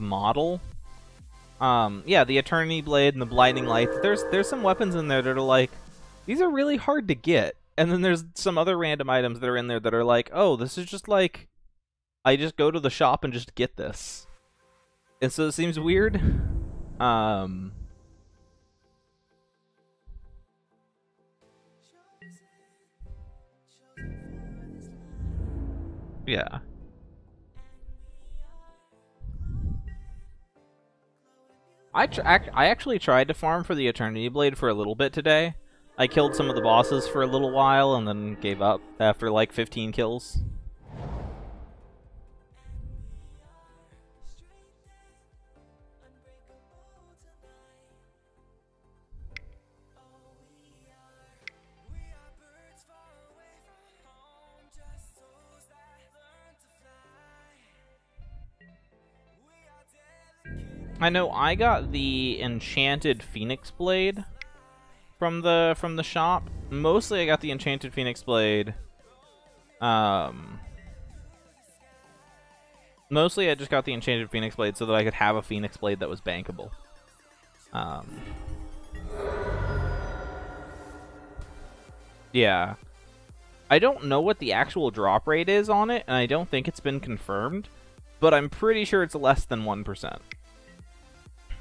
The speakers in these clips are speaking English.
model. Yeah, the Eternity Blade and the Blinding Light. There's some weapons in there that are like, these are really hard to get. And then there's some other random items that are in there that are like, oh, this is just like, I just go to the shop and just get this. And so it seems weird. Yeah. I actually tried to farm for the Eternity Blade for a little bit today. I killed some of the bosses for a little while and then gave up after like 15 kills. I know I got the Enchanted Phoenix Blade from the shop. Mostly I got the Enchanted Phoenix Blade. Mostly I just got the Enchanted Phoenix Blade so that I could have a Phoenix Blade that was bankable. Yeah. I don't know what the actual drop rate is on it, and I don't think it's been confirmed, but I'm pretty sure it's less than 1%.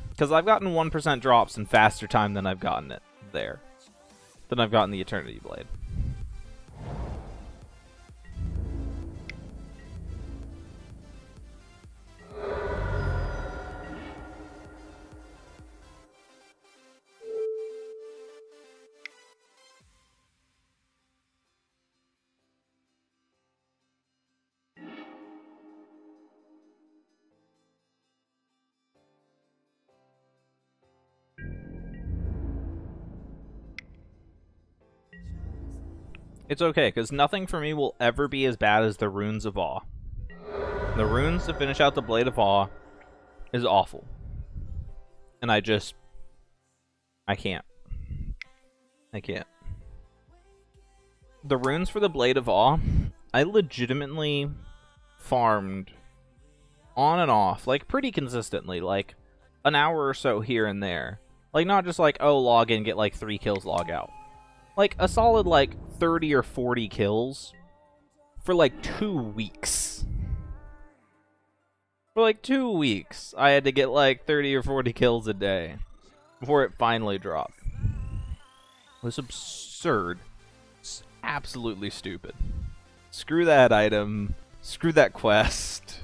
Because I've gotten 1% drops in faster time than I've gotten it there. Than I've gotten the Eternity Blade. It's okay, because nothing for me will ever be as bad as the Runes of Awe. The runes to finish out the Blade of Awe is awful. And I can't. I can't. The runes for the Blade of Awe, I legitimately farmed on and off, like, pretty consistently, like, an hour or so here and there. Like, not just like, oh, log in, get like 3 kills, log out. Like, a solid, like, 30 or 40 kills for, like, 2 weeks. For, like, 2 weeks, I had to get, like, 30 or 40 kills a day before it finally dropped. It was absurd. It's absolutely stupid. Screw that item. Screw that quest.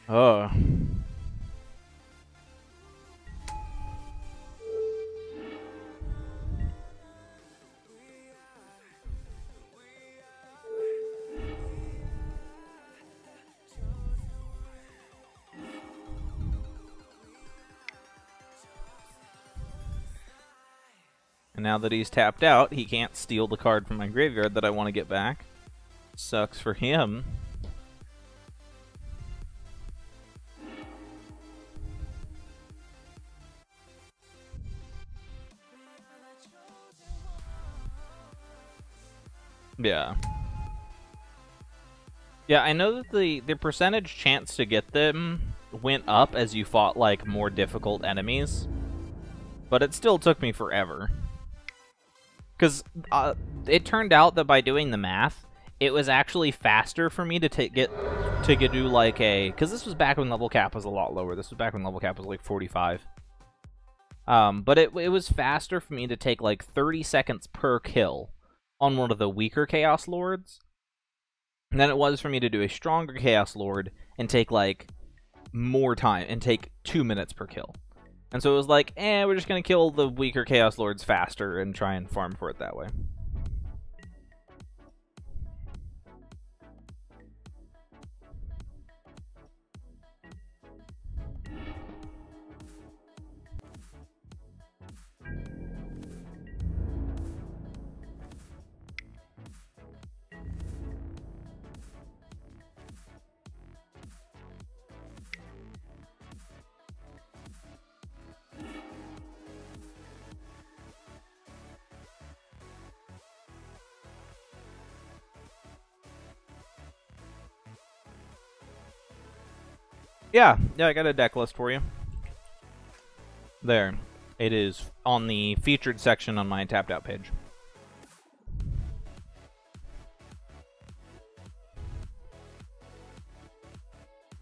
Oh. And now that he's tapped out, he can't steal the card from my graveyard that I want to get back. Sucks for him. Yeah. Yeah, I know that the percentage chance to get them went up as you fought, like, more difficult enemies. But it still took me forever. Because it turned out that by doing the math, it was actually faster for me to do like a... Because this was back when level cap was a lot lower. This was back when level cap was like 45. But it was faster for me to take like 30 seconds per kill on one of the weaker Chaos Lords than it was for me to do a stronger Chaos Lord and take like more time and take 2 minutes per kill. And so it was like, we're just going to kill the weaker Chaos Lords faster and try and farm for it that way. Yeah, I got a deck list for you. There. It is on the featured section on my tapped out page.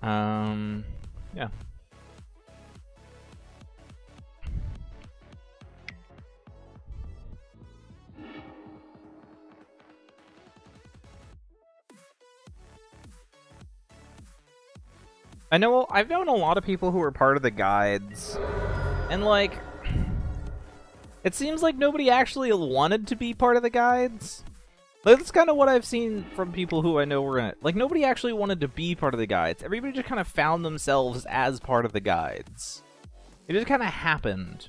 Yeah. I've known a lot of people who are part of the guides, and like, it seems like nobody actually wanted to be part of the guides. Like, that's kind of what I've seen from people who I know were in it. Like, nobody actually wanted to be part of the guides. Everybody just kind of found themselves as part of the guides. It just kind of happened.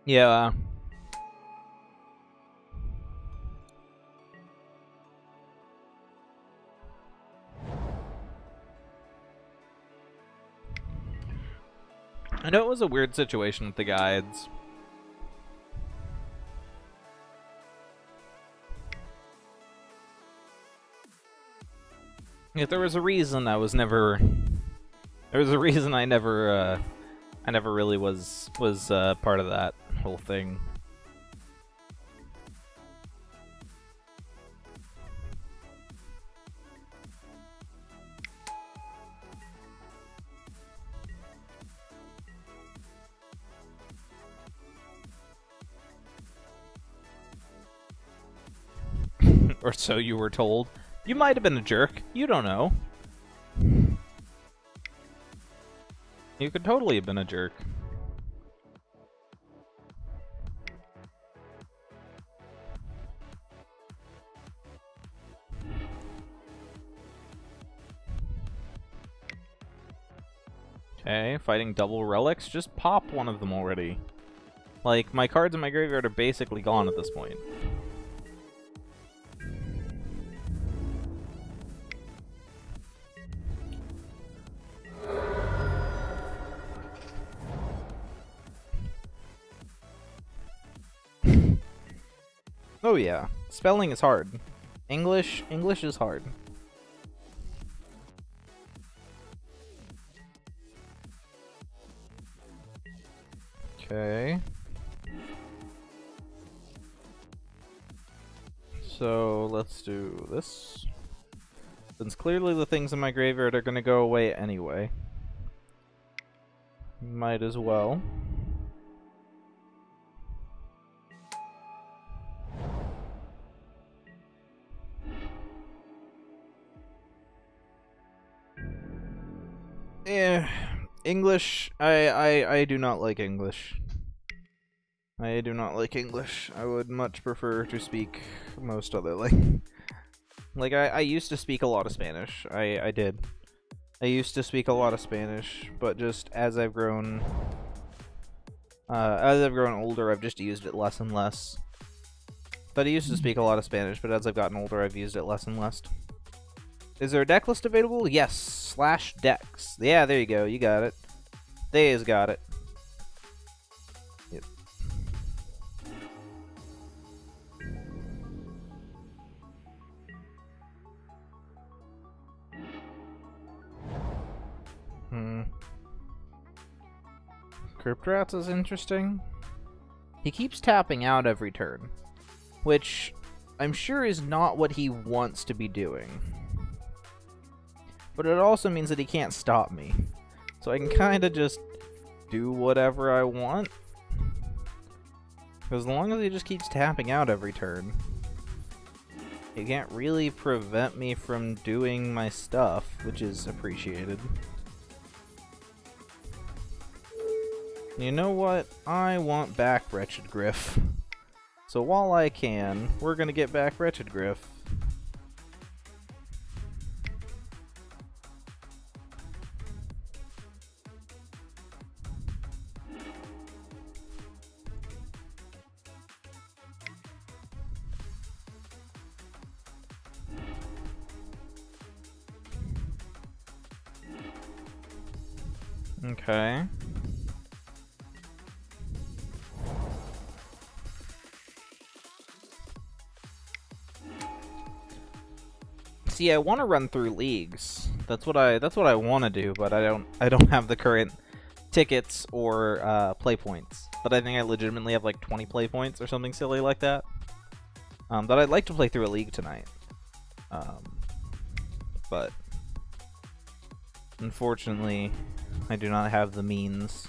Yeah. I know it was a weird situation with the guides. If there was a reason I was never... There was a reason I never really was part of that whole thing. Or so you were told. You might have been a jerk. You don't know. You could totally have been a jerk. Okay, fighting double relics. Just pop one of them already. Like, my cards in my graveyard are basically gone at this point. Oh yeah, spelling is hard. English is hard. Okay. So let's do this. Since clearly the things in my graveyard are gonna go away anyway. Might as well. Yeah, English. I do not like English. I do not like English. I would much prefer to speak most other like I used to speak a lot of Spanish. I did. I used to speak a lot of Spanish, but just as I've grown older, I've just used it less and less. But I used to speak a lot of Spanish, but as I've gotten older, I've used it less and less. Is there a deck list available? Yes, /decks. Yeah, there you go. You got it. They's got it. Yep. Crypt Rats is interesting. He keeps tapping out every turn, which I'm sure is not what he wants to be doing. But it also means that he can't stop me. So I can kind of just do whatever I want. As long as he just keeps tapping out every turn, he can't really prevent me from doing my stuff, which is appreciated. You know what? I want back Wretched Griff. So while I can, we're gonna get back Wretched Griff. Okay. See, I want to run through leagues. That's what I want to do, but I don't have the current tickets or play points. But I think I legitimately have like 20 play points or something silly like that. But I'd like to play through a league tonight. But unfortunately, I do not have the means.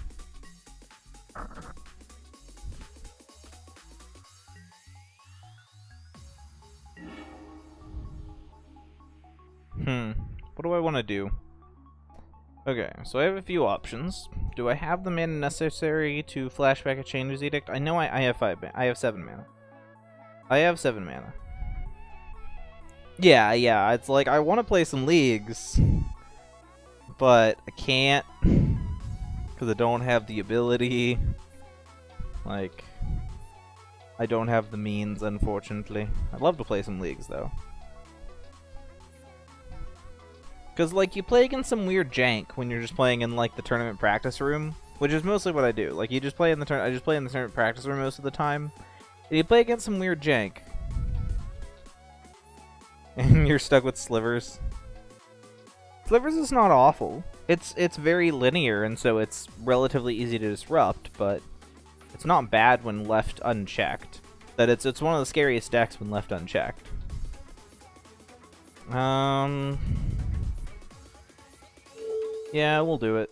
What do I want to do? Okay, so I have a few options. Do I have the mana necessary to flashback a Changer's Edict? I know I have 7 mana. I have 7 mana. Yeah, it's like I want to play some leagues, but I can't because I don't have the ability. Like, I don't have the means, unfortunately. I'd love to play some leagues though. Because, like, you play against some weird jank when you're just playing in, like, the tournament practice room, which is mostly what I do. Like, you just play in the I just play in the tournament practice room most of the time, and you play against some weird jank. And you're stuck with Slivers. Slivers is not awful. It's very linear, and so it's relatively easy to disrupt, but it's not bad when left unchecked. That it's one of the scariest decks when left unchecked. Yeah, we'll do it.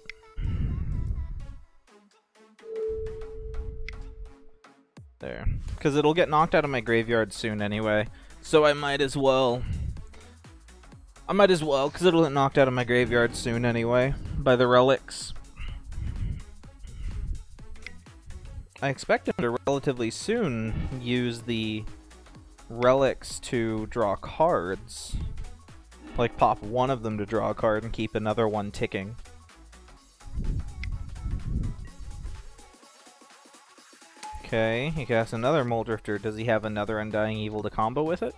There. Because it'll get knocked out of my graveyard soon anyway. So I might as well. Because it'll get knocked out of my graveyard soon anyway. By the relics. I expect him to relatively soon use the relics to draw cards. Like, pop one of them to draw a card and keep another one ticking. Okay, he casts another Moldrifter. Does he have another Undying Evil to combo with it?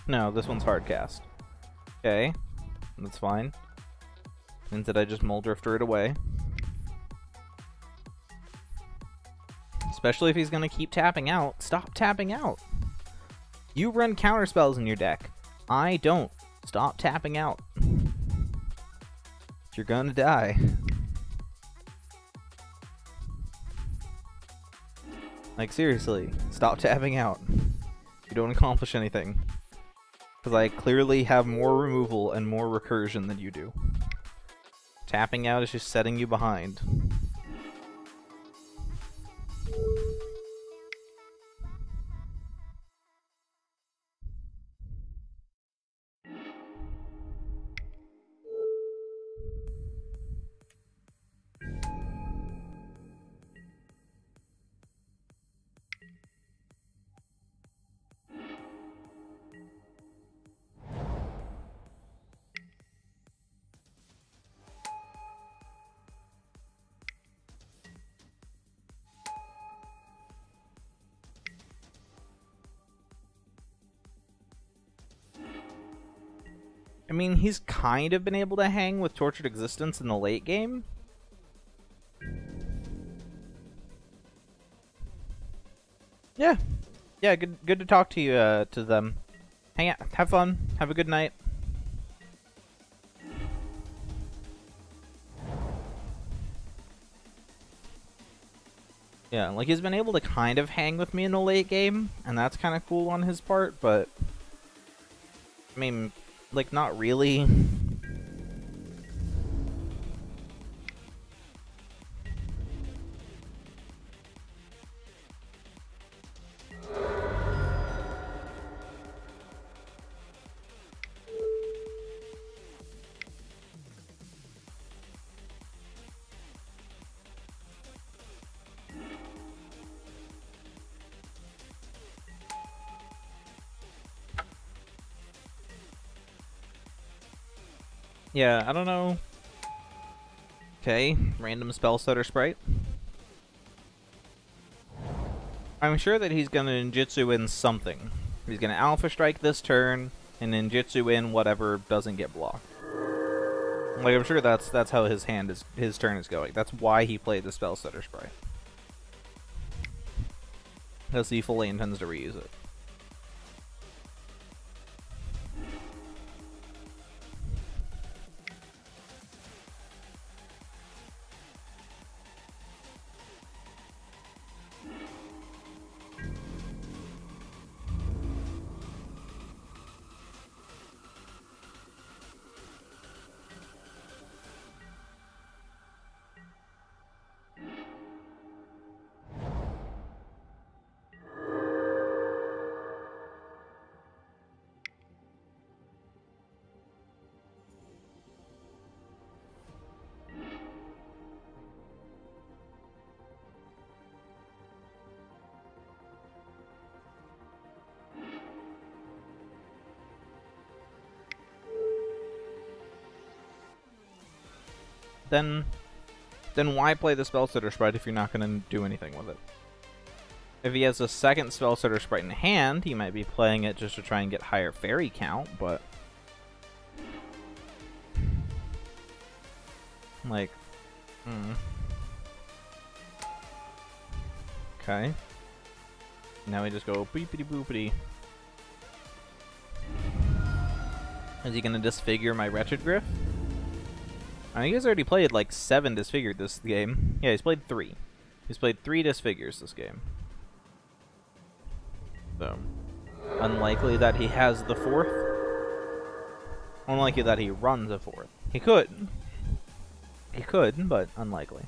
No, this one's hard cast. Okay, that's fine. Means that I just Moldrifter it away. Especially if he's gonna keep tapping out. Stop tapping out! You run counterspells in your deck. I don't. Stop tapping out. You're gonna die. Like, seriously, stop tapping out. You don't accomplish anything. Because I clearly have more removal and more recursion than you do. Tapping out is just setting you behind. I mean, he's kind of been able to hang with Tortured Existence in the late game. Yeah. Yeah, good to talk to you, to them. Hang out, have fun, have a good night. Yeah, like, he's been able to kind of hang with me in the late game, and that's kind of cool on his part, but I mean, like, not really. Yeah, I don't know. Okay, random spell stutter sprite. I'm sure that he's gonna ninjutsu in something. He's gonna alpha strike this turn, and ninjutsu in whatever doesn't get blocked. Like, I'm sure that's how his turn is going. That's why he played the Spell Stutter Sprite. Because he fully intends to reuse it. Then why play the Spell Stutter Sprite if you're not going to do anything with it? If he has a second Spell Stutter Sprite in hand, he might be playing it just to try and get higher fairy count, but... like... Okay. Now we just go beepity boopity. Is he going to disfigure my Wretched Griff? I think he's already played like 7 disfigured this game. Yeah, he's played 3. He's played 3 disfigures this game. So, unlikely that he has the 4th. Unlikely that he runs a 4th. He could. He could, but unlikely.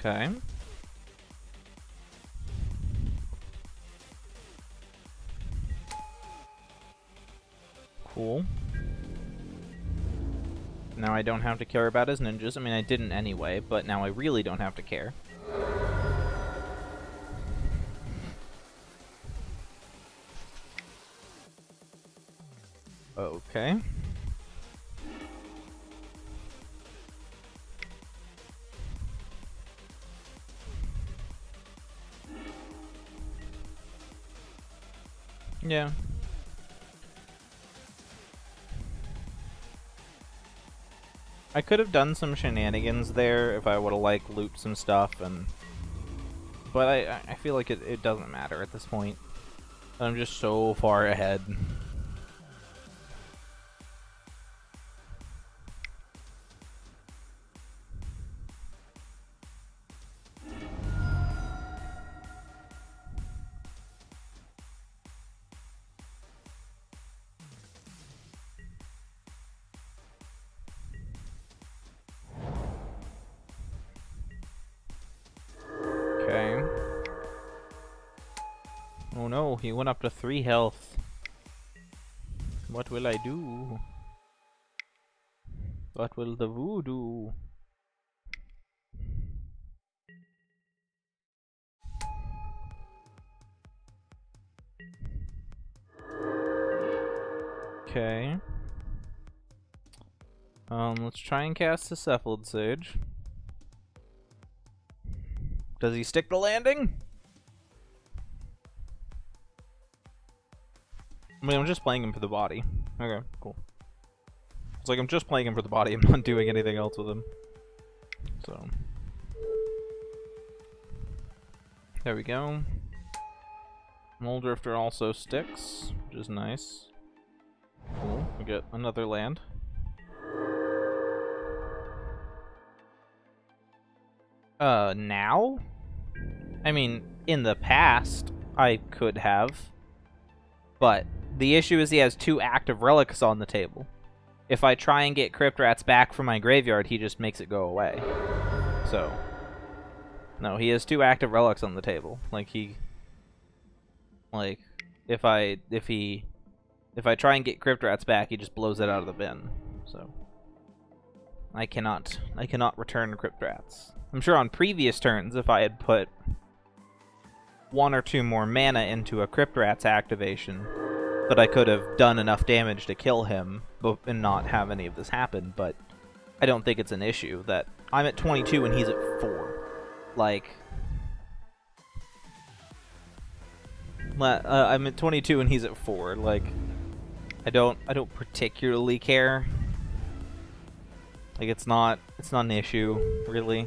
Okay. Cool. Now I don't have to care about his ninjas. I mean, I didn't anyway, but now I really don't have to care. Okay. Yeah. I could have done some shenanigans there if I would have, like, looped some stuff, and... but I feel like it doesn't matter at this point. I'm just so far ahead. Okay. Oh no, he went up to 3 health. What will I do? What will the voodoo? Okay. Let's try and cast the Cephalid Sage. Does he stick the landing? I mean, I'm just playing him for the body. Okay, cool. It's like I'm just playing him for the body. I'm not doing anything else with him. So. There we go. Moldrifter also sticks, which is nice. Cool. We get another land. Now? I mean, in the past, I could have. But the issue is he has 2 active relics on the table. If I try and get Crypt Rats back from my graveyard, he just makes it go away. So, no, he has 2 active relics on the table. Like, he... like, if he If I try and get Crypt Rats back, he just blows it out of the bin. So I cannot return Crypt Rats. I'm sure on previous turns, if I had put 1 or 2 more mana into a Crypt Rats activation, that I could have done enough damage to kill him and not have any of this happen, but I don't think it's an issue that I'm at 22 and he's at 4. Like, I'm at 22 and he's at 4. Like, I don't particularly care. Like, it's not an issue, really.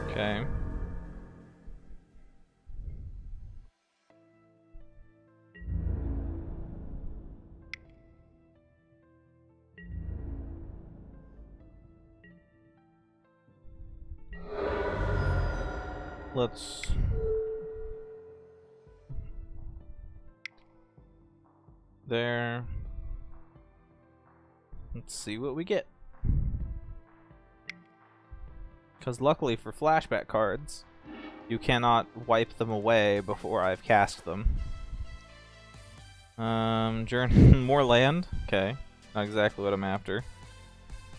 Okay. Let's... There. Let's see what we get. Because luckily for flashback cards, you cannot wipe them away before I've cast them. Journey, more land? Okay, not exactly what I'm after.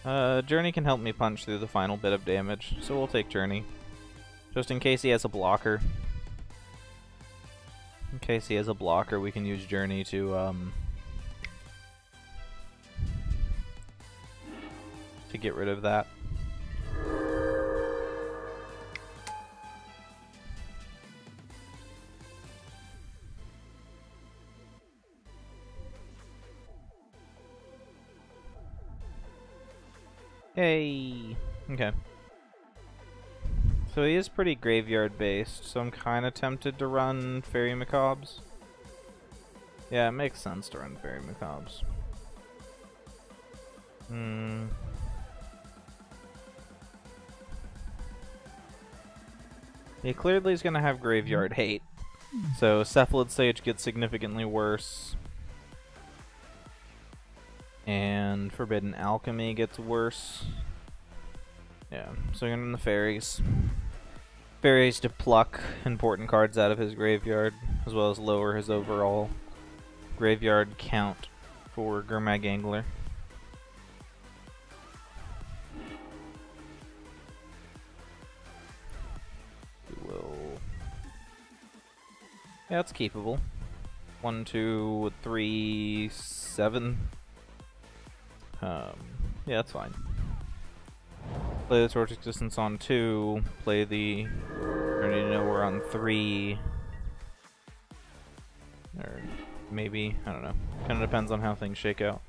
Journey can help me punch through the final bit of damage, so we'll take Journey. Just in case he has a blocker. In case he has a blocker, we can use Journey to get rid of that. Hey! Okay. So he is pretty graveyard based, so I'm kind of tempted to run Fairy Macaques. Yeah, it makes sense to run Fairy Macaques. He clearly is going to have Graveyard Hate, so Cephalid Sage gets significantly worse. And Forbidden Alchemy gets worse. Yeah, so we're gonna run the fairies. Fairies to pluck important cards out of his graveyard, as well as lower his overall graveyard count for Gurmag Angler. We will... Yeah, it's keepable. 1, 2, 3, 7. Yeah, that's fine. Play the Torch Existence on 2, play the... I already know we're on 3. Or maybe, I don't know. Kinda depends on how things shake out.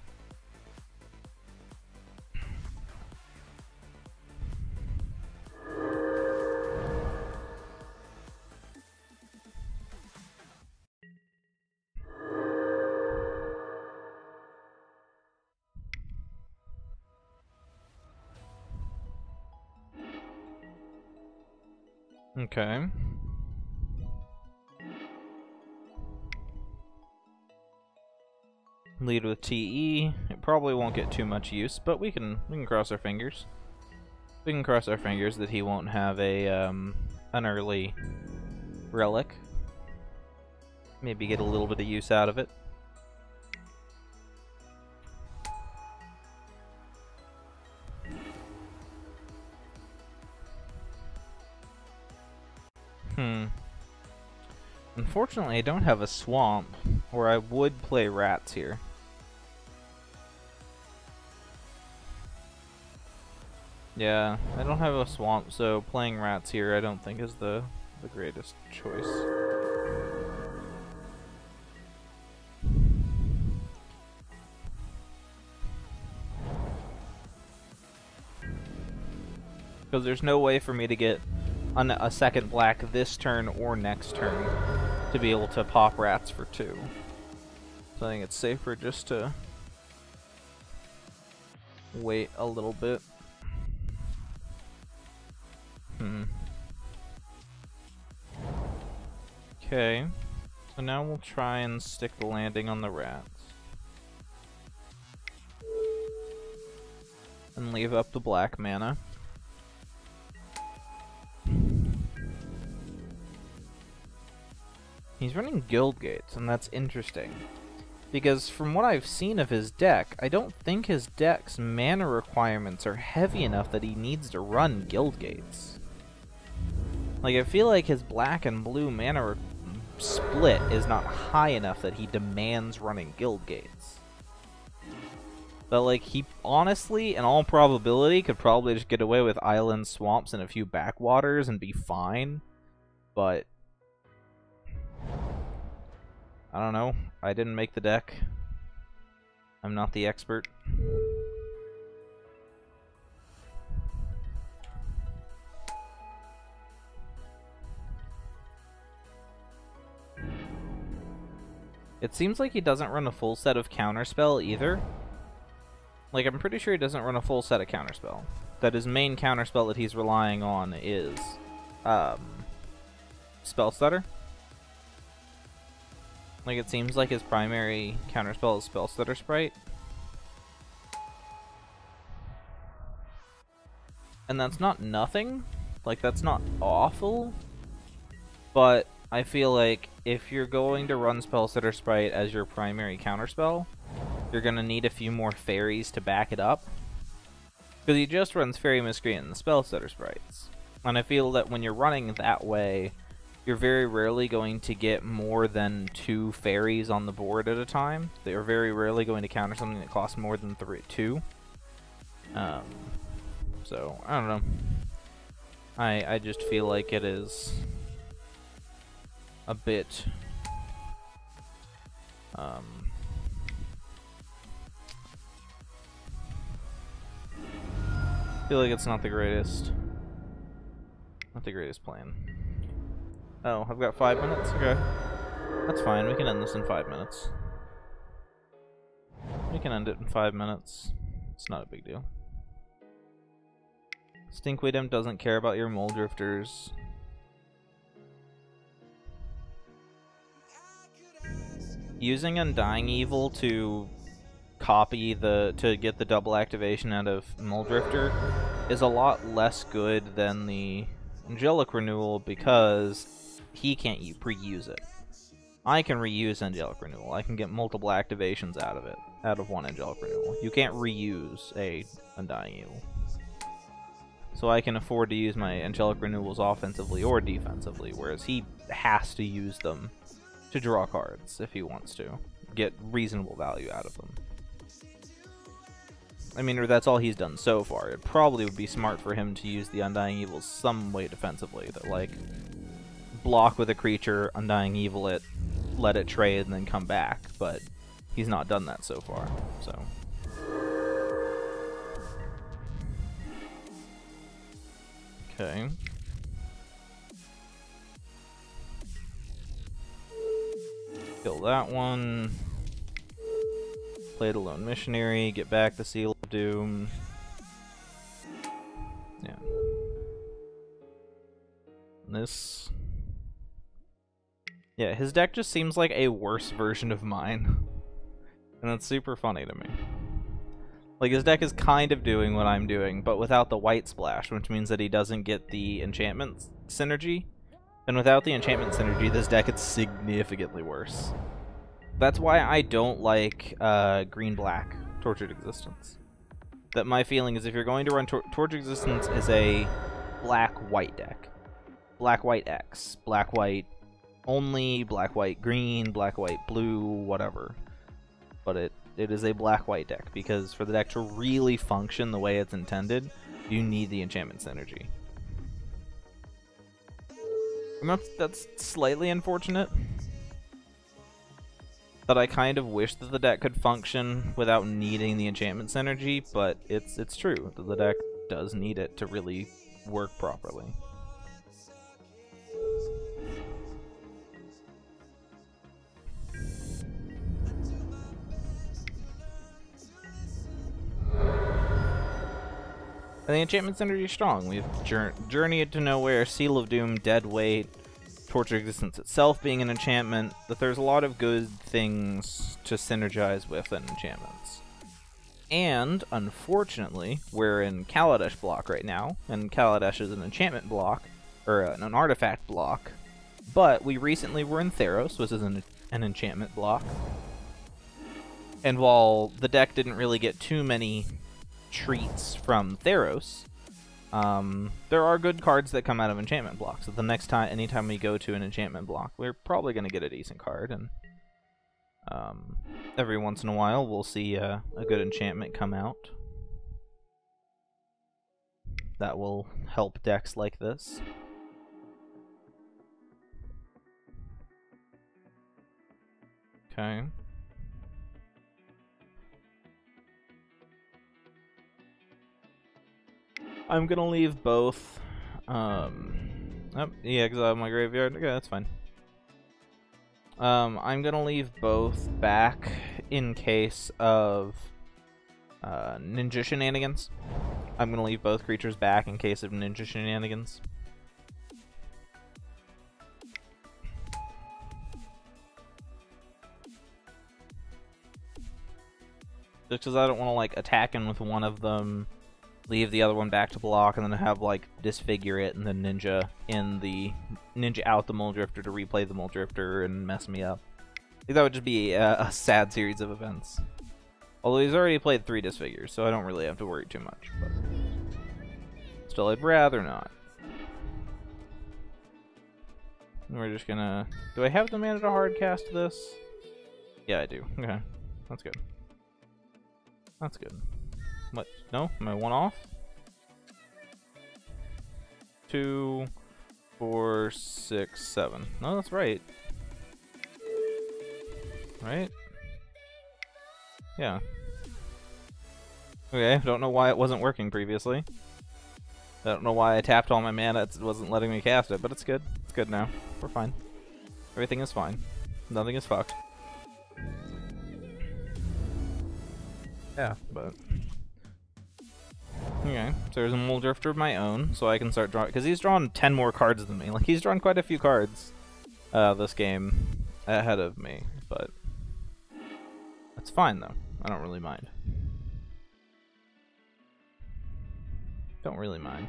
Okay. Lead with TE. It probably won't get too much use, but we can cross our fingers. We can cross our fingers that he won't have a an early relic. Maybe get a little bit of use out of it. Unfortunately, I don't have a swamp, or I would play rats here. Yeah, I don't have a swamp, so playing rats here I don't think is the greatest choice. Because there's no way for me to get a second black this turn or next turn to be able to pop rats for 2. So I think it's safer just to wait a little bit. Okay. So now we'll try and stick the landing on the rats. And leave up the black mana. He's running guild gates, and that's interesting. Because from what I've seen of his deck, I don't think his deck's mana requirements are heavy enough that he needs to run guild gates. Like, I feel like his black and blue mana split is not high enough that he demands running guild gates. But, like, he honestly, in all probability, could probably just get away with islands, swamps, and a few backwaters and be fine. But I don't know. I didn't make the deck. I'm not the expert. It seems like he doesn't run a full set of counterspell either. Like, I'm pretty sure he doesn't run a full set of counterspell. That his main counterspell that he's relying on is Spell Stutter. Like, it seems like his primary counterspell is Spell Stutter Sprite. And that's not nothing. Like, that's not awful. But I feel like if you're going to run Spell Stutter Sprite as your primary counterspell, you're going to need a few more fairies to back it up. Because he just runs Fairy Miscreant and the Spell Stutter Sprites. And I feel that when you're running that way, you're very rarely going to get more than 2 fairies on the board at a time. They are very rarely going to counter something that costs more than 2. So, I don't know. I just feel like it is a bit I feel like it's not the greatest plan. Oh, I've got 5 minutes? Okay. That's fine, we can end this in 5 minutes. We can end it in 5 minutes. It's not a big deal. Stinkweed Imp doesn't care about your mole drifters. Using Undying Evil to get the double activation out of Mole Drifter is a lot less good than the Angelic Renewal because he can't reuse it. I can reuse Angelic Renewal. I can get multiple activations out of one Angelic Renewal. You can't reuse a Undying Evil. So I can afford to use my Angelic Renewals offensively or defensively, whereas he has to use them to draw cards if he wants to get reasonable value out of them. I mean, that's all he's done so far. It probably would be smart for him to use the Undying Evil some way defensively, that like block with a creature, Undying Evil it, let it trade, and then come back, but he's not done that so far, so. Okay. Kill that one. Play the Lone Missionary, get back the Seal of Doom. Yeah. And this. Yeah, his deck just seems like a worse version of mine. And that's super funny to me. Like, his deck is kind of doing what I'm doing, but without the white splash, which means that he doesn't get the enchantment synergy. And without the enchantment synergy, this deck is significantly worse. That's why I don't like green-black Tortured Existence. That my feeling is if you're going to run Tortured Existence is a black-white deck. Black-white X, black-white only, black-white green, black-white blue, whatever. But it is a black-white deck, because for the deck to really function the way it's intended, you need the enchantment synergy. And that's slightly unfortunate. But I kind of wish that the deck could function without needing the enchantment synergy, but it's true that the deck does need it to really work properly. And the enchantment synergy is strong. We have Journey to Nowhere, Seal of Doom, Dead Weight, Torch of Existence itself being an enchantment, that there's a lot of good things to synergize with in enchantments. And, unfortunately, we're in Kaladesh block right now, and Kaladesh is an enchantment block, or an artifact block, but we recently were in Theros, which is an enchantment block. And while the deck didn't really get too many treats from Theros, there are good cards that come out of enchantment blocks. So the next time, anytime we go to an enchantment block, we're probably going to get a decent card, and every once in a while we'll see a good enchantment come out that will help decks like this. Okay. I'm gonna leave both. Oh, yeah, exile my graveyard. Okay, that's fine. I'm gonna leave both back in case of ninja shenanigans. I'm gonna leave both creatures back in case of ninja shenanigans. Just because I don't want to like attack in with one of them, leave the other one back to block, and then have like disfigure it, and then ninja out the Muldrifter to replay the Muldrifter and mess me up. I think that would just be a sad series of events. Although he's already played 3 disfigures, so I don't really have to worry too much. But still, I'd rather not. We're just gonna. Do I have the mana to hardcast this? Yeah, I do. Okay, that's good. That's good. What? No? Am I 1 off? 2, 4, 6, 7. No, that's right. Right? Yeah. Okay, don't know why it wasn't working previously. I don't know why I tapped all my mana, it wasn't letting me cast it, but it's good. It's good now. We're fine. Everything is fine. Nothing is fucked. Yeah, but... Okay, so there's a Muldrifter of my own, so I can start drawing... Because he's drawn 10 more cards than me. Like, he's drawn quite a few cards this game ahead of me, but... That's fine, though. I don't really mind. Don't really mind.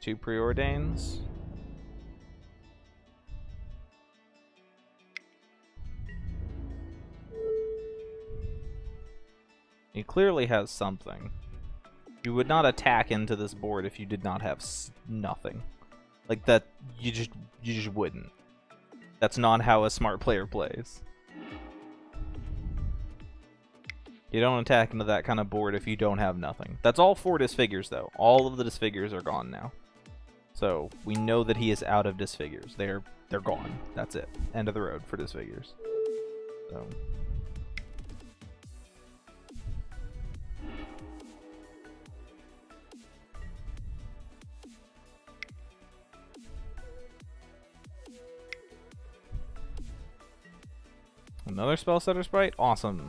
Two preordains. He clearly has something. You would not attack into this board if you did not have nothing. Like that, you just wouldn't. That's not how a smart player plays. You don't attack into that kind of board if you don't have nothing. That's all 4 disfigures, though. All of the disfigures are gone now. So we know that he is out of disfigures. They're gone. That's it. End of the road for disfigures. So. Another Spellsetter Sprite? Awesome.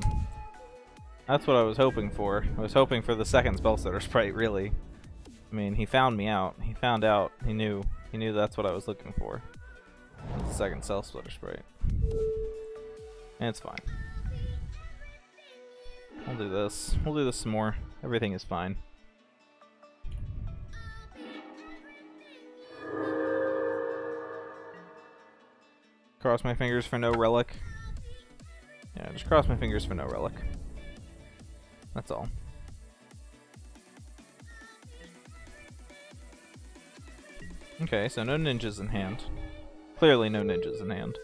That's what I was hoping for. I was hoping for the second Spellsetter Sprite, really. I mean, he found me out. He found out. He knew that's what I was looking for. The second Spellsetter Sprite. And it's fine. We'll do this. We'll do this some more. Everything is fine. Cross my fingers for no relic. Yeah, just cross my fingers for no relic. That's all. Okay, so no ninjas in hand. Clearly no ninjas in hand.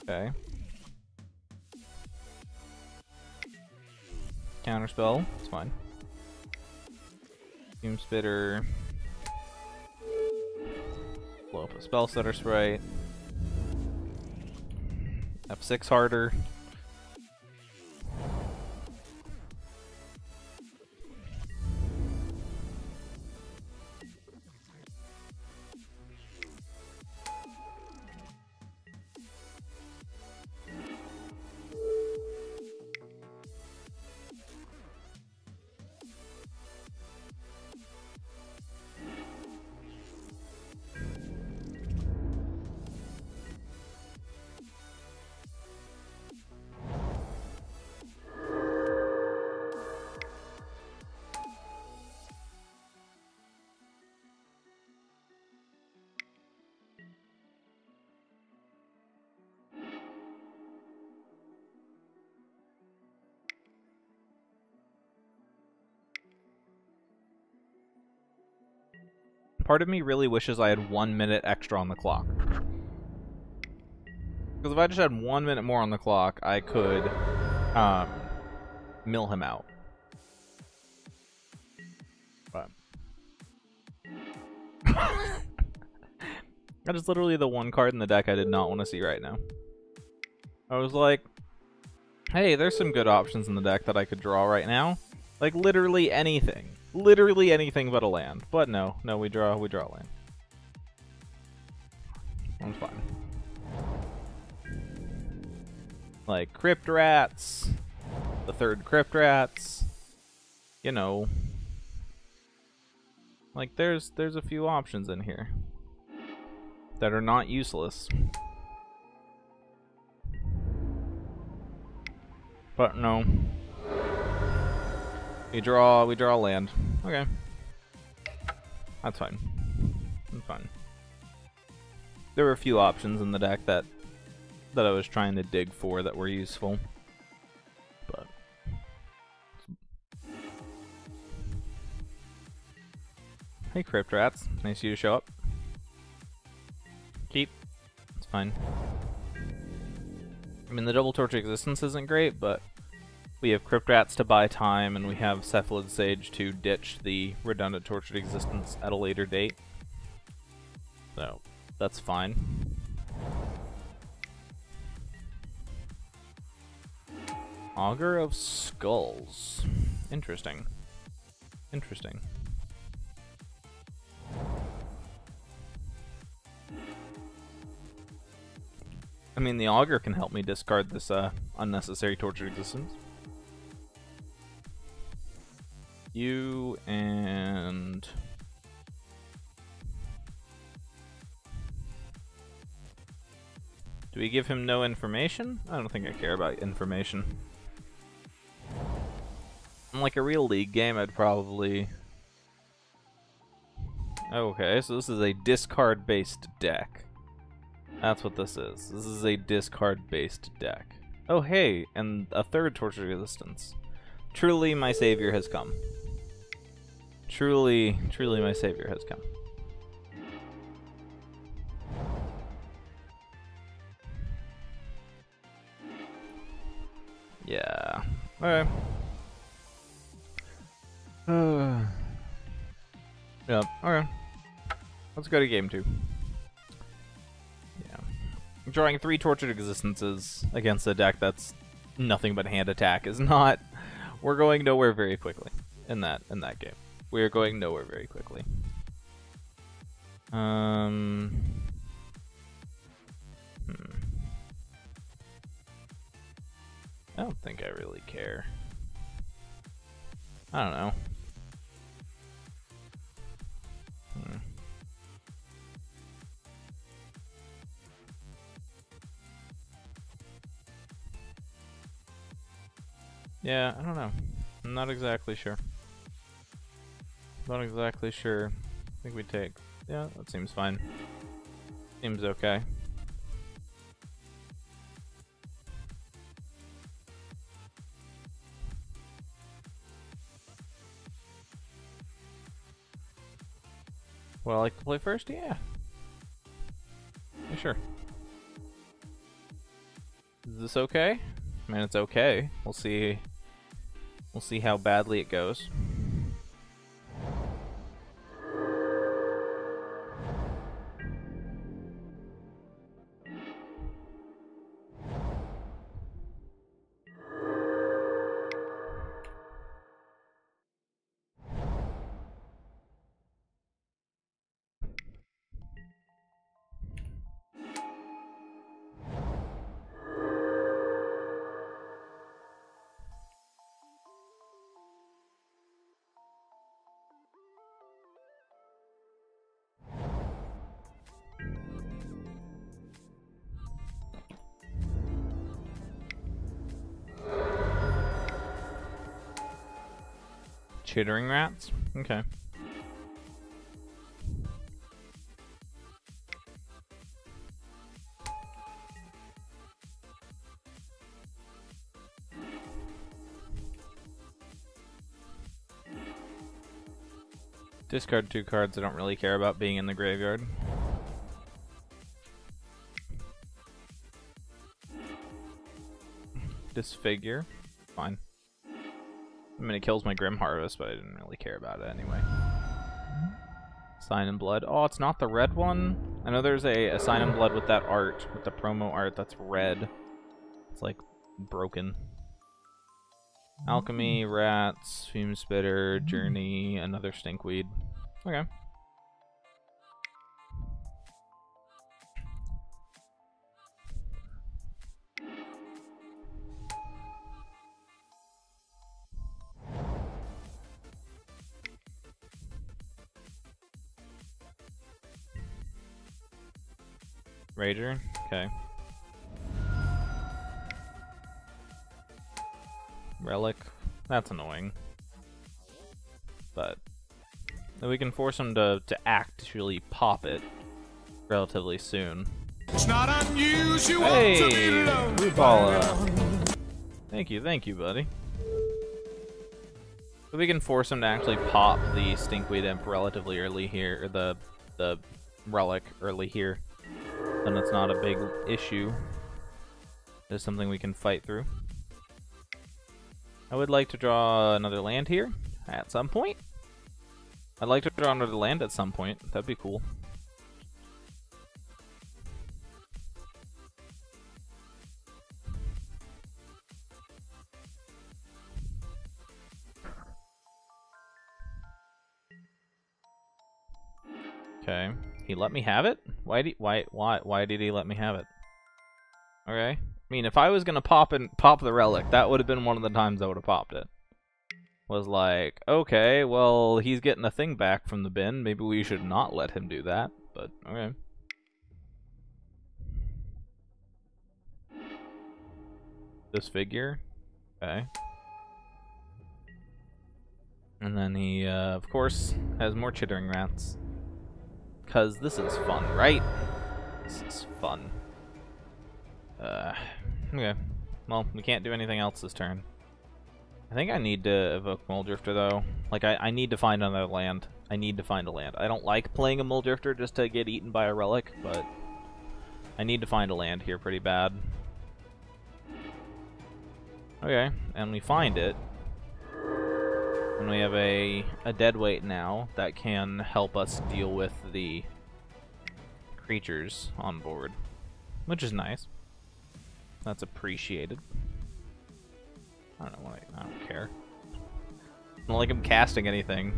Okay. Counterspell, it's fine. Fume Spitter. Blow up a Spellsetter Sprite. F6 harder. part of me really wishes I had 1 minute extra on the clock. Because if I just had 1 minute more on the clock, I could mill him out. But that is literally the one card in the deck I did not want to see right now. I was like, hey, there's some good options in the deck that I could draw right now. Like literally anything. Literally anything but a land. But no, we draw a land. That's fine. Like Crypt Rats, the third Crypt Rats, you know. Like there's a few options in here that are not useless. But no. We draw land. Okay. That's fine. That's fine. There were a few options in the deck that I was trying to dig for that were useful. But hey Crypt Rats, nice of you to show up. Keep. It's fine. I mean the double Torch Existence isn't great, but we have Crypt Rats to buy time, and we have Cephalid Sage to ditch the redundant Tortured Existence at a later date. So, that's fine. Augur of Skulls. Interesting. Interesting. I mean, the Augur can help me discard this unnecessary Tortured Existence. You and... do we give him no information? I don't think I care about information. In like a real league game, I'd probably... okay, so this is a discard-based deck. That's what this is. This is a discard-based deck. Oh hey, and a third Tortured Resistance. Truly, my savior has come. Truly my savior has come. Yeah. Alright. Yep, alright. Let's go to game 2. Yeah. Drawing 3 Tortured Existences against a deck that's nothing but hand attack is not... we're going nowhere very quickly in that game. We are going nowhere very quickly. I don't think I really care. I don't know. Yeah, I don't know. I'm not exactly sure. Not exactly sure. I think we take... yeah, that seems fine. Seems okay. Would I like to play first? Yeah. Yeah, sure. Is this okay? I mean, it's okay. We'll see. We'll see how badly it goes. Chittering rats? Okay. Discard 2 cards I don't really care about being in the graveyard. Disfigure. Fine. I mean, it kills my Grim Harvest, but I didn't really care about it anyway. Sign in Blood. Oh, it's not the red one? I know there's a Sign in Blood with that art, with the promo art that's red. It's like broken. Alchemy, Rats, Fume Spitter, Journey, another Stinkweed. Okay. Rager? Okay. Relic? That's annoying. But we can force him to actually pop it relatively soon. It's not unusual. Hey, Rubala. Thank you, buddy. If we can force him to actually pop the Stinkweed Imp relatively early here, or the Relic early here, then it's not a big issue. It's something we can fight through. I would like to draw another land here at some point. I'd like to draw another land at some point. That'd be cool. Okay. He let me have it? Why did he let me have it? Okay. I mean, if I was gonna pop the relic, that would have been one of the times I would have popped it. Was like, okay, well, he's getting a thing back from the bin. Maybe we should not let him do that, but okay. Disfigure. Okay. And then he, of course, has more Chittering Rats. Because this is fun, right? This is fun. Okay. Well, we can't do anything else this turn. I think I need to evoke Muldrifter, though. Like, I need to find another land. I need to find a land. I don't like playing a Muldrifter just to get eaten by a relic, but I need to find a land here pretty bad. Okay, and we find it. And we have a deadweight now that can help us deal with the creatures on board, which is nice. That's appreciated. I don't know. I don't care. It's not like I'm casting anything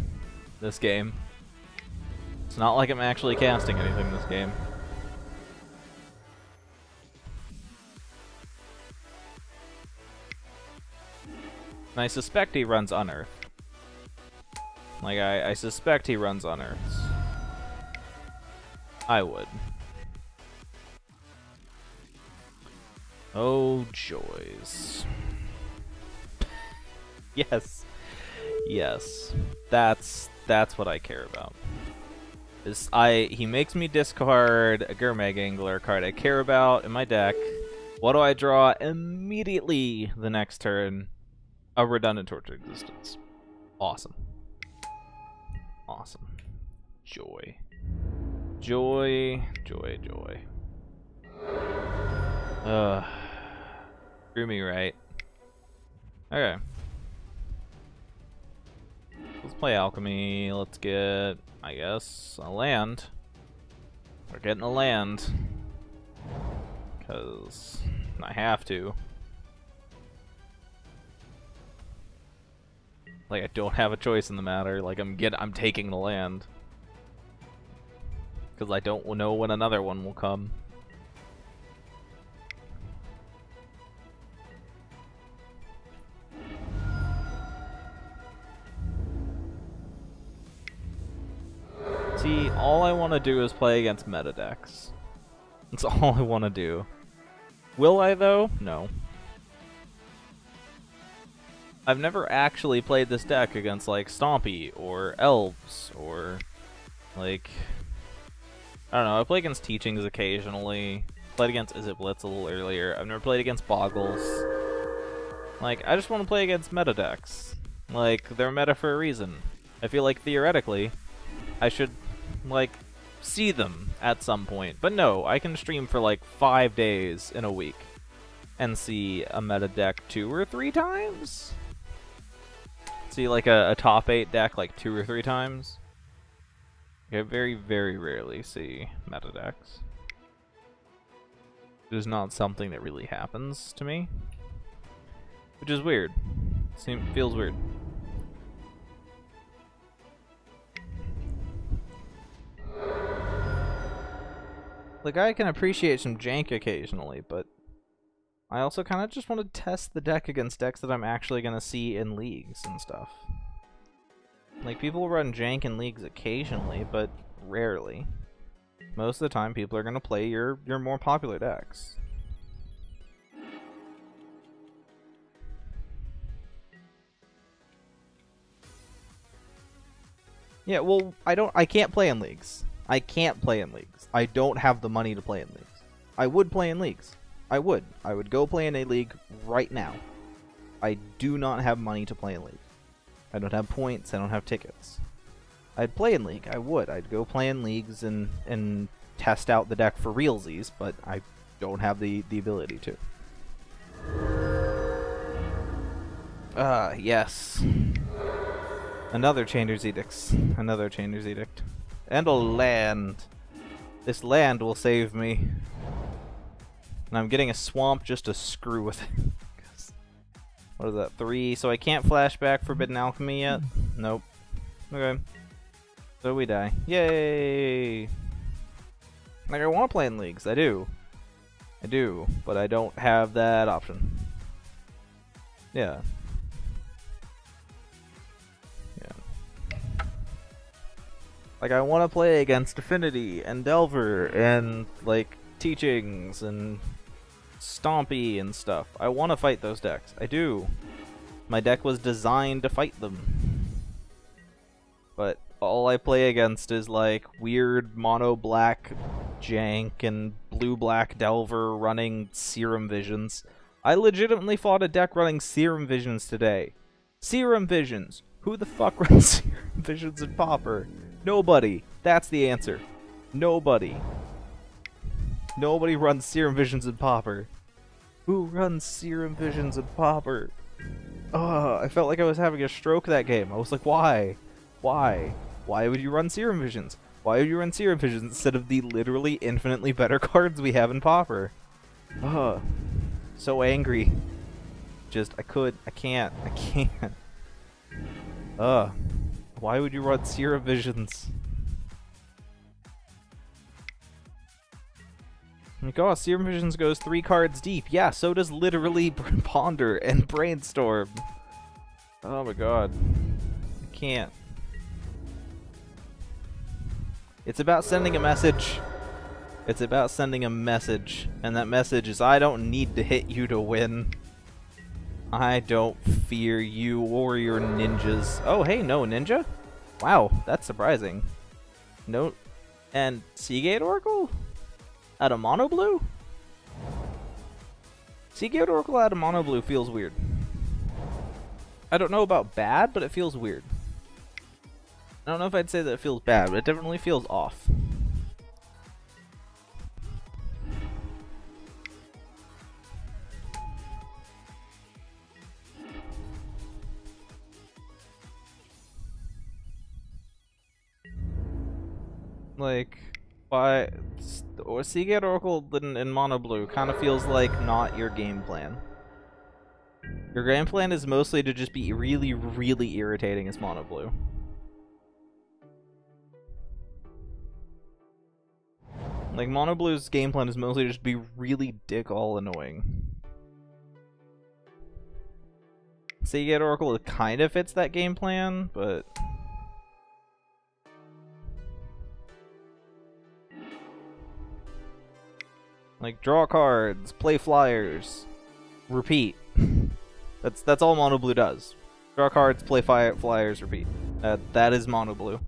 this game. It's not like I'm actually casting anything this game. And I suspect he runs Unearth. Like, I suspect he runs Unearths. I would. Oh, joys. Yes. Yes. That's what I care about. He makes me discard a Gurmag Angler card I care about in my deck. What do I draw immediately the next turn? A Redundant Torch of Existence. Awesome. Awesome. Joy. Joy. Joy, joy. Screw me right. Okay. Let's play Alchemy. Let's get, I guess, a land. We're getting a land. Because I have to. Like, I don't have a choice in the matter. Like, I'm taking the land. Because I don't know when another one will come. See, all I want to do is play against meta decks. That's all I want to do. Will I, though? No. I've never actually played this deck against, like, Stompy, or Elves, or, like... I don't know, I play against Teachings occasionally. Played against Is It Blitz a little earlier. I've never played against Boggles. Like, I just want to play against meta decks. Like, they're meta for a reason. I feel like, theoretically, I should, like, see them at some point. But no, I can stream for like 5 days in a week and see a meta deck 2 or 3 times? See like a top 8 deck like 2 or 3 times? I very, very rarely see meta decks. It is not something that really happens to me. Which is weird. Feels weird. Like, I can appreciate some jank occasionally, but I also kind of just want to test the deck against decks that I'm actually going to see in leagues and stuff. Like, people run jank in leagues occasionally, but rarely. Most of the time, people are going to play your more popular decks. Yeah, well, I can't play in leagues. I can't play in leagues. I don't have the money to play in leagues. I would play in leagues. I would go play in a league right now. I do not have money to play in league. I don't have points, I don't have tickets. I'd play in league, I would. I'd go play in leagues and test out the deck for realsies, but I don't have the ability to. Yes. Another Changer's Edict. Another Changer's Edict. And a land. This land will save me. And I'm getting a swamp just to screw with it. What is that, 3? So I can't flashback Forbidden Alchemy yet? Nope. Okay. So we die. Yay! Like, I want to play in leagues. I do. I do. But I don't have that option. Yeah. Like, I want to play against Affinity and Delver and, like, Teachings and Stompy and stuff. I want to fight those decks. I do. My deck was designed to fight them. But all I play against is, like, weird mono-black jank and blue-black Delver running Serum Visions. I legitimately fought a deck running Serum Visions today. Serum Visions! Who the fuck runs Serum Visions in Pauper? Nobody. That's the answer. Nobody. Nobody runs Serum Visions in Pauper. Who runs Serum Visions in Pauper? I felt like I was having a stroke that game. I was like, why? Why? Why would you run Serum Visions? Why would you run Serum Visions instead of the literally infinitely better cards we have in Pauper? So angry. Just, I can't. Why would you run Serum Visions? Like, oh, Serum Visions goes 3 cards deep. Yeah, so does literally Ponder and Brainstorm. Oh my god. I can't. It's about sending a message. It's about sending a message. And that message is, I don't need to hit you to win. I don't fear you or your ninjas. Oh, hey, no ninja? Wow, that's surprising. No, and Seagate Oracle? Out of Mono Blue? Seagate Oracle out of Mono Blue feels weird. I don't know about bad, but it feels weird. I don't know if I'd say that it feels bad, but it definitely feels off. Like, or Seagate Oracle in Mono Blue kind of feels like not your game plan. Your game plan is mostly to just be really, really irritating as Mono Blue. Like, Mono Blue's game plan is mostly just be really dick all annoying. Seagate Oracle kind of fits that game plan, but like, draw cards, play flyers, repeat. That's all Mono Blue does. Draw cards, play flyers, repeat. That is Mono Blue.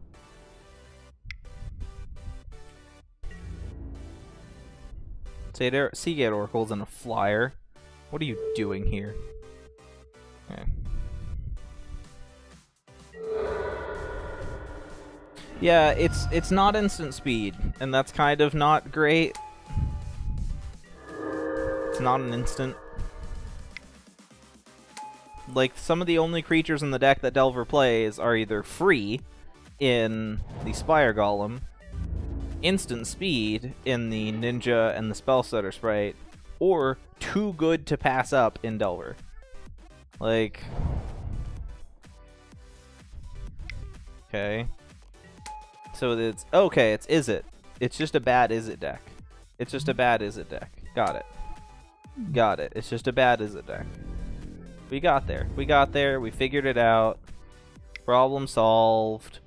Seagate Oracle's in a flyer. What are you doing here? Okay. Yeah, it's not instant speed, and that's kind of not great. It's not an instant. Like, some of the only creatures in the deck that Delver plays are either free in the Spire Golem, instant speed in the Ninja and the Spellstutter Sprite, or too good to pass up in Delver. Like... Okay. So it's... Okay, it's Izzet. It's just a bad Izzet deck. It's just a bad Izzet deck. Got it. Got it. It's just a bad Izzet deck. We got there. We got there. We figured it out. Problem solved.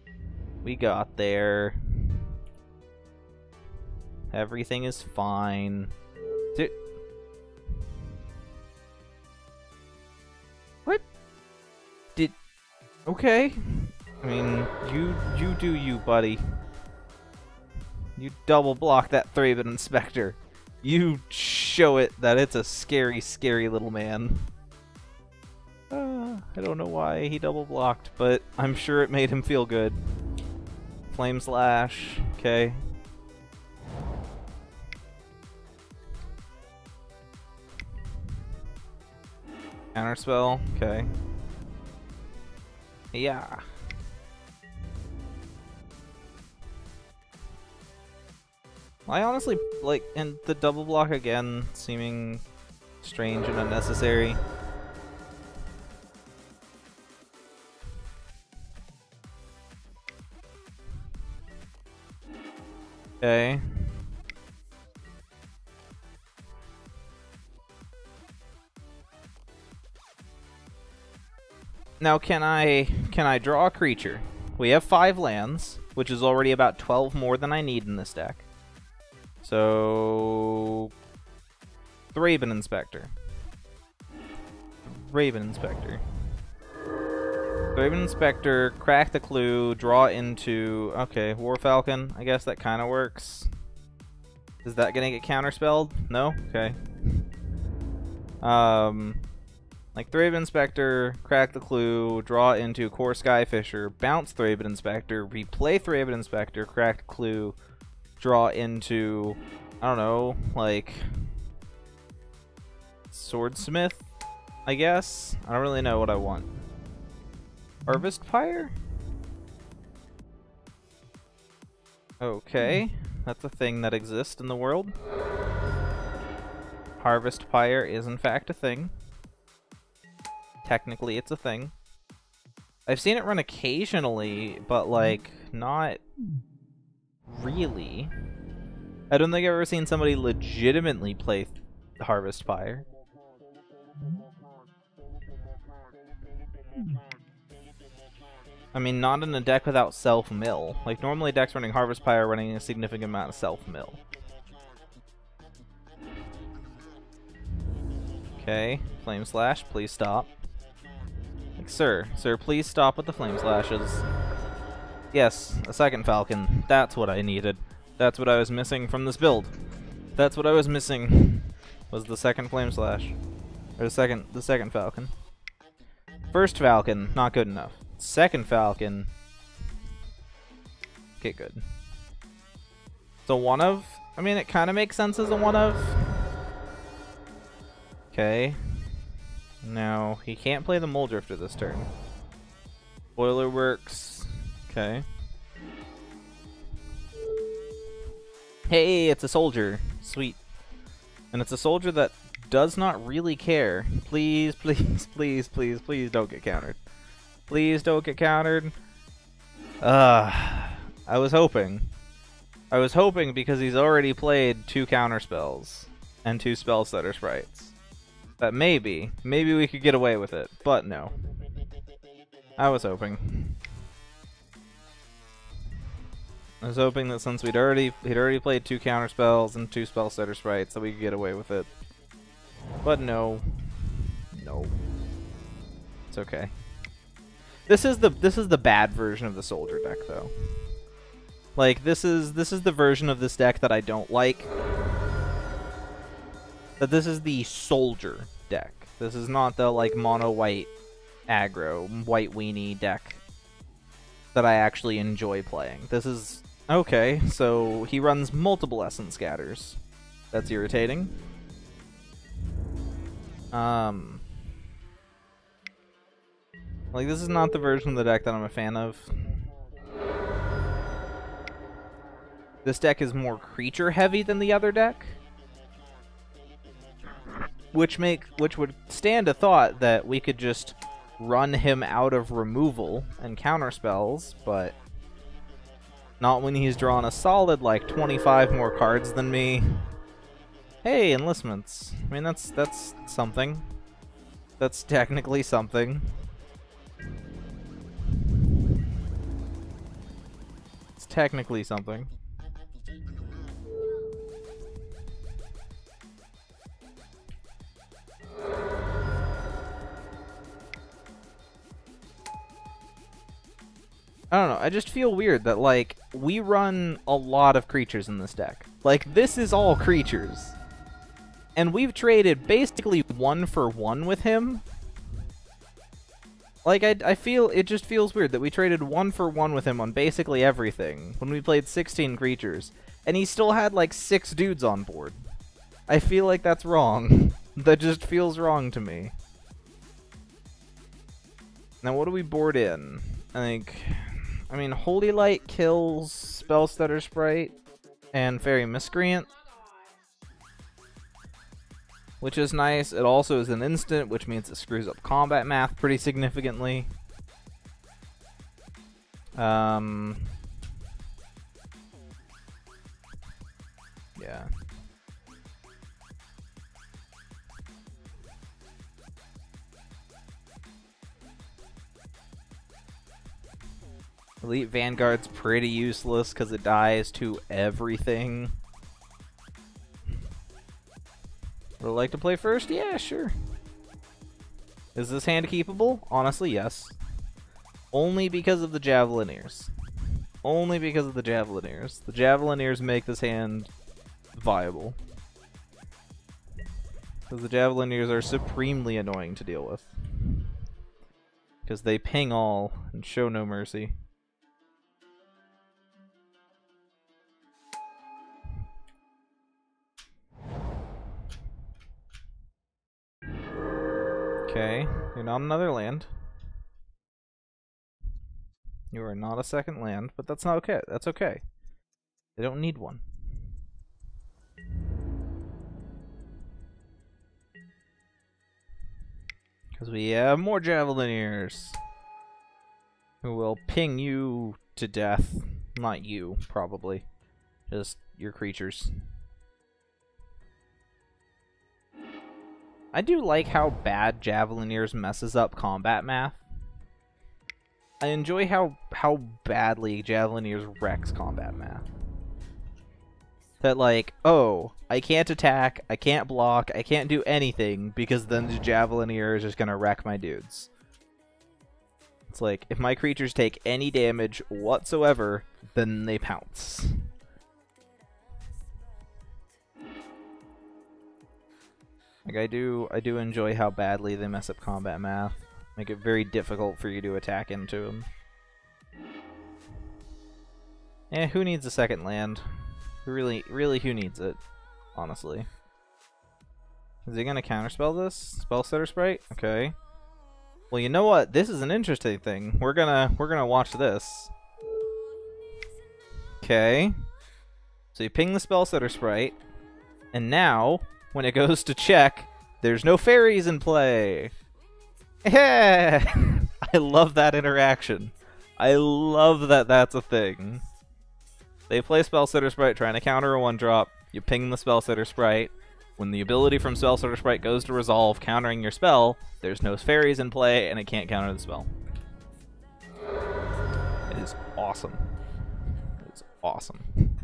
We got there. Everything is fine. Dude. What? Did... Okay. I mean, you do you, buddy. You double block that Thraben Inspector. You show it that it's a scary, scary little man. I don't know why he double blocked, but I'm sure it made him feel good. Flame Slash, okay. Counterspell, okay. Yeah. I honestly, like, and the double block again seeming strange and unnecessary. Okay. Now can I draw a creature? We have 5 lands, which is already about 12 more than I need in this deck. So Thraben Inspector. Thraben Inspector. Thraben Inspector, crack the clue, draw into... Okay, War Falcon. I guess that kind of works. Is that gonna get counterspelled? No? Okay. Like Thraben Inspector, crack the clue, draw into Core Skyfisher, bounce Thraben Inspector, replay Thraben Inspector, crack the clue, draw into... I don't know, like... Swordsmith, I guess? I don't really know what I want. Harvest Pyre? Okay, that's a thing that exists in the world. Harvest Pyre is in fact a thing. Technically, it's a thing. I've seen it run occasionally, but like, not really. I don't think I've ever seen somebody legitimately play Harvest Pyre. I mean, not in a deck without self-mill. Like, normally decks running Harvest Pyre are running a significant amount of self-mill. Okay, Flame Slash, please stop. Like, sir, please stop with the Flame Slashes. Yes, a second Falcon. That's what I needed. That's what I was missing from this build. That's what I was missing. Was the second Flame Slash. Or the second Falcon. First Falcon, not good enough. Second Falcon. Okay, good. So one of? I mean, it kind of makes sense as a one of. Okay. Now, he can't play the Mole Drifter this turn. Boiler works. Okay. Hey, it's a soldier. Sweet. And it's a soldier that does not really care. Please, please, please, please, please don't get countered. Please don't get countered. I was hoping. I was hoping because he's already played 2 counter spells and 2 Spellstutter Sprites. That maybe we could get away with it, but no. I was hoping. I was hoping that since he'd already played 2 counter spells and 2 Spellstutter Sprites, that we could get away with it. But no. No. It's okay. This is the bad version of the soldier deck, though. Like, this is the version of this deck that I don't like. But this is the soldier deck. This is not the, like, mono-white aggro, white weenie deck that I actually enjoy playing. This is... Okay, so he runs multiple Essence Scatters. That's irritating. Like, this is not the version of the deck that I'm a fan of. This deck is more creature-heavy than the other deck. Which would stand a thought that we could just run him out of removal and counter spells, but not when he's drawn a solid, like, 25 more cards than me. Hey, enlistments. I mean, that's something. That's technically something. It's technically something. I don't know, I just feel weird that, like, we run a lot of creatures in this deck. Like, this is all creatures. And we've traded basically 1-for-1 with him. Like, I feel, it just feels weird that we traded 1-for-1 with him on basically everything when we played 16 creatures. And he still had, like, 6 dudes on board. I feel like that's wrong. That just feels wrong to me. Now, what do we board in? I mean, Holy Light kills Spell Stutter Sprite and Fairy Miscreant, which is nice. It also is an instant, which means it screws up combat math pretty significantly. Yeah. Elite Vanguard's pretty useless because it dies to everything. Would I like to play first? Yeah, sure. Is this hand keepable? Honestly, yes. Only because of the Javelineers. Only because of the Javelineers. The Javelineers make this hand viable. Because the Javelineers are supremely annoying to deal with. Because they ping all and show no mercy. Okay, you're not another land. You are not a second land, but that's not okay. That's okay. They don't need one. Because we have more Javelineers who will ping you to death. Not you, probably. Just your creatures. I do like how bad Javelineers messes up combat math. I enjoy how badly Javelineers wrecks combat math. That, like, oh, I can't attack, I can't block, I can't do anything because then the Javelineer is just gonna wreck my dudes. It's like, if my creatures take any damage whatsoever, then they pounce. Like, I do enjoy how badly they mess up combat math. Make it very difficult for you to attack into them. Eh, who needs a second land? Really, who needs it? Honestly. Is he gonna counterspell this? Spell Stutter Sprite? Okay. Well, you know what? This is an interesting thing. We're gonna watch this. Okay. So you ping the Spell Stutter Sprite, and now, when it goes to check, there's no fairies in play. Yeah! I love that interaction. I love that that's a thing. They play Spell Stutter Sprite trying to counter a 1-drop. You ping the Spell Stutter Sprite. When the ability from Spell Stutter Sprite goes to resolve countering your spell, there's no fairies in play and it can't counter the spell. It is awesome. It's awesome.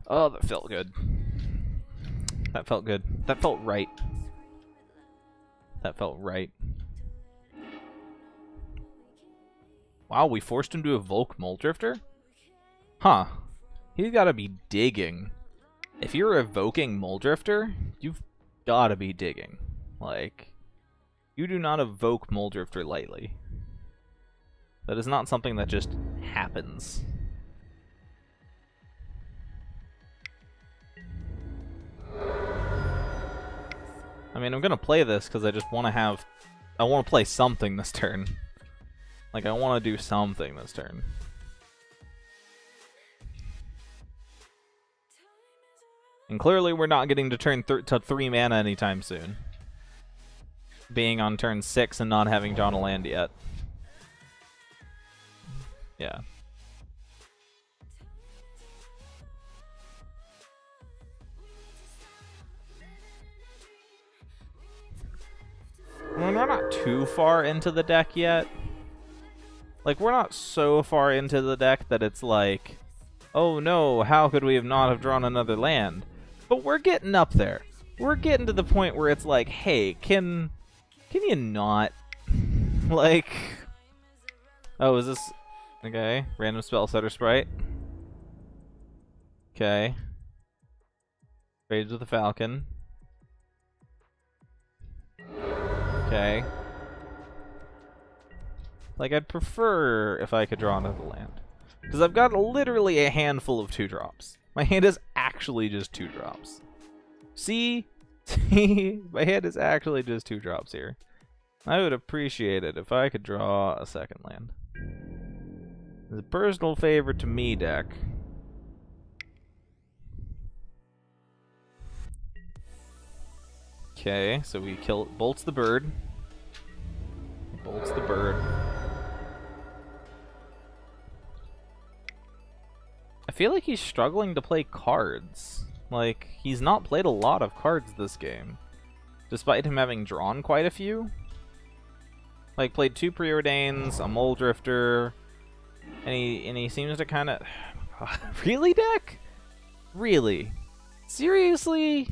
Oh, that felt good. That felt good. That felt right. That felt right. Wow, we forced him to evoke Mulldrifter? Huh. He's gotta be digging. If you're evoking Mulldrifter, you've gotta be digging. Like, You do not evoke Moldrifter lightly. That is not something that just happens. I mean, I'm gonna play this because I just want to have... I want to play something this turn. Like, I want to do something this turn. And clearly we're not getting to turn to 3 mana anytime soon. Being on turn 6 and not having drawn a land yet. Yeah. I mean, we're not too far into the deck yet. Like, we're not so far into the deck that it's like, oh no, how could we have not have drawn another land? But we're getting up there. We're getting to the point where it's like, hey, can you not? Like, oh, is this... Okay, random spell setter sprite. Okay. Trades with the Falcon. Okay. Like, I'd prefer if I could draw another land. Because I've got literally a handful of 2-drops. My hand is actually just 2-drops. See? See? My hand is actually just 2-drops here. I would appreciate it if I could draw a second land. It's a personal favor to me, deck. Okay, so we kill... Bolts the bird. Bolts the bird. I feel like he's struggling to play cards. Like, he's not played a lot of cards this game. Despite him having drawn quite a few. Like, played 2 Preordains, a Moldrifter, and he seems to kind of... Really, deck? Really? Seriously?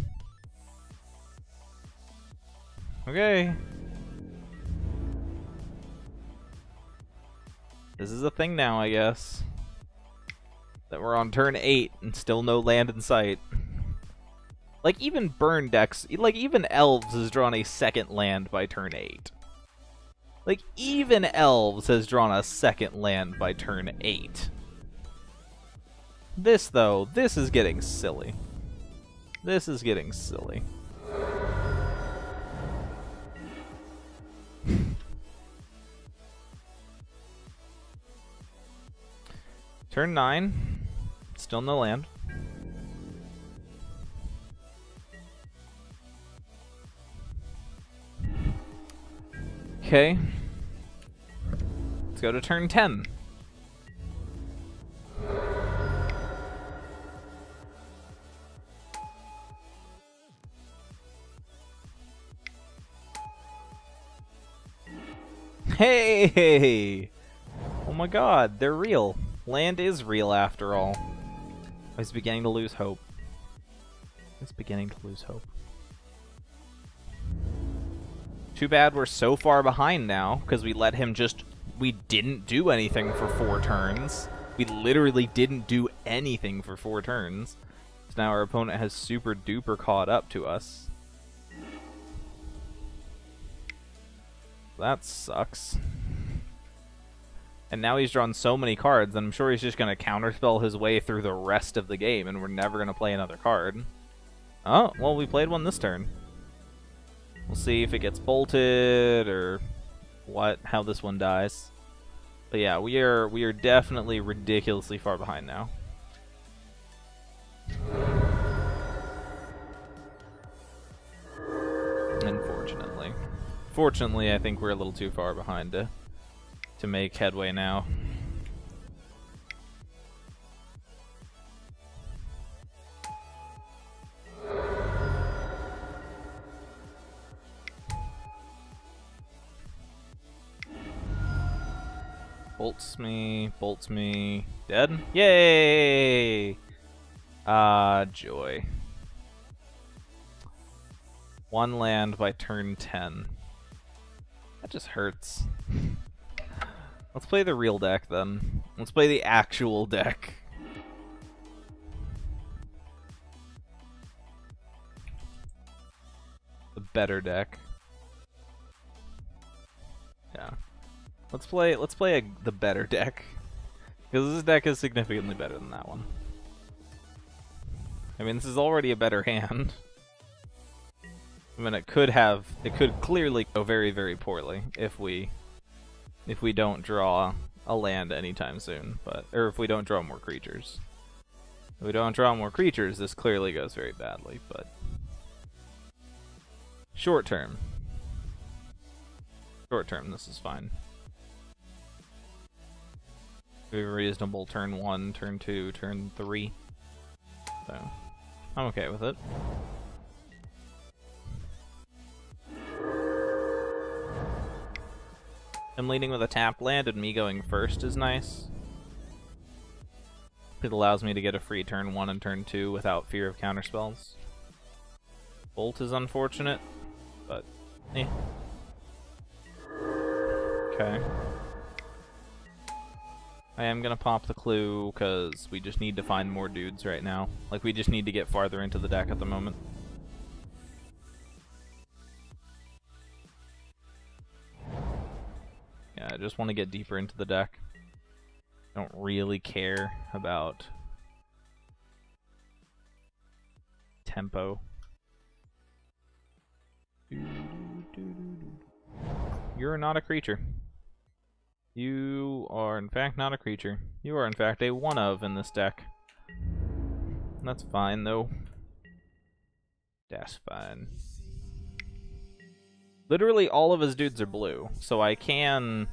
Okay. This is a thing now, I guess. That we're on turn 8 and still no land in sight. Like, even burn decks, like, even Elves has drawn a second land by turn 8. Like, even Elves has drawn a second land by turn 8. This, though, this is getting silly. This is getting silly. Turn 9. Still no land. Okay. Let's go to turn 10. Hey! Oh my god, they're real. Land is real after all. I was beginning to lose hope. I was beginning to lose hope. Too bad we're so far behind now, because we let him just... We didn't do anything for 4 turns. We literally didn't do anything for 4 turns. So now our opponent has super duper caught up to us. That sucks. And now he's drawn so many cards, I'm sure he's just going to counterspell his way through the rest of the game, and we're never going to play another card. Oh, well, we played one this turn. We'll see if it gets bolted, or how this one dies. But yeah, we are definitely ridiculously far behind now. Unfortunately. Fortunately, I think we're a little too far behind to make headway now. Bolts me, dead? Yay! Ah, joy. 1 land by turn 10. That just hurts. Let's play the real deck, then. Let's play the actual deck. The better deck. Yeah. Let's play the better deck. Because this deck is significantly better than that one. I mean, this is already a better hand. I mean, it could clearly go very, very poorly if we don't draw a land anytime soon, or if we don't draw more creatures. If we don't draw more creatures, this clearly goes very badly, but short term, this is fine. We have a reasonable turn 1, turn 2, turn 3, so I'm okay with it. Him leading with a tapped land and me going first is nice. It allows me to get a free turn 1 and turn 2 without fear of counterspells. Bolt is unfortunate, but eh. Okay. I am gonna pop the clue because we just need to find more dudes right now. Like, we just need to get farther into the deck at the moment. Yeah, I just want to get deeper into the deck. I don't really care about tempo. You're not a creature. You are, in fact, not a creature. You are, in fact, a one of in this deck. That's fine, though. That's fine. Literally all of his dudes are blue, so I can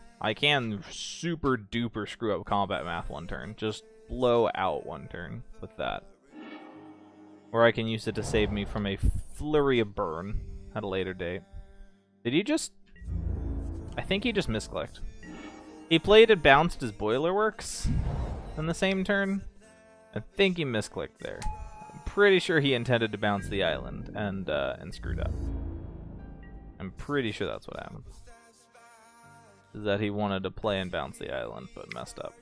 super duper screw up combat math one turn. Just blow out one turn with that. Or I can use it to save me from a flurry of burn at a later date. Did he just... I think he just misclicked. He played and bounced his Boiler Works in the same turn. I think he misclicked there. I'm pretty sure he intended to bounce the island and screwed up. I'm pretty sure that's what happened. Is that he wanted to play and bounce the island, but messed up.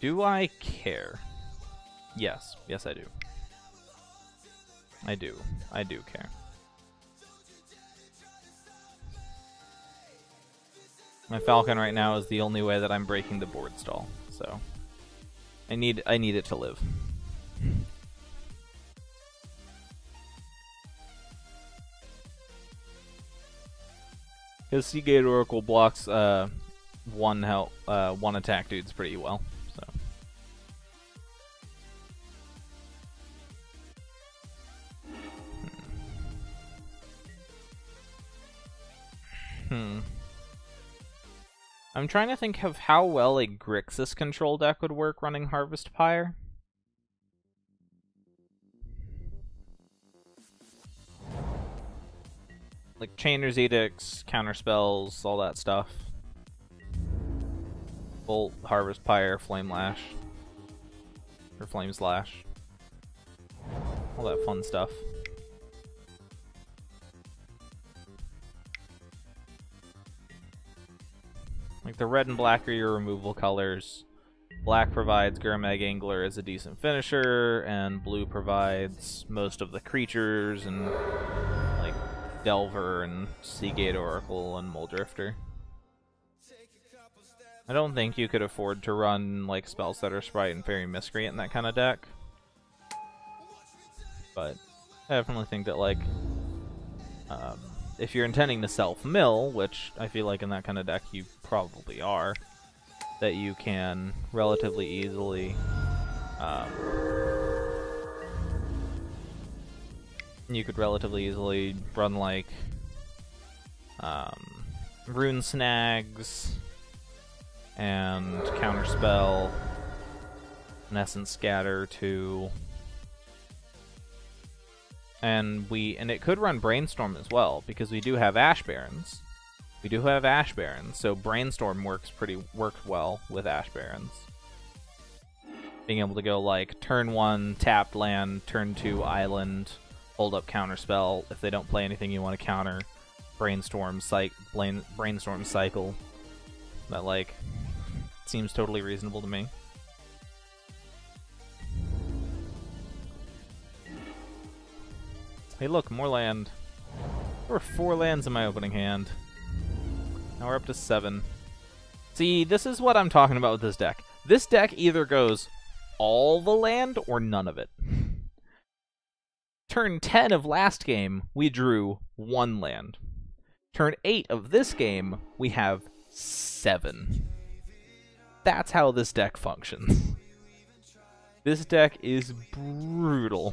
Do I care? Yes. Yes, I do. I do. I do care. My Falcon right now is the only way that I'm breaking the board stall, so I need it to live. Because Seagate Oracle blocks one attack dudes pretty well, so. I'm trying to think of how well a Grixis control deck would work running Harvest Pyre. Like Chainer's Edicts, Counterspells, all that stuff. Bolt, Harvest Pyre, Flame Lash. Or Flame Slash. All that fun stuff. Like the red and black are your removal colors. Black provides Gurmag Angler as a decent finisher, and blue provides most of the creatures and like Delver and Seagate Oracle and Muldrifter. I don't think you could afford to run like Spellsetter, Sprite, and Fairy Miscreant in that kind of deck. But I definitely think that like if you're intending to self-mill, which I feel like in that kind of deck you probably are, that you can relatively easily run like Rune Snags and Counterspell and Essence Scatter too. And it could run Brainstorm as well, because we do have Ash Barrens. So Brainstorm works well with Ash Barrens. Being able to go like turn 1 tapped land, turn 2 island, hold up Counterspell. If they don't play anything you want to counter, Brainstorm cycle. That like seems totally reasonable to me. Hey look, more land. There were 4 lands in my opening hand. Now we're up to 7. See, this is what I'm talking about with this deck. This deck either goes all the land or none of it. Turn 10 of last game, we drew 1 land. Turn 8 of this game, we have 7. That's how this deck functions. This deck is brutal.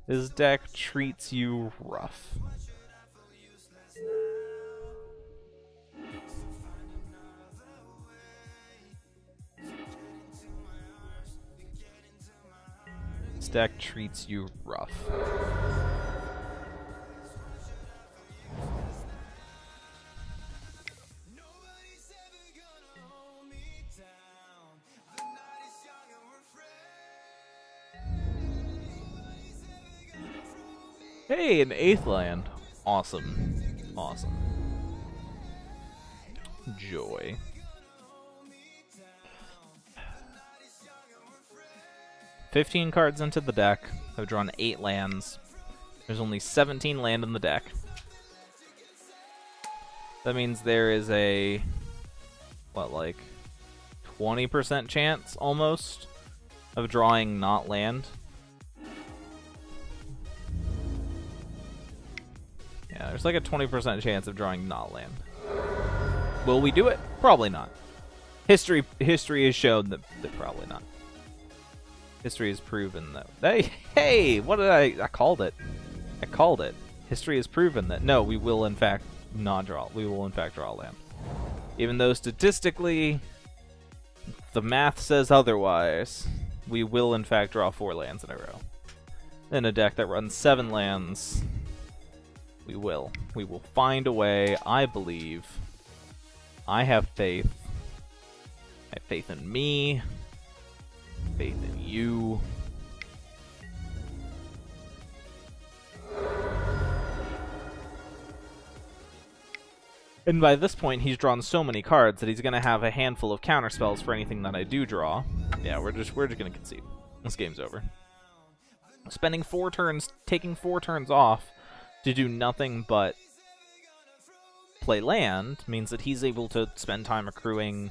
This deck treats you rough. This deck treats you rough. Hey, an 8th land. Awesome. Awesome. Joy. "15 cards into the deck. I've drawn 8 lands. There's only 17 land in the deck. That means there is a, what, like 20% chance, almost, of drawing not land. Yeah, there's like a 20% chance of drawing not land. Will we do it? Probably not. History has shown that probably not. History has proven that. Hey, what did I called it. I called it. History has proven that no, we will in fact not draw. We will in fact draw land. Even though statistically the math says otherwise, we will in fact draw 4 lands in a row. In a deck that runs 7 lands, we will. We will find a way, I believe. I have faith. I have faith in me. Faith in you. And by this point, he's drawn so many cards that he's going to have a handful of counterspells for anything that I do draw. Yeah, we're just going to concede. This game's over. Spending 4 turns, taking 4 turns off to do nothing but play land means that he's able to spend time accruing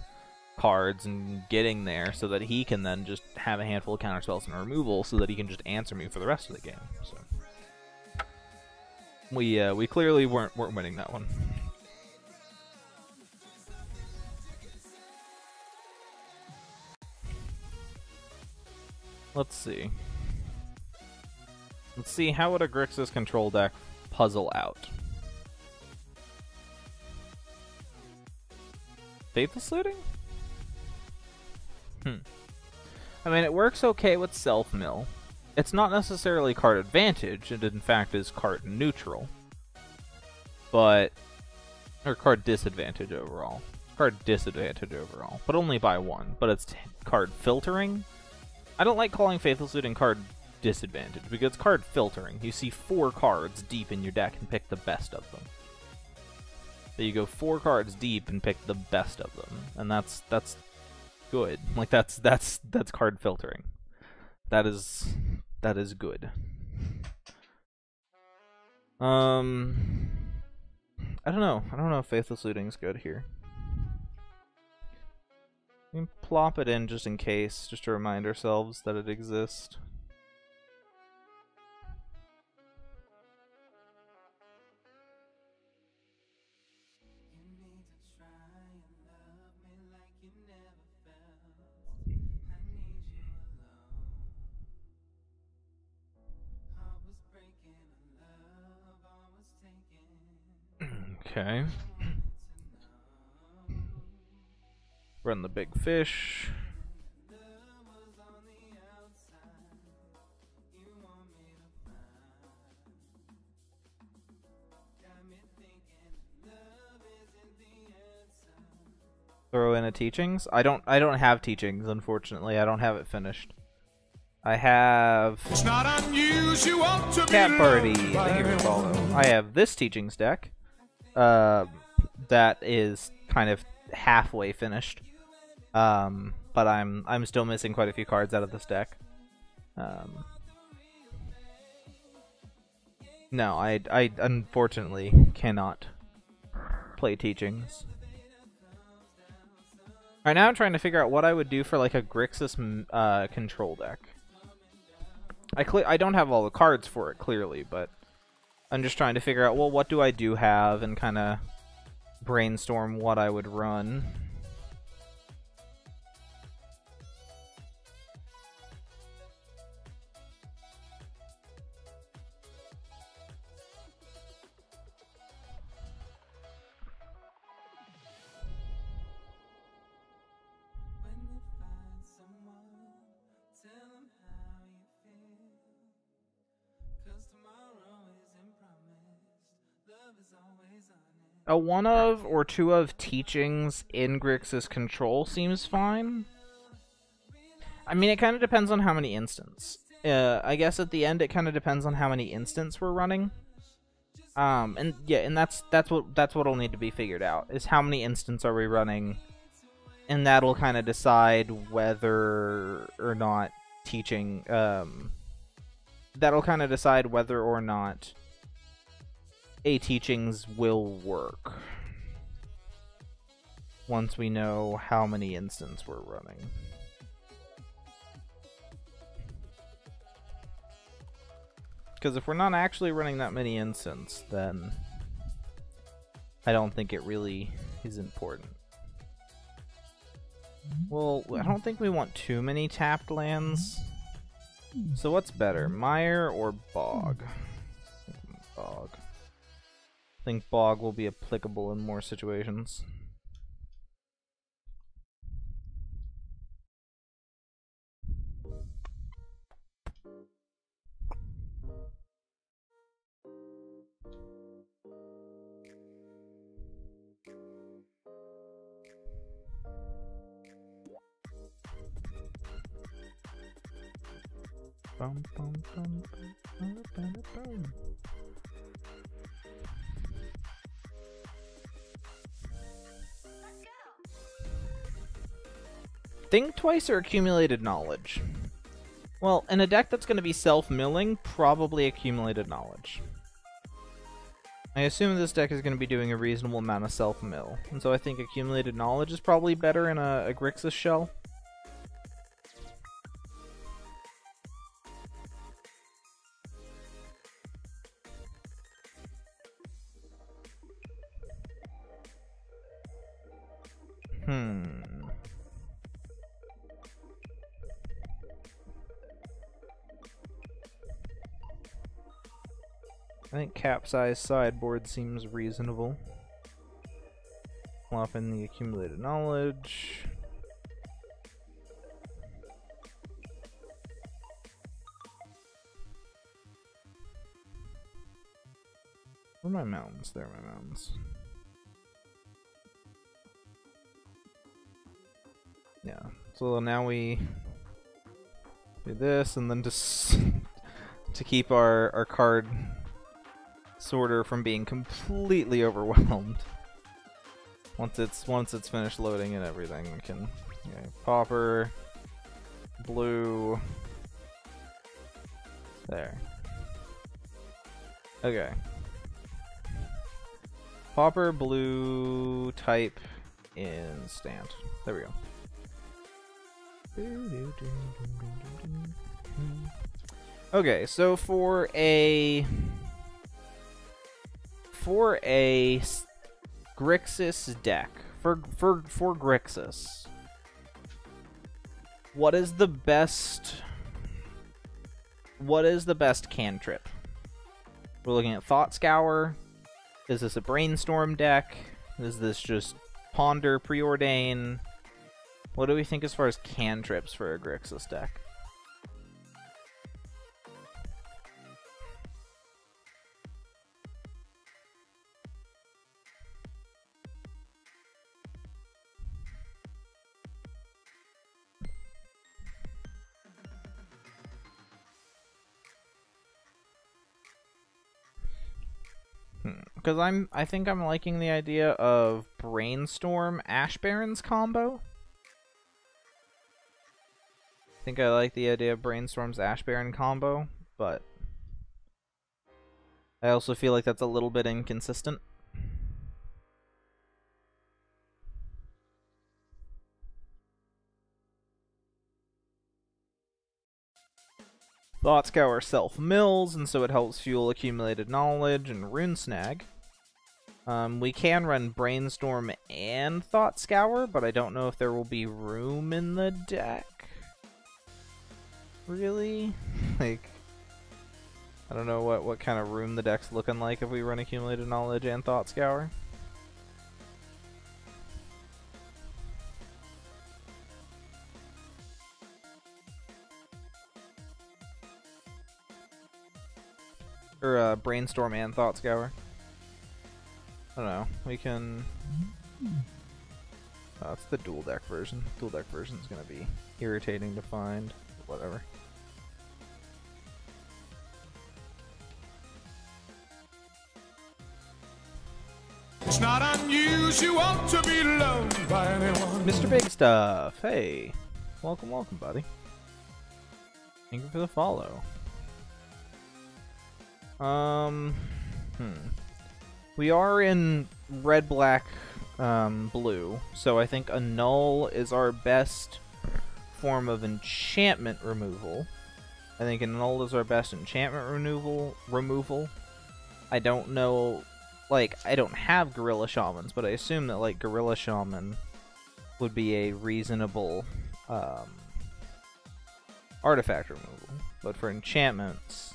cards and getting there so that he can then just have a handful of counterspells and removal so that he can just answer me for the rest of the game. So we clearly weren't winning that one. Let's see. Let's see, how would a Grixis control deck puzzle out? Faithless Looting? I mean, it works okay with Self-Mill. It's not necessarily card advantage, it in fact is card neutral. But... or card disadvantage overall. Card disadvantage overall, but only by 1. But it's card filtering? I don't like calling Faithless Looting card disadvantage, because it's card filtering. You see 4 cards deep in your deck and pick the best of them. So you go 4 cards deep and pick the best of them, and that's good. Like that's card filtering. That is good. I don't know. I don't know if Faithless Looting's good here. We can plop it in just in case, just to remind ourselves that it exists. Okay. Run the big fish. Throw in a teachings. I don't have teachings, unfortunately. I don't have it finished. I have It's not unusual to Cat Party. Thank you for the follow. I have this teachings deck. That is kind of halfway finished. But I'm still missing quite a few cards out of this deck. No, I unfortunately cannot play teachings. Alright, now I'm trying to figure out what I would do for like a Grixis control deck. I don't have all the cards for it, clearly, but I'm just trying to figure out, well, what do I do have, and kind of brainstorm what I would run. A one of or two of teachings in Grixis control seems fine. I mean, it kind of depends on how many instants. I guess at the end it kind of depends on how many instants we're running. And yeah, and that's what'll need to be figured out, is how many instants are we running, and that'll kind of decide whether or not teaching. That'll kind of decide whether or not a teachings will work once we know how many instants we're running. Because if we're not actually running that many instants, then I don't think it really is important. Well, I don't think we want too many tapped lands. So what's better, Mire or Bog? Bog. I think Bog will be applicable in more situations. Bum, bum, bum, bum, bum, bum. Think twice or accumulated knowledge? Well, in a deck that's going to be self-milling, probably accumulated knowledge. I assume this deck is going to be doing a reasonable amount of self-mill, and so I think accumulated knowledge is probably better in a Grixis shell. I think capsize sideboard seems reasonable. Flop in the accumulated knowledge. Where are my mountains? There are my mountains. Yeah, so now we do this, and then just to keep our card sorter from being completely overwhelmed. Once it's finished loading and everything, we can Pauper, blue, there. Okay. Pauper, blue, type, instant. There we go. Okay, so for a Grixis deck, for Grixis, what is the best cantrip? We're looking at Thought Scour. Is this a brainstorm deck? Is this just ponder, preordain? What do we think as far as cantrips for a Grixis deck? Because I think I'm liking the idea of Brainstorm Ash Barrens combo. I think I like the idea of Brainstorm's Ash Baron combo, but I also feel like that's a little bit inconsistent. Thought Scour self-mills, and so it helps fuel accumulated knowledge and Rune Snag. We can run Brainstorm and Thought Scour, but I don't know if there will be room in the deck. Really? Like, I don't know what kind of room the deck's looking like if we run Accumulated Knowledge and Thought Scour. Or Brainstorm and Thought Scour. I don't know. We can... Oh, it's the dual deck version. Dual deck version is going to be irritating to find. Whatever. It's not unusual to be loved by anyone. Mr. Big Stuff, hey. Welcome, welcome, buddy. Thank you for the follow. We are in red, black, blue, so I think a null is our best form of enchantment removal. I think a null is our best enchantment removal. I don't know, like, I don't have Gorilla Shamans, but I assume that, like, Gorilla Shaman would be a reasonable artifact removal. But for enchantments,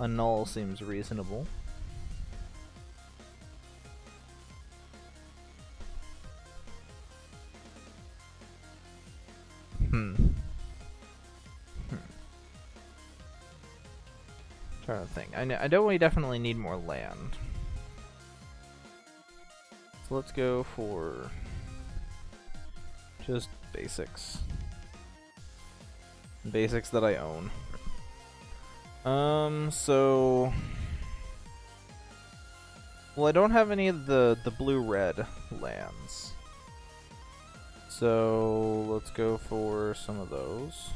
a null seems reasonable. Trying to think. I know we definitely need more land. So let's go for just basics. Basics that I own. So... Well, I don't have any of the blue-red lands. So let's go for some of those.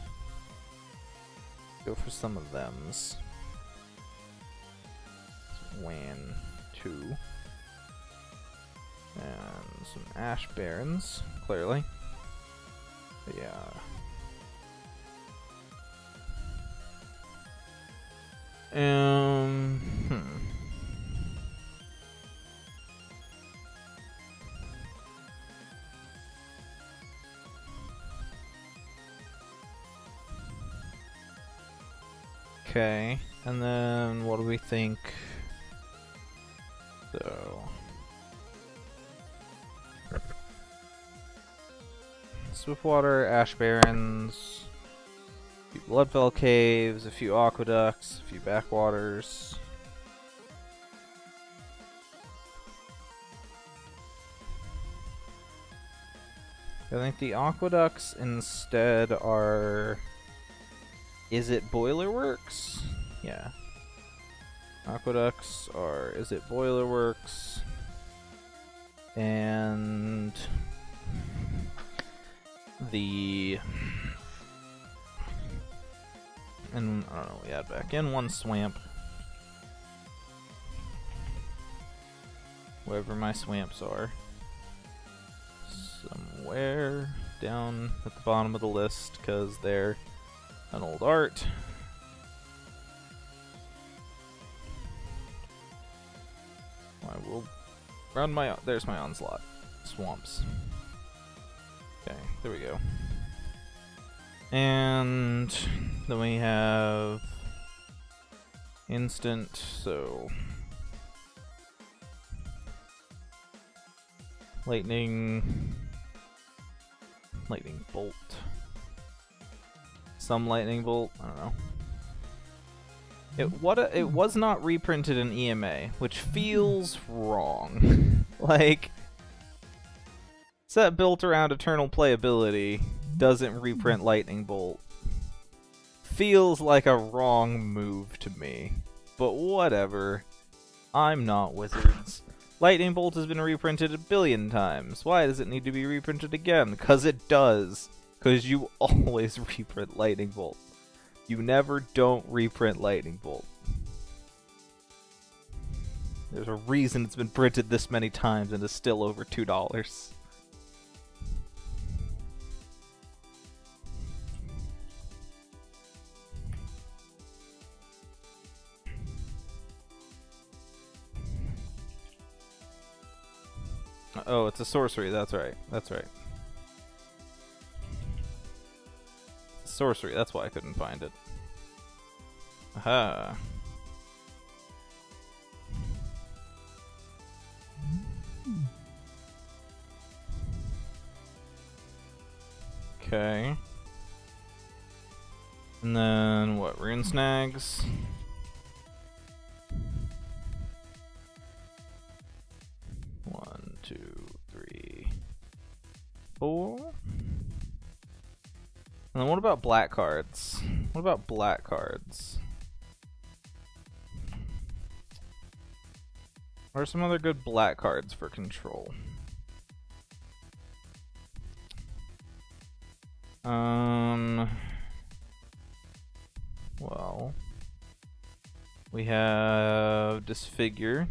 Go for some of thems. Wan 2. And some Ash Barrens, clearly. But yeah. Okay, and then what do we think? So, Swiftwater, Ash Barrens, a few Bloodfell Caves, a few Aqueducts, a few Backwaters. I think the Aqueducts instead are... Is it Boilerworks? Yeah. Aqueducts are... Is it Boilerworks? And... the... And, I don't know, we add back in one Swamp. Wherever my Swamps are. Somewhere down at the bottom of the list, because they're an old art. I will run my... There's my Onslaught. Swamps. Okay, there we go. And then we have instant, so lightning bolt. Some lightning bolt, I don't know. It was not reprinted in EMA, which feels wrong. Like, set built around eternal playability doesn't reprint Lightning Bolt. Feels like a wrong move to me. But whatever. I'm not Wizards. Lightning Bolt has been reprinted a billion times. Why does it need to be reprinted again? Because it does. Because you always reprint Lightning Bolt. You never don't reprint Lightning Bolt. There's a reason it's been printed this many times and is still over $2. Oh, it's a sorcery. That's right. That's right. Sorcery. That's why I couldn't find it. Aha. Okay. And then what? Rune snags. One, two, three, four. And then what about black cards? What about black cards? What are some other good black cards for control? Well, we have Disfigure.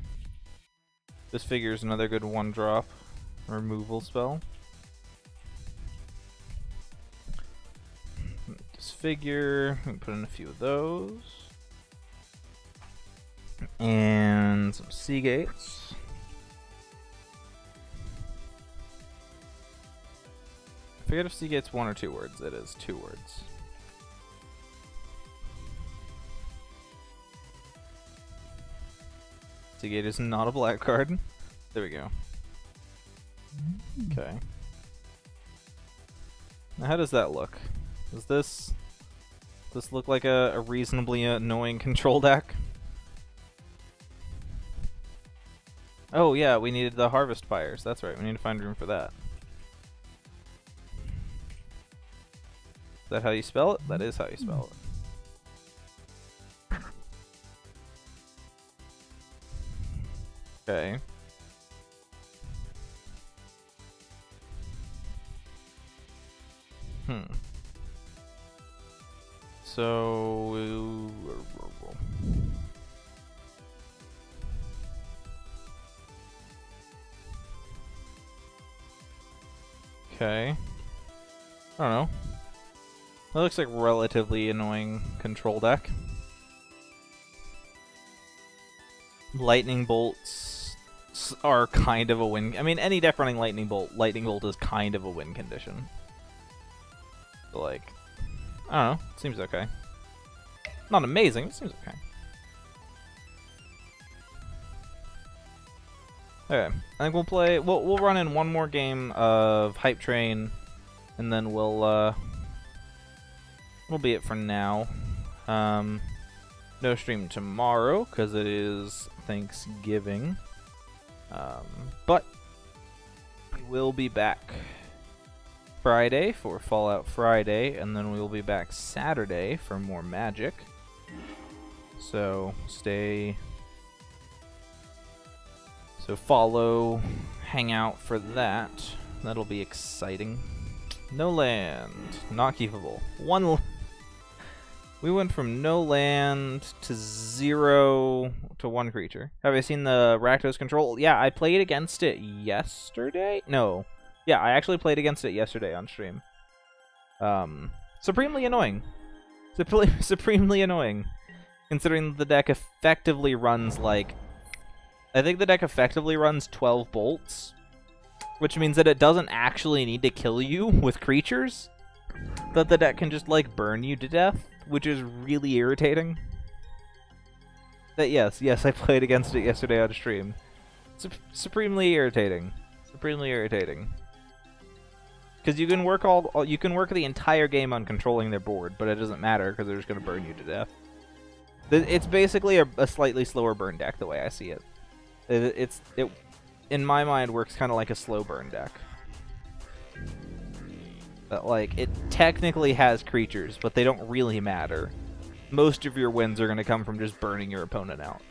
Disfigure is another good one-drop removal spell. Disfigure, we can put in a few of those. And some Sea Gates. I forget if Sea Gate's 1 or 2 words. It is 2 words. Sea Gate is not a black card. There we go. Okay. Now how does that look? Does this look like a reasonably annoying control deck? Oh yeah, we needed the Harvest Fires. That's right, we need to find room for that. Is that how you spell it? That is how you spell it. Okay. So... Okay. I don't know. That looks like relatively annoying control deck. Lightning bolts are kind of a win. I mean, any deck running lightning bolt is kind of a win condition. So, like, I don't know. It seems okay. Not amazing, but it seems okay. Okay, I think we'll play. We'll run in one more game of Hype Train, and then we'll be it for now. No stream tomorrow because it is Thanksgiving, but we will be back Friday for Fallout Friday, and then we will be back Saturday for more Magic. So follow, hang out for that. That'll be exciting. No land, not keepable. We went from no land to 0 to 1 creature. Have you seen the Rakdos control? Yeah, I played against it yesterday. No, yeah, I actually played against it yesterday on stream. Supremely annoying. Supremely annoying, considering the deck effectively runs like. I think the deck effectively runs 12 bolts, which means that it doesn't actually need to kill you with creatures. That the deck can just, like, burn you to death, which is really irritating. That yes, I played against it yesterday on stream. Supremely irritating. Supremely irritating. Because you can work you can work the entire game on controlling their board, but it doesn't matter because they're just going to burn you to death. It's basically a slightly slower burn deck, the way I see it. It in my mind works kind of like a slow burn deck. But like it technically has creatures, but they don't really matter. Most of your wins are going to come from just burning your opponent out.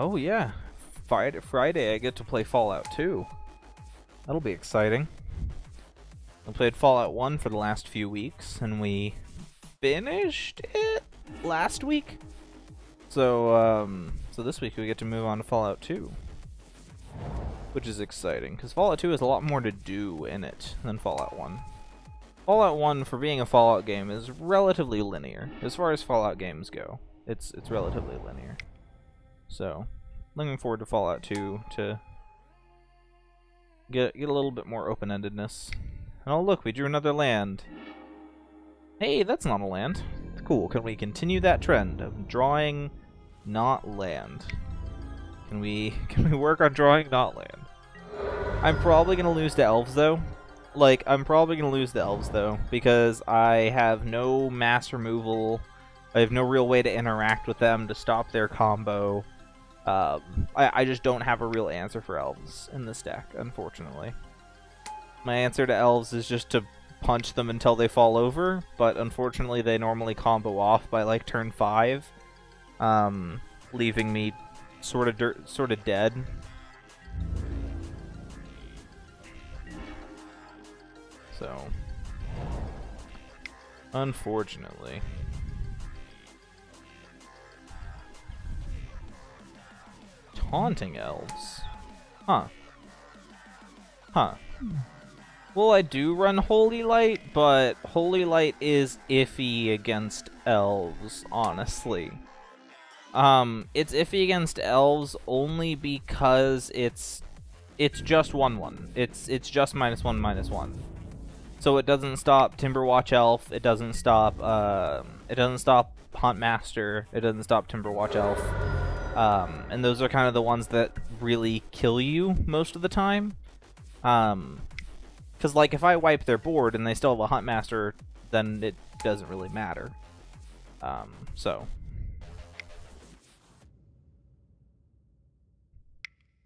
Oh yeah, Friday I get to play Fallout 2. That'll be exciting. I played Fallout 1 for the last few weeks, and we finished it last week. So, so this week we get to move on to Fallout 2, which is exciting, because Fallout 2 has a lot more to do in it than Fallout 1. Fallout 1, for being a Fallout game, is relatively linear. As far as Fallout games go, it's relatively linear. So, looking forward to Fallout 2 to get a little bit more open-endedness. And oh look, we drew another land. Hey, that's not a land. Cool, can we continue that trend of drawing not land? Can we work on drawing not land? I'm probably gonna lose to elves though. Like, I'm probably gonna lose the elves though, because I have no mass removal. I have no real way to interact with them to stop their combo. I just don't have a real answer for elves in this deck, unfortunately. My answer to elves is just to punch them until they fall over, but unfortunately they normally combo off by like turn 5, leaving me sort of dead. So, unfortunately. Taunting elves? Huh. Huh. Well, I do run Holy Light, but Holy Light is iffy against elves, honestly. It's iffy against elves only because it's just 1/1. It's just -1/-1. So it doesn't stop Timberwatch Elf, it doesn't stop Hunt Master, it doesn't stop Timberwatch Elf. And those are kind of the ones that really kill you most of the time. Because, like, if I wipe their board and they still have a Hunt Master, then it doesn't really matter. So.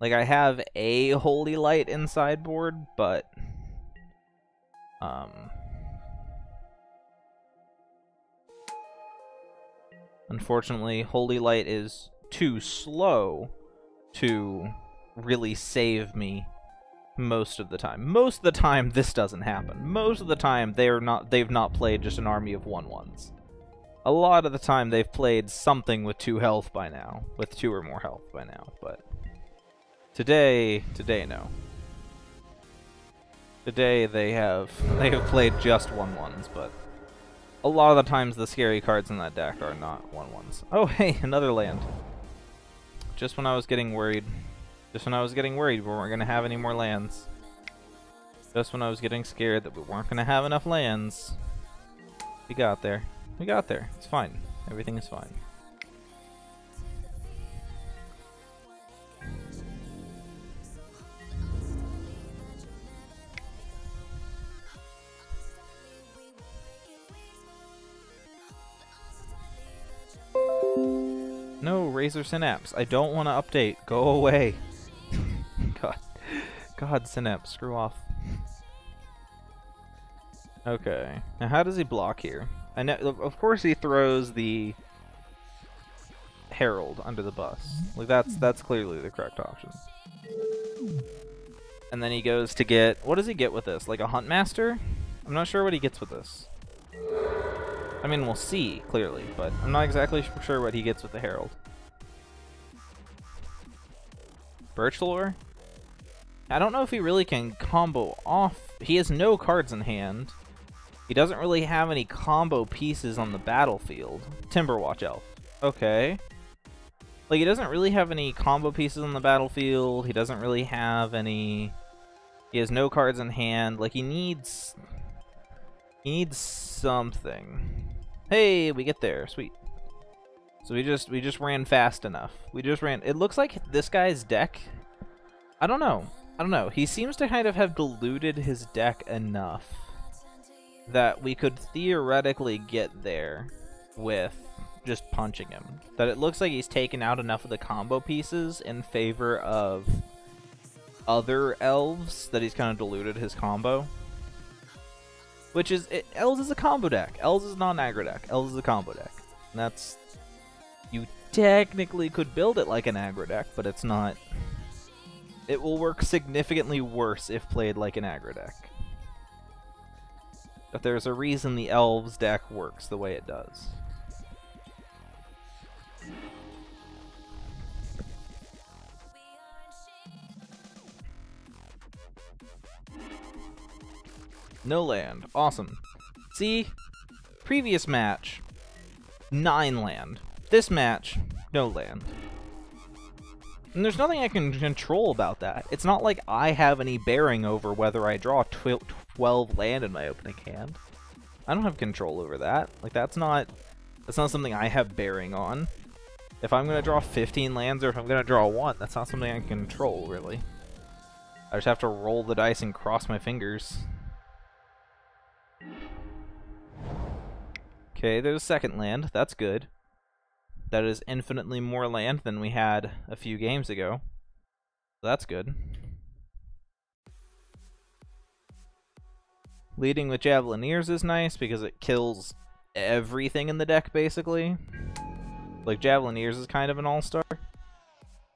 Like, I have a Holy Light in sideboard, but... unfortunately, Holy Light is too slow to really save me most of the time. Most of the time, this doesn't happen. Most of the time, they've not played just an army of 1/1s. A lot of the time, they've played something with 2 health by now, with 2 or more health by now. But today, no. Today they have played just 1/1s, but a lot of the times the scary cards in that deck are not 1/1s. Oh hey, another land. Just when I was getting worried. Just when I was getting worried we weren't going to have any more lands. Just when I was getting scared that we weren't going to have enough lands. We got there. We got there. It's fine. Everything is fine. No, Razor Synapse. I don't want to update. Go away. God, Synapse. Screw off. Okay. Now, how does he block here? I know, of course, he throws the Herald under the bus. Like that's clearly the correct option. And then he goes to get. What does he get with this? Like a Hunt Master? I'm not sure what he gets with this. I mean, we'll see, clearly, but I'm not exactly sure what he gets with the Herald. Birchlore? I don't know if he really can combo off. He has no cards in hand. He doesn't really have any combo pieces on the battlefield. Timberwatch Elf. Okay. Like, he doesn't really have any combo pieces on the battlefield. He doesn't really have any... He has no cards in hand. Like, he needs something. Hey, we get there. Sweet. So we just ran fast enough. We just ran. It looks like this guy's deck. I don't know. He seems to kind of have diluted his deck enough that we could theoretically get there with just punching him. That it looks like he's taken out enough of the combo pieces in favor of other elves that he's kind of diluted his combo. Which is, Elves is a combo deck. Elves is not an aggro deck. Elves is a combo deck. And that's, technically could build it like an aggro deck, but it's not. It will work significantly worse if played like an aggro deck. But there's a reason the Elves deck works the way it does. No land. Awesome. See? Previous match, 9 land. This match, no land. And there's nothing I can control about that. It's not like I have any bearing over whether I draw 12 land in my opening hand. I don't have control over that. Like, that's not something I have bearing on. If I'm going to draw 15 lands or if I'm going to draw 1, that's not something I can control, really. I just have to roll the dice and cross my fingers. Okay, there's a second land. That's good. That is infinitely more land than we had a few games ago. That's good. Leading with Javelineers is nice because it kills everything in the deck, basically. Like, Javelineers is kind of an all-star.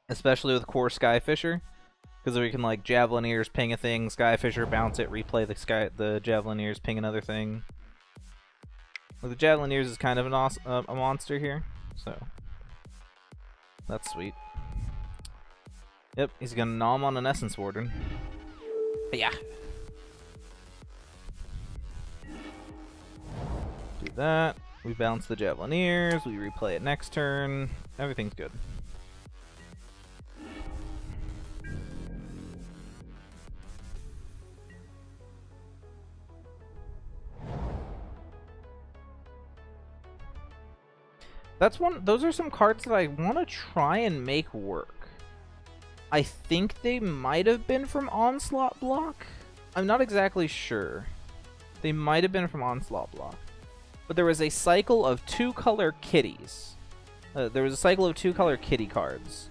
Especially with Core Skyfisher. Because we can, like, Javelineers, ping a thing, Skyfisher, bounce it, replay the Javelineers, ping another thing. Well, the Javelineers is kind of a monster here, so that's sweet. Yep, he's gonna nom on an Essence Warden. Yeah. Do that. We bounce the Javelineers, we replay it next turn. Everything's good. Those are some cards that I want to try and make work. I think they might have been from Onslaught Block. I'm not exactly sure. They might have been from Onslaught Block. But there was a cycle of 2-color kitties. There was a cycle of 2-color kitty cards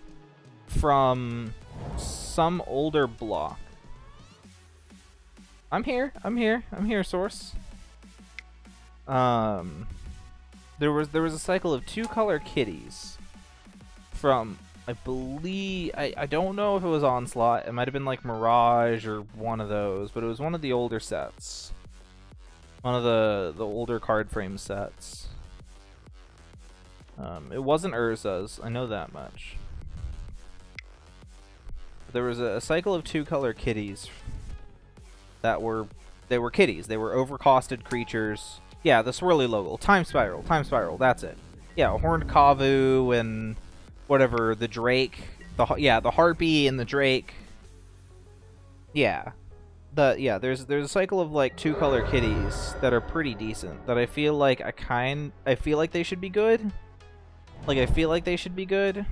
from some older block. I'm here, Source. There was a cycle of 2-color kitties from, I believe, I don't know if it was Onslaught. It might have been like Mirage or one of those, but it was one of the older sets. One of the older card frame sets. It wasn't Urza's, I know that much. There was a cycle of 2-color kitties that were kitties. They were overcosted creatures. Yeah, the swirly logo. Time Spiral, that's it. Yeah, Horned Kavu and whatever, the Drake. The Harpy and the Drake. Yeah. There's a cycle of like 2-color kitties that are pretty decent. That I feel like I feel like they should be good. Like, I feel like they should be good.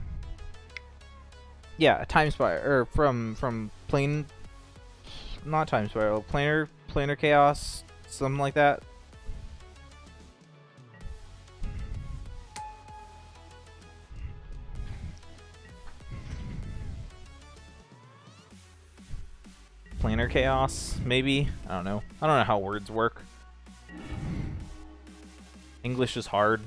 Yeah, Time Spiral, or from Plane, not Time Spiral, Planar Chaos, something like that. Planar Chaos, maybe? I don't know. I don't know how words work. English is hard.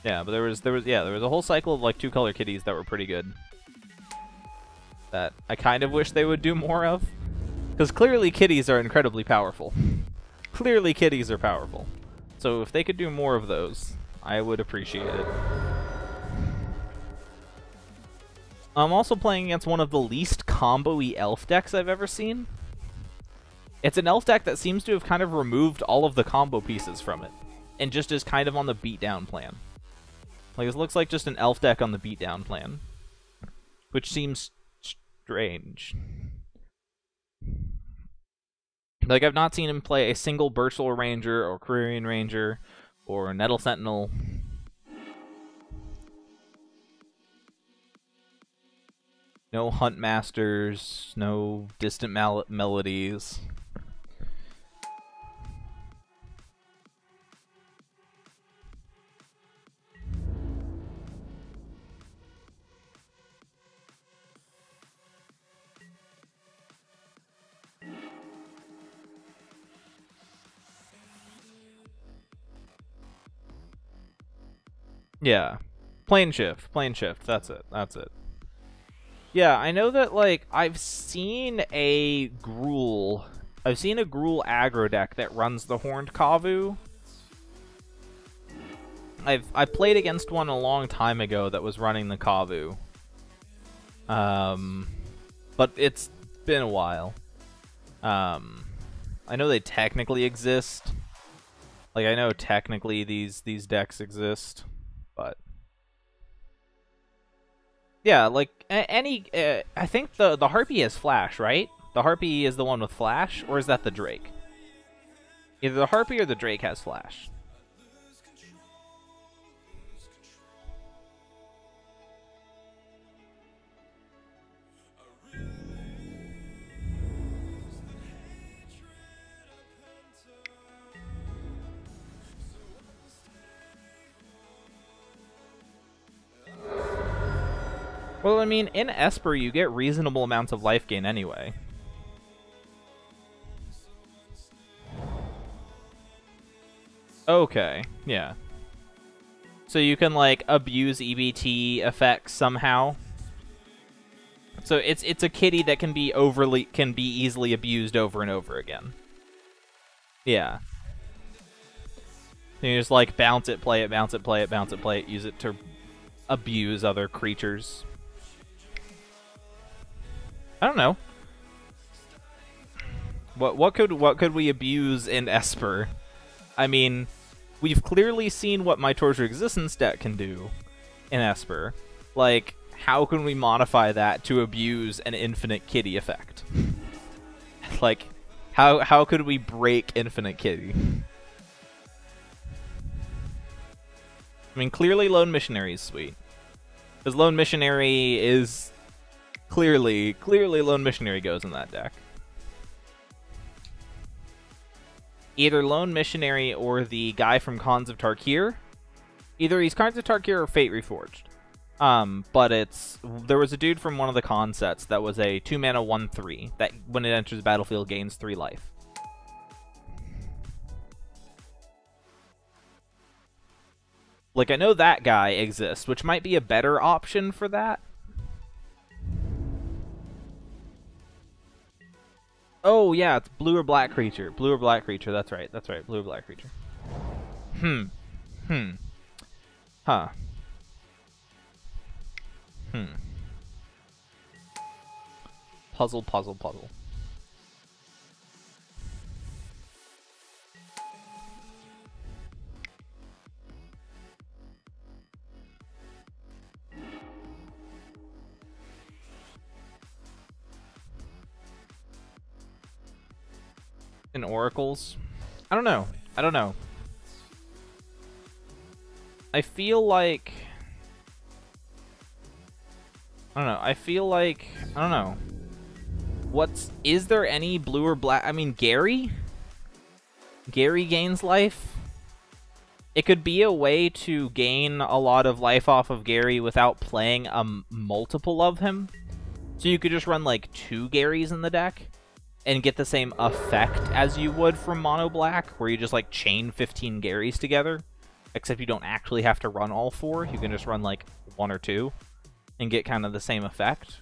Yeah, but there was a whole cycle of like 2-color kitties that were pretty good. That I kind of wish they would do more of. Because clearly kitties are incredibly powerful. Clearly kitties are powerful. So if they could do more of those, I would appreciate it. I'm also playing against one of the least combo-y elf decks I've ever seen. It's an elf deck that seems to have kind of removed all of the combo pieces from it. And just is kind of on the beatdown plan. Like, it looks like just an elf deck on the beatdown plan. Which seems strange. Like, I've not seen him play a single Burstler Ranger or Quirion Ranger or Nettle Sentinel. No Hunt Masters, no Distant Melodies. Yeah. Plane shift, that's it, that's it. Yeah, I know that, like, I've seen a Gruul aggro deck that runs the Horned Kavu. I played against one a long time ago that was running the Kavu. But it's been a while. I know they technically exist. Like, I know technically these decks exist, but yeah, like I think the Harpy has Flash, right? The Harpy is the one with Flash, or is that the Drake? Either the Harpy or the Drake has Flash. Well, I mean, in Esper, you get reasonable amounts of life gain anyway. Okay, yeah. So you can, like, abuse EBT effects somehow. So it's a kitty that can be easily abused over and over again. Yeah. You just, like, bounce it, play it, bounce it, play it, bounce it, play it, use it to abuse other creatures. I don't know. What could we abuse in Esper? I mean, we've clearly seen what my Torture Existence deck can do in Esper. Like, how can we modify that to abuse an Infinite Kitty effect? Like, how could we break Infinite Kitty? I mean, clearly Lone Missionary is sweet. Because Lone Missionary is clearly Lone Missionary goes in that deck. Either Lone Missionary or the guy from Khans of Tarkir. Either he's Khans of Tarkir or Fate Reforged. But there was a dude from one of the Khan sets that was a 2-mana 1/3 that when it enters the battlefield gains 3 life. Like, I know that guy exists, which might be a better option for that. Oh, yeah, it's blue or black creature. Blue or black creature, that's right, blue or black creature. Huh. Puzzle. In oracles? I don't know. I feel like... I don't know. Is there any blue or black? I mean, Gary? Gary gains life? It could be a way to gain a lot of life off of Gary without playing a multiple of him. So you could just run, like, 2 Garys in the deck and get the same effect as you would from Mono Black, where you just, like, chain 15 Garys together. Except you don't actually have to run all 4. You can just run, like, 1 or 2 and get kind of the same effect.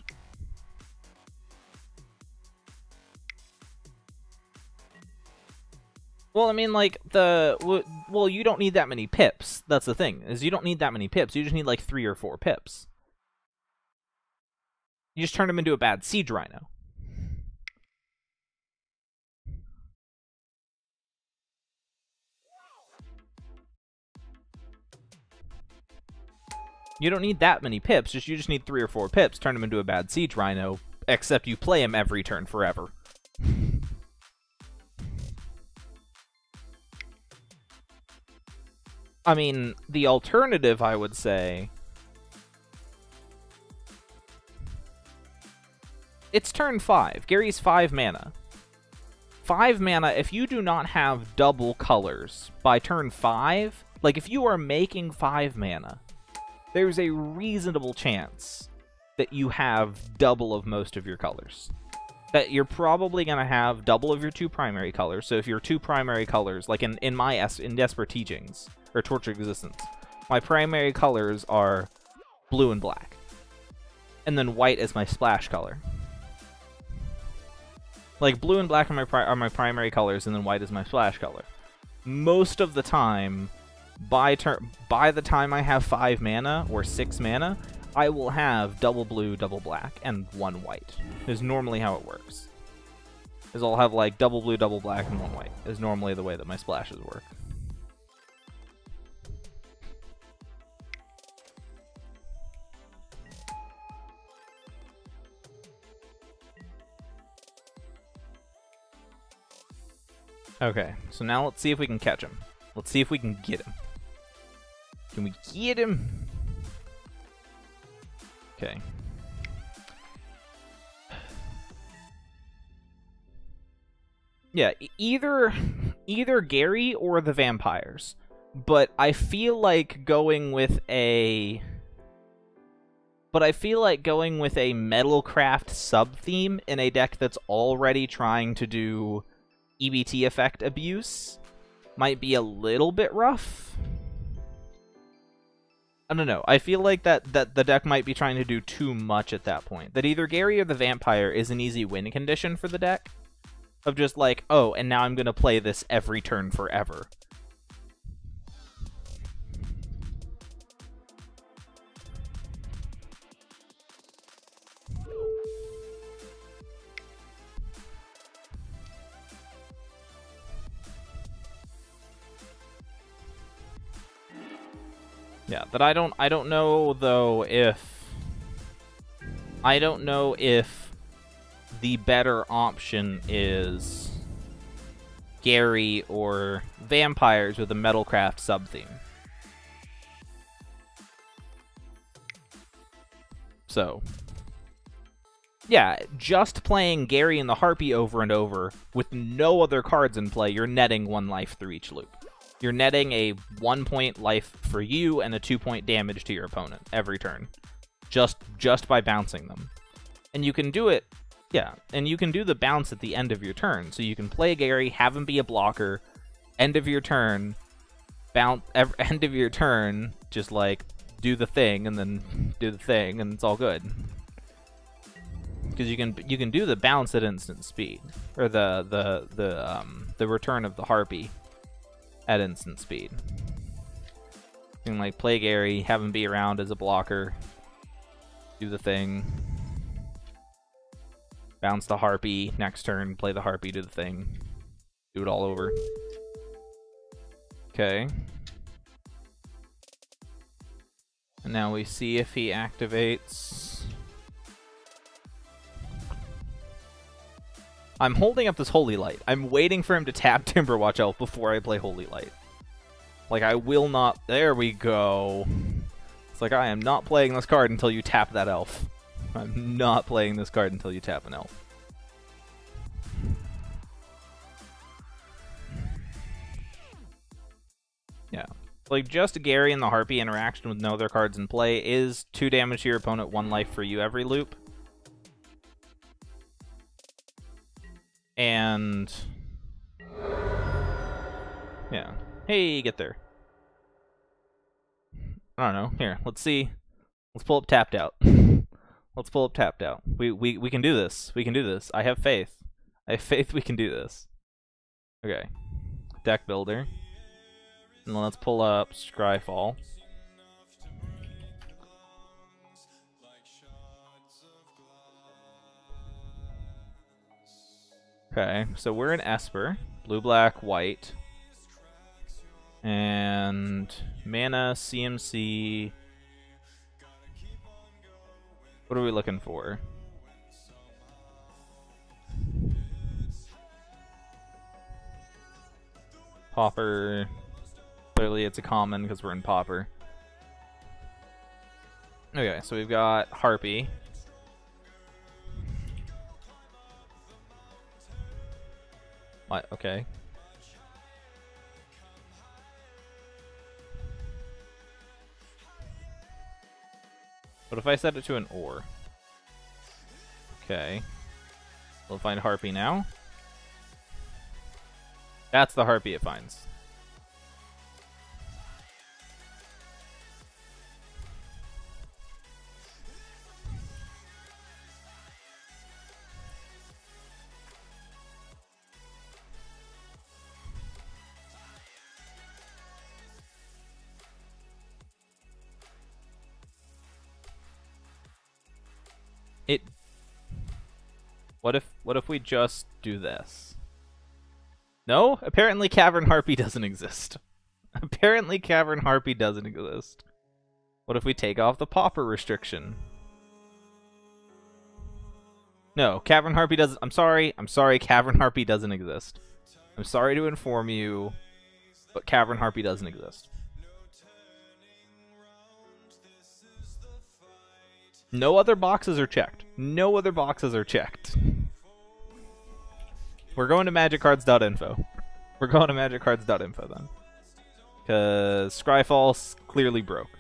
Well, I mean, like, well, you don't need that many pips. That's the thing, is you don't need that many pips. You just need, like, 3 or 4 pips. You just turn them into a bad Siege Rhino. You don't need that many pips, you just need 3 or 4 pips, turn them into a bad Siege Rhino, except you play him every turn forever. I mean, the alternative, I would say... It's turn 5. Gary's 5 mana. 5 mana, if you do not have double colors by turn 5, like, if you are making 5 mana... there's a reasonable chance that you have double of most of your colors. That you're probably going to have double of your 2 primary colors. So if your 2 primary colors, like in Esper Teachings, or Torture Existence, my primary colors are blue and black. And then white is my splash color. Like, blue and black are my primary colors, and then white is my splash color. Most of the time, by the time I have 5 mana, or 6 mana, I will have double blue, double black, and 1 white. Is normally how it works. Is I'll have, like, double blue, double black, and 1 white. Is normally the way that my splashes work. Okay, so now let's see if we can catch him. Let's see if we can get him. Can we get him? Okay. Yeah, either Gary or the vampires. But I feel like going with a Metalcraft sub-theme in a deck that's already trying to do EBT effect abuse might be a little bit rough. I don't know. I feel like that the deck might be trying to do too much at that point. That either Gary or the Vampire is an easy win condition for the deck. Of just like, oh, and now I'm going to play this every turn forever. Yeah, but I don't know though if the better option is Gary or Vampires with a Metalcraft sub-theme. So, yeah, just playing Gary and the Harpy over and over with no other cards in play, you're netting 1 life through each loop. You're netting a 1-point life for you and a 2-point damage to your opponent every turn. Just by bouncing them. And you can do it, yeah, and you can do the bounce at the end of your turn. So you can play Gary, have him be a blocker, end of your turn, bounce, end of your turn, just like do the thing and then do the thing and it's all good. Because you can do the bounce at instant speed. Or the return of the Harpy at instant speed. You can like play Gary, have him be around as a blocker, do the thing, bounce the Harpy, next turn, play the Harpy, do the thing, do it all over. Okay. And now we see if he activates. I'm holding up this Holy Light. I'm waiting for him to tap Timberwatch Elf before I play Holy Light. Like, I will not... There we go. It's like, I am not playing this card until you tap that elf. I'm not playing this card until you tap an elf. Yeah. Like, just Gary and the Harpy interaction with no other cards in play is 2 damage to your opponent, 1 life for you every loop. And yeah, hey, get there. I don't know. Here, let's see. Let's pull up Tapped Out. Let's pull up Tapped Out. We can do this. We can do this. I have faith. I have faith we can do this. Okay, deck builder, and then let's pull up Scryfall. Okay, so we're in Esper. Blue, black, white. And mana, CMC. What are we looking for? Pauper. Clearly it's a common because we're in Pauper. Okay, so we've got Harpy. What? Okay. What if I set it to an ore? Okay. We'll find Harpy now. That's the Harpy it finds. What if we just do this? No? Apparently Cavern Harpy doesn't exist. Apparently Cavern Harpy doesn't exist. What if we take off the Pauper restriction? No, Cavern Harpy doesn't... I'm sorry, Cavern Harpy doesn't exist. I'm sorry to inform you, but Cavern Harpy doesn't exist. No other boxes are checked. No other boxes are checked. We're going to magiccards.info. We're going to magiccards.info then. Because Scryfall's clearly broke.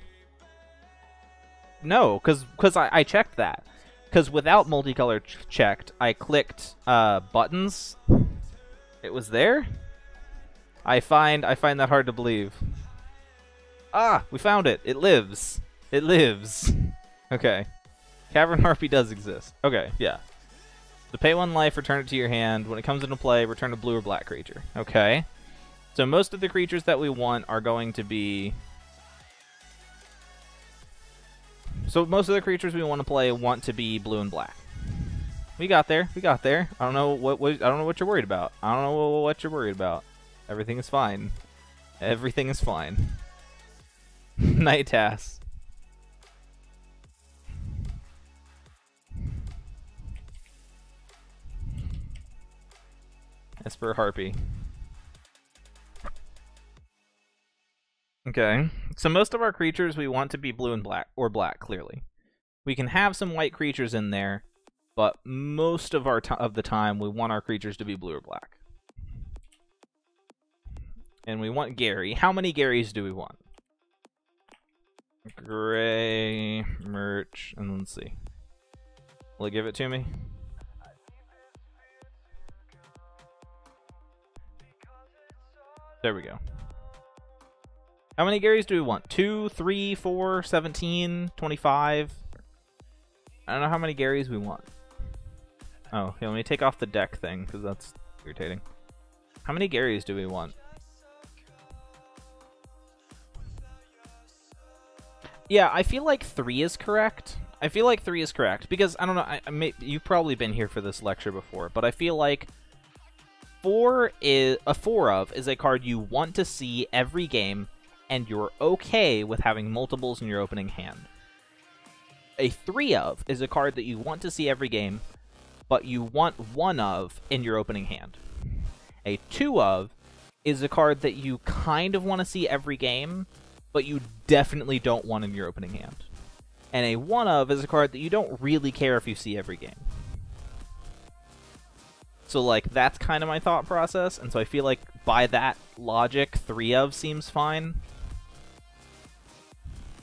No, because I checked that. Because without multicolor checked, I clicked buttons. It was there? I find that hard to believe. Ah, we found it. It lives. It lives. Okay. Cavern Harpy does exist. Okay, yeah. So pay 1 life, return it to your hand. When it comes into play, return a blue or black creature. Okay. So most of the creatures that we want are going to be... So most of the creatures we want to play want to be blue and black. We got there. We got there. I don't know what I don't know what you're worried about. I don't know what you're worried about. Everything is fine. Everything is fine. Night Task. Esper Harpy. Okay, so most of our creatures we want to be blue and black, or black, clearly. We can have some white creatures in there, but most of the time we want our creatures to be blue or black. And we want Gary. How many Garys do we want? Gray, merch, and let's see. Will it give it to me? There we go. How many Garys do we want? 2, 3, 4, 17, 25? I don't know how many Garys we want. Oh, here, let me take off the deck thing, because that's irritating. How many Garys do we want? Yeah, I feel like 3 is correct. I feel like 3 is correct, because, I don't know, you've probably been here for this lecture before, but I feel like 4 is a card you want to see every game, and you're okay with having multiples in your opening hand. A 3 of is a card that you want to see every game, but you want 1 of in your opening hand. A 2 of is a card that you kind of want to see every game, but you definitely don't want in your opening hand. And a 1 of is a card that you don't really care if you see every game. So, like, that's kind of my thought process, and so I feel like by that logic, 3 of seems fine.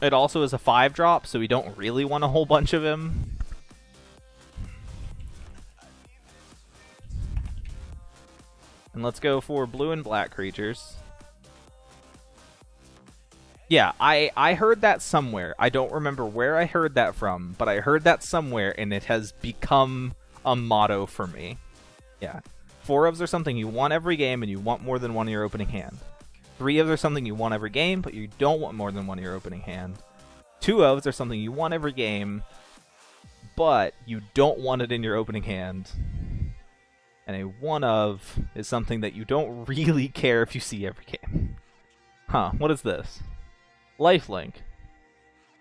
It also is a 5-drop, so we don't really want a whole bunch of him. And let's go for blue and black creatures. Yeah, I heard that somewhere. I don't remember where I heard that from, but I heard that somewhere, and it has become a motto for me. Yeah. 4 ofs are something you want every game, and you want more than 1 in your opening hand. 3 ofs are something you want every game, but you don't want more than 1 in your opening hand. 2 ofs are something you want every game, but you don't want it in your opening hand. And a 1 of is something that you don't really care if you see every game. Huh, what is this? Lifelink.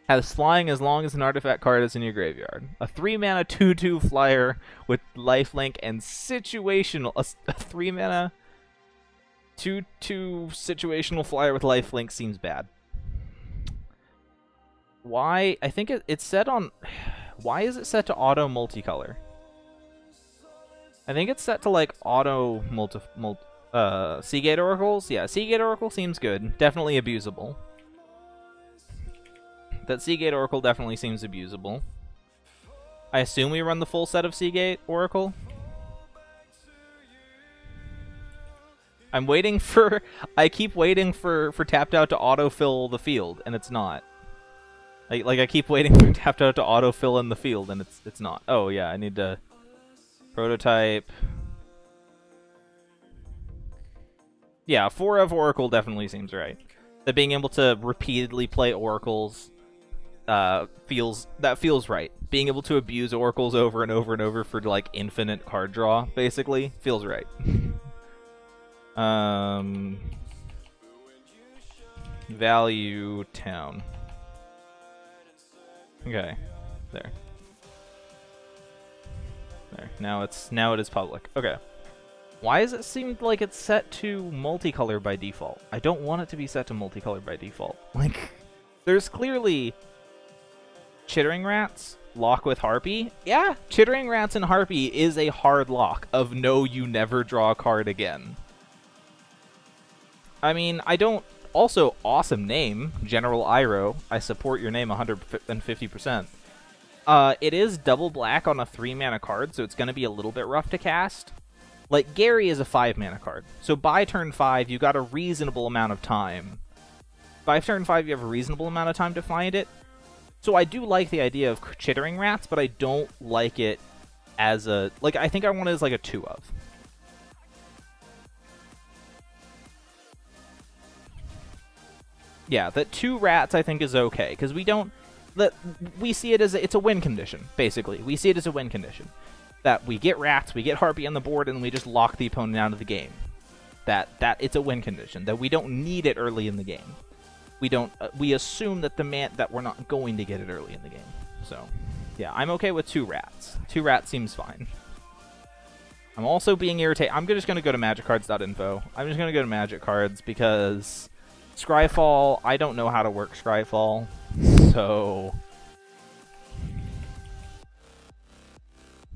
Has flying as long as an artifact card is in your graveyard. A 3-mana 2/2 flyer with lifelink and situational... A 3-mana 2/2 situational flyer with lifelink seems bad. Why? I think it's set on... Why is it set to auto multicolor? I think it's set to, like, auto Seagate Oracles? Yeah, Seagate Oracle seems good. Definitely abusable. That Seagate Oracle definitely seems abusable. I assume we run the full set of Seagate Oracle. I'm waiting for... I keep waiting for Tapped Out to autofill the field, and it's not. Like I keep waiting for Tapped Out to autofill in the field, and it's not. Oh, yeah, I need to... Prototype... Yeah, 4 of Oracle definitely seems right. That being able to repeatedly play Oracles feels right. Being able to abuse oracles over and over and over for like infinite card draw, basically, feels right. Value town. Okay, there. Now it is public. Okay. Why does it seem like it's set to multicolor by default? I don't want it to be set to multicolor by default. Like, there's clearly Chittering Rats, lock with Harpy. Yeah, Chittering Rats and Harpy is a hard lock of no, you never draw a card again. I mean, I don't... Also, awesome name, General Iroh. I support your name 150%. It is double black on a 3-mana card, so it's going to be a little bit rough to cast. Like, Gary is a 5-mana card, so by turn 5, you got a reasonable amount of time. By turn 5, you have a reasonable amount of time to find it. So I do like the idea of Chittering Rats, but I don't like it as a... Like, I think I want it as like a 2-of. Yeah, that 2 rats I think is okay, because we don't... We see it as it's a win condition, basically. We see it as a win condition. That we get rats, we get Harpy on the board, and we just lock the opponent out of the game. That it's a win condition. That we don't need it early in the game. We don't. We assume that that we're not going to get it early in the game. So, yeah, I'm okay with 2 rats. 2 rats seems fine. I'm also being irritated. I'm just going to go to magiccards.info. I'm just going to go to Magic Cards because Scryfall, I don't know how to work Scryfall. So...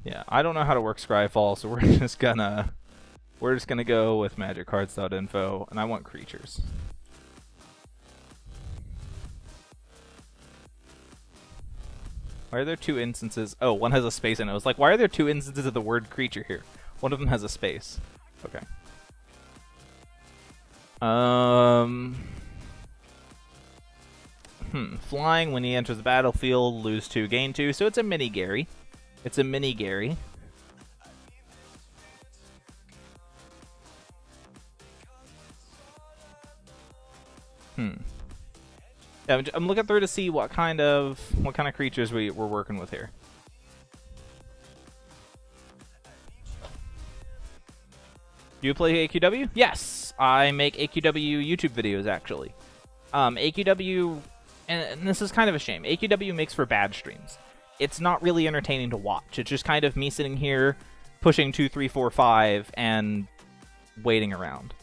yeah, I don't know how to work Scryfall, so we're just gonna go with magiccards.info, and I want creatures. Why are there 2 instances? Oh, one has a space in it. I was like, why are there 2 instances of the word creature here? One of them has a space. Okay. Flying, when he enters the battlefield, lose 2, gain 2, so it's a mini Gary. It's a mini Gary. Yeah, I'm looking through to see what kind of creatures we're working with here. Do you play AQW? Yes, I make AQW YouTube videos actually. AQW, and this is kind of a shame. AQW makes for bad streams. It's not really entertaining to watch. It's just kind of me sitting here pushing 2, 3, 4, 5 and waiting around.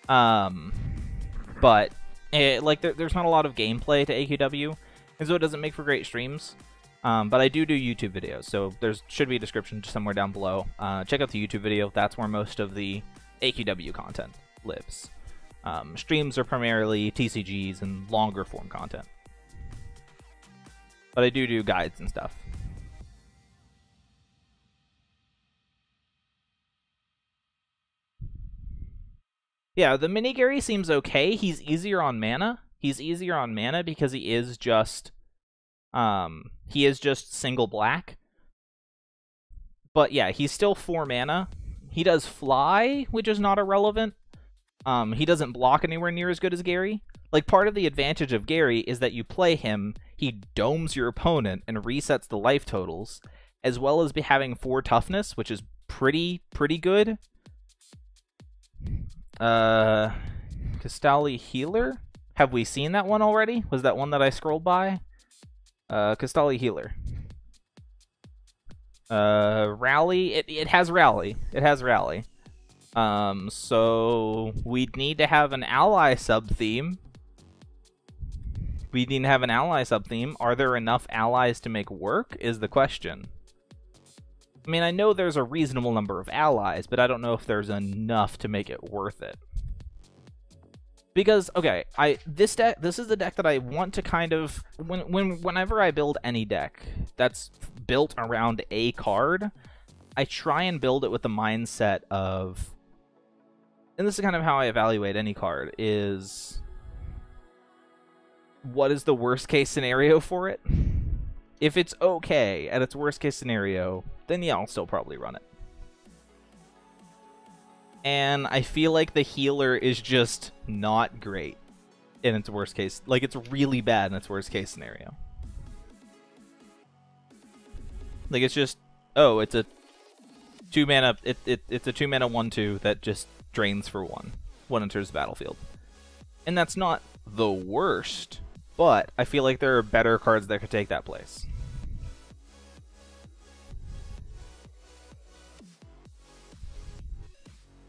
But like there's not a lot of gameplay to AQW, and so it doesn't make for great streams. But I do YouTube videos, so there should be a description somewhere down below. Check out the YouTube video. That's where most of the AQW content lives. Streams are primarily TCGs and longer form content. But I do guides and stuff. Yeah, the mini Gary seems okay. He's easier on mana. He's easier on mana because he is just single black. But yeah, he's still 4 mana. He does fly, which is not irrelevant. He doesn't block anywhere near as good as Gary. Like, part of the advantage of Gary is that you play him, he domes your opponent and resets the life totals, as well as having 4 toughness, which is pretty good. Castali Healer? Have we seen that one already? Was that one that I scrolled by? Castali Healer. Rally? It has Rally. It has Rally. So we'd need to have an ally sub-theme. We need to have an ally sub-theme. Are there enough allies to make work, is the question. I mean, I know there's a reasonable number of allies, but I don't know if there's enough to make it worth it. Because, okay, this is the deck that I want to kind of... Whenever I build any deck that's built around a card, I try and build it with the mindset of... And this is kind of how I evaluate any card, is... what is the worst case scenario for it? If it's okay at its worst case scenario, then yeah, I'll still probably run it. And I feel like the healer is just not great in its worst case. Like, it's really bad in its worst case scenario. Like, it's just, oh, it's a 2-mana, it's a 2-mana 1/2 that just drains for 1 when it enters the battlefield. And that's not the worst, but I feel like there are better cards that could take that place.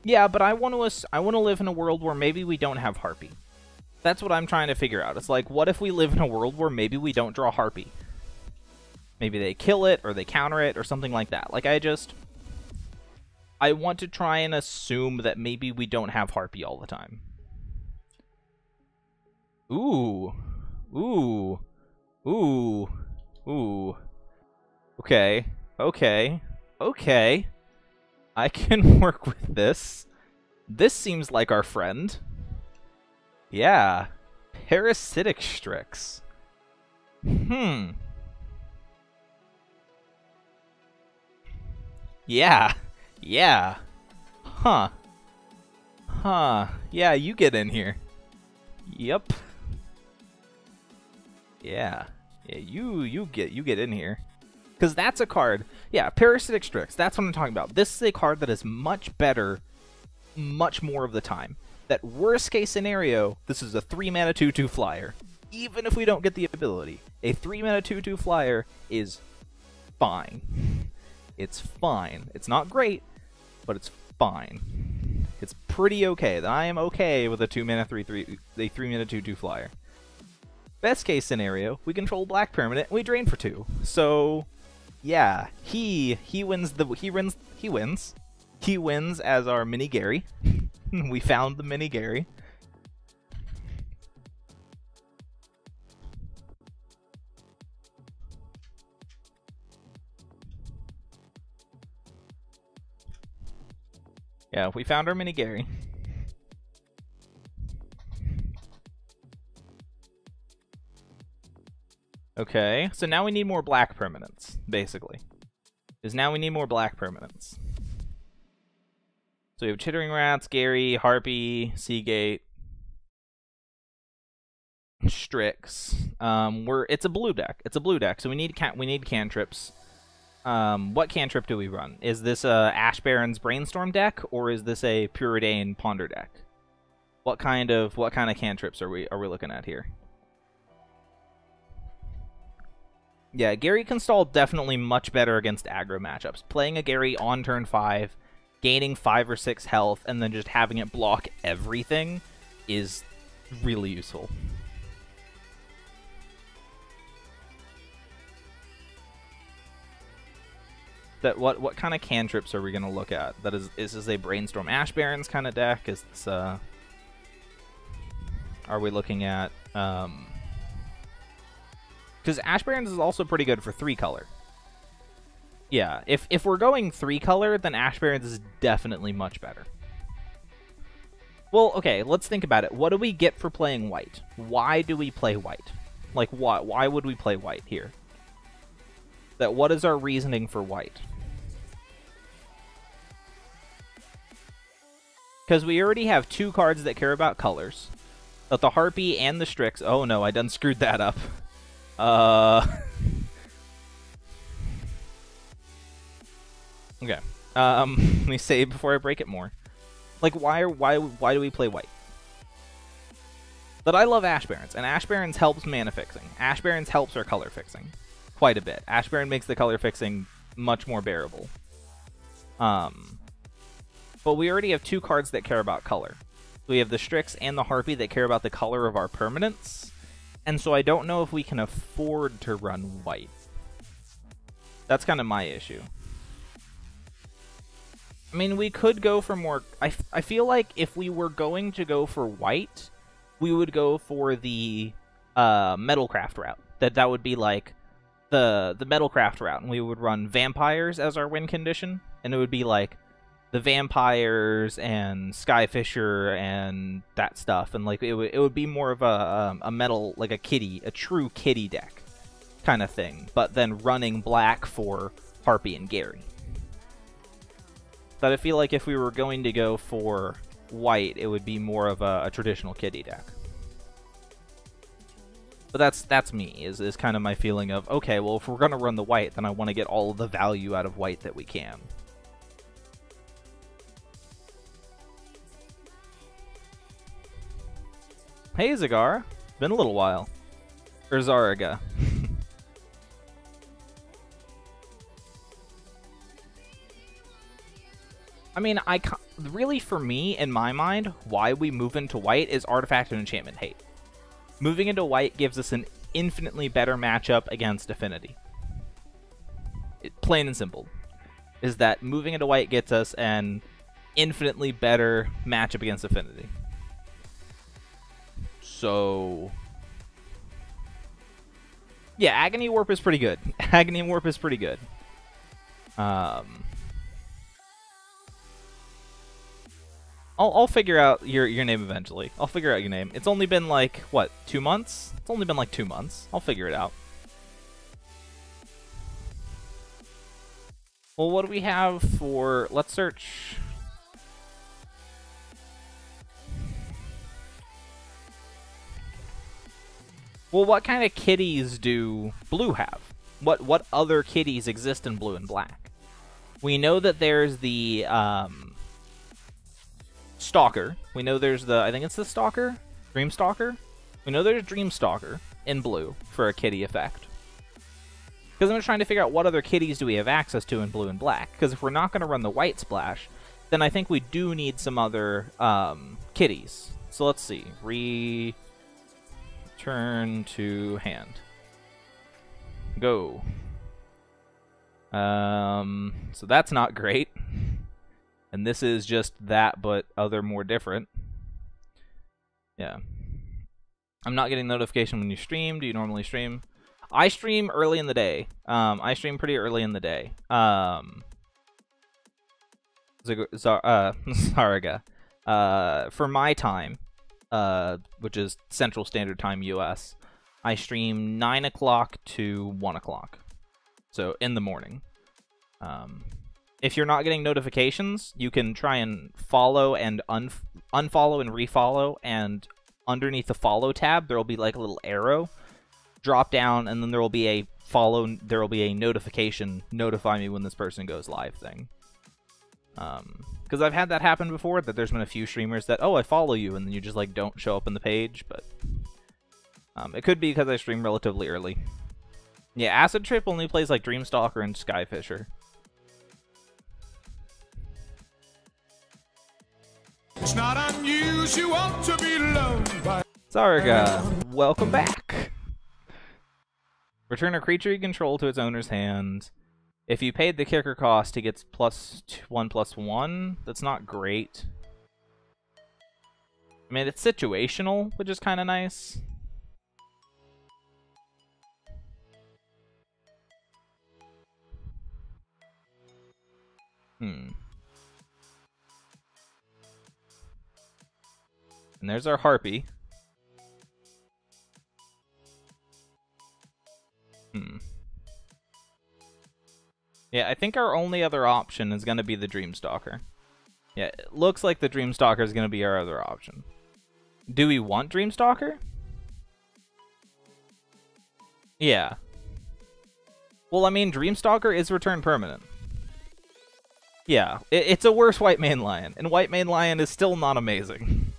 Yeah, but I want to live in a world where maybe we don't have Harpy. That's what I'm trying to figure out. It's like, what if we live in a world where maybe we don't draw Harpy? Maybe they kill it, or they counter it, or something like that. Like, I want to try and assume that maybe we don't have Harpy all the time. Ooh. Ooh. Ooh. Ooh. Okay. Okay. Okay. I can work with this. This seems like our friend. Yeah. Parasitic Strix. Yeah. Yeah. Huh. Huh. Yeah, you get in here. Yep. Yeah. Yeah, you get in here. Because that's a card. Yeah, Parasitic Strix. That's what I'm talking about. This is a card that is much better, much more of the time. That worst case scenario, this is a 3-mana 2/2 flyer. Even if we don't get the ability, a 3-mana 2/2 flyer is fine. It's fine. It's not great, but it's fine. It's pretty okay. I am okay with a 2-mana 3/3 2/2 flyer. Best case scenario, we control black permanent and we drain for 2. So yeah, he wins as our mini Gary. We found the mini Gary. Yeah, we found our mini Gary. Okay, so now we need more black permanents, basically. Because now we need more black permanents. So we have Chittering Rats, Gary, Harpy, Seagate, Strix. It's a blue deck. It's a blue deck, so we need cantrips. What cantrip do we run? Is this a Ash Baron's Brainstorm deck, or is this a Preordain Ponder deck? What kind of cantrips are we looking at here? Yeah, Gary can stall definitely much better against aggro matchups. Playing a Gary on turn 5, gaining 5 or 6 health, and then just having it block everything is really useful. What kind of cantrips are we gonna look at? Is this a Brainstorm Ash Barons kind of deck? Is this are we looking at because Ash Barons is also pretty good for 3-color. Yeah, if we're going 3-color, then Ash Barons is definitely much better. Well, okay, let's think about it. What do we get for playing white? Why do we play white? Like, why would we play white here? What is our reasoning for white? Because we already have 2 cards that care about colors. The Harpy and the Strix. Oh no, I done screwed that up. Okay. Let me save before I break it more. Like, why do we play white? But I love Ash Barons, and Ash Barons helps mana fixing. Ash Barons helps our color fixing quite a bit. Ash Baron makes the color fixing much more bearable. But we already have 2 cards that care about color. We have the Strix and the Harpy that care about the color of our permanents. And so I don't know if we can afford to run white. That's kind of my issue. I mean, we could go for more... I feel like if we were going to go for white, we would go for the Metalcraft route. That would be like the Metalcraft route, and we would run Vampires as our win condition. And it would be like the Vampires and Skyfisher and that stuff, and like it would be more of a metal, like a true kitty deck kind of thing, but then running black for Harpy and Gary. But I feel like if we were going to go for white, it would be more of a traditional kitty deck. But that's me, is kind of my feeling of, okay, well, if we're going to run the white, then I want to get all of the value out of white that we can. Hey, Zagara. Been a little while. Or Zaraga. I mean, really, for me, in my mind, why we move into white is Artifact and Enchantment Hate. Moving into white gives us an infinitely better matchup against Affinity. Plain and simple. Is that moving into white gets us an infinitely better matchup against Affinity. So... yeah, Agony Warp is pretty good. Agony Warp is pretty good. I'll figure out your name eventually. I'll figure out your name. It's only been like, what, 2 months? It's only been like 2 months. I'll figure it out. Well, what do we have for... let's search... well, what kind of kitties do blue have? What other kitties exist in blue and black? We know that there's the, Stalker. We know there's the... I think it's the Stalker? Dreamstalker? We know there's Dreamstalker in blue for a kitty effect. Because I'm just trying to figure out what other kitties do we have access to in blue and black. Because if we're not going to run the white splash, then I think we do need some other kitties. So let's see. Return to hand. Go. So that's not great. And this is just that, but other more different. Yeah. I'm not getting notification when you stream. Do you normally stream? I stream early in the day. I stream pretty early in the day. Zaraga. For my time, which is Central Standard Time US, I stream 9 o'clock to 1 o'clock. So in the morning. If you're not getting notifications, you can try and follow and unfollow and refollow, and underneath the follow tab, there will be like a little arrow. Drop down, and then there will be a there will be a notification, notify me when this person goes live thing. Because I've had that happen before, that there's been a few streamers that, oh, I follow you, and then you just like don't show up on the page, but it could be because I stream relatively early. Yeah, Acid Trip only plays like Dreamstalker and Skyfisher. It's not unusual to be loved by... Zaraga, welcome back! Return a creature you control to its owner's hand. If you paid the kicker cost, he gets +1/+1. That's not great. I mean, it's situational, which is kind of nice. And there's our Harpy. Yeah, I think our only other option is going to be the Dreamstalker. Yeah, it looks like the Dreamstalker is going to be our other option. Do we want Dreamstalker? Yeah. Well, I mean, Dreamstalker is return permanent. Yeah, it's a worse White Mane Lion, and White Mane Lion is still not amazing.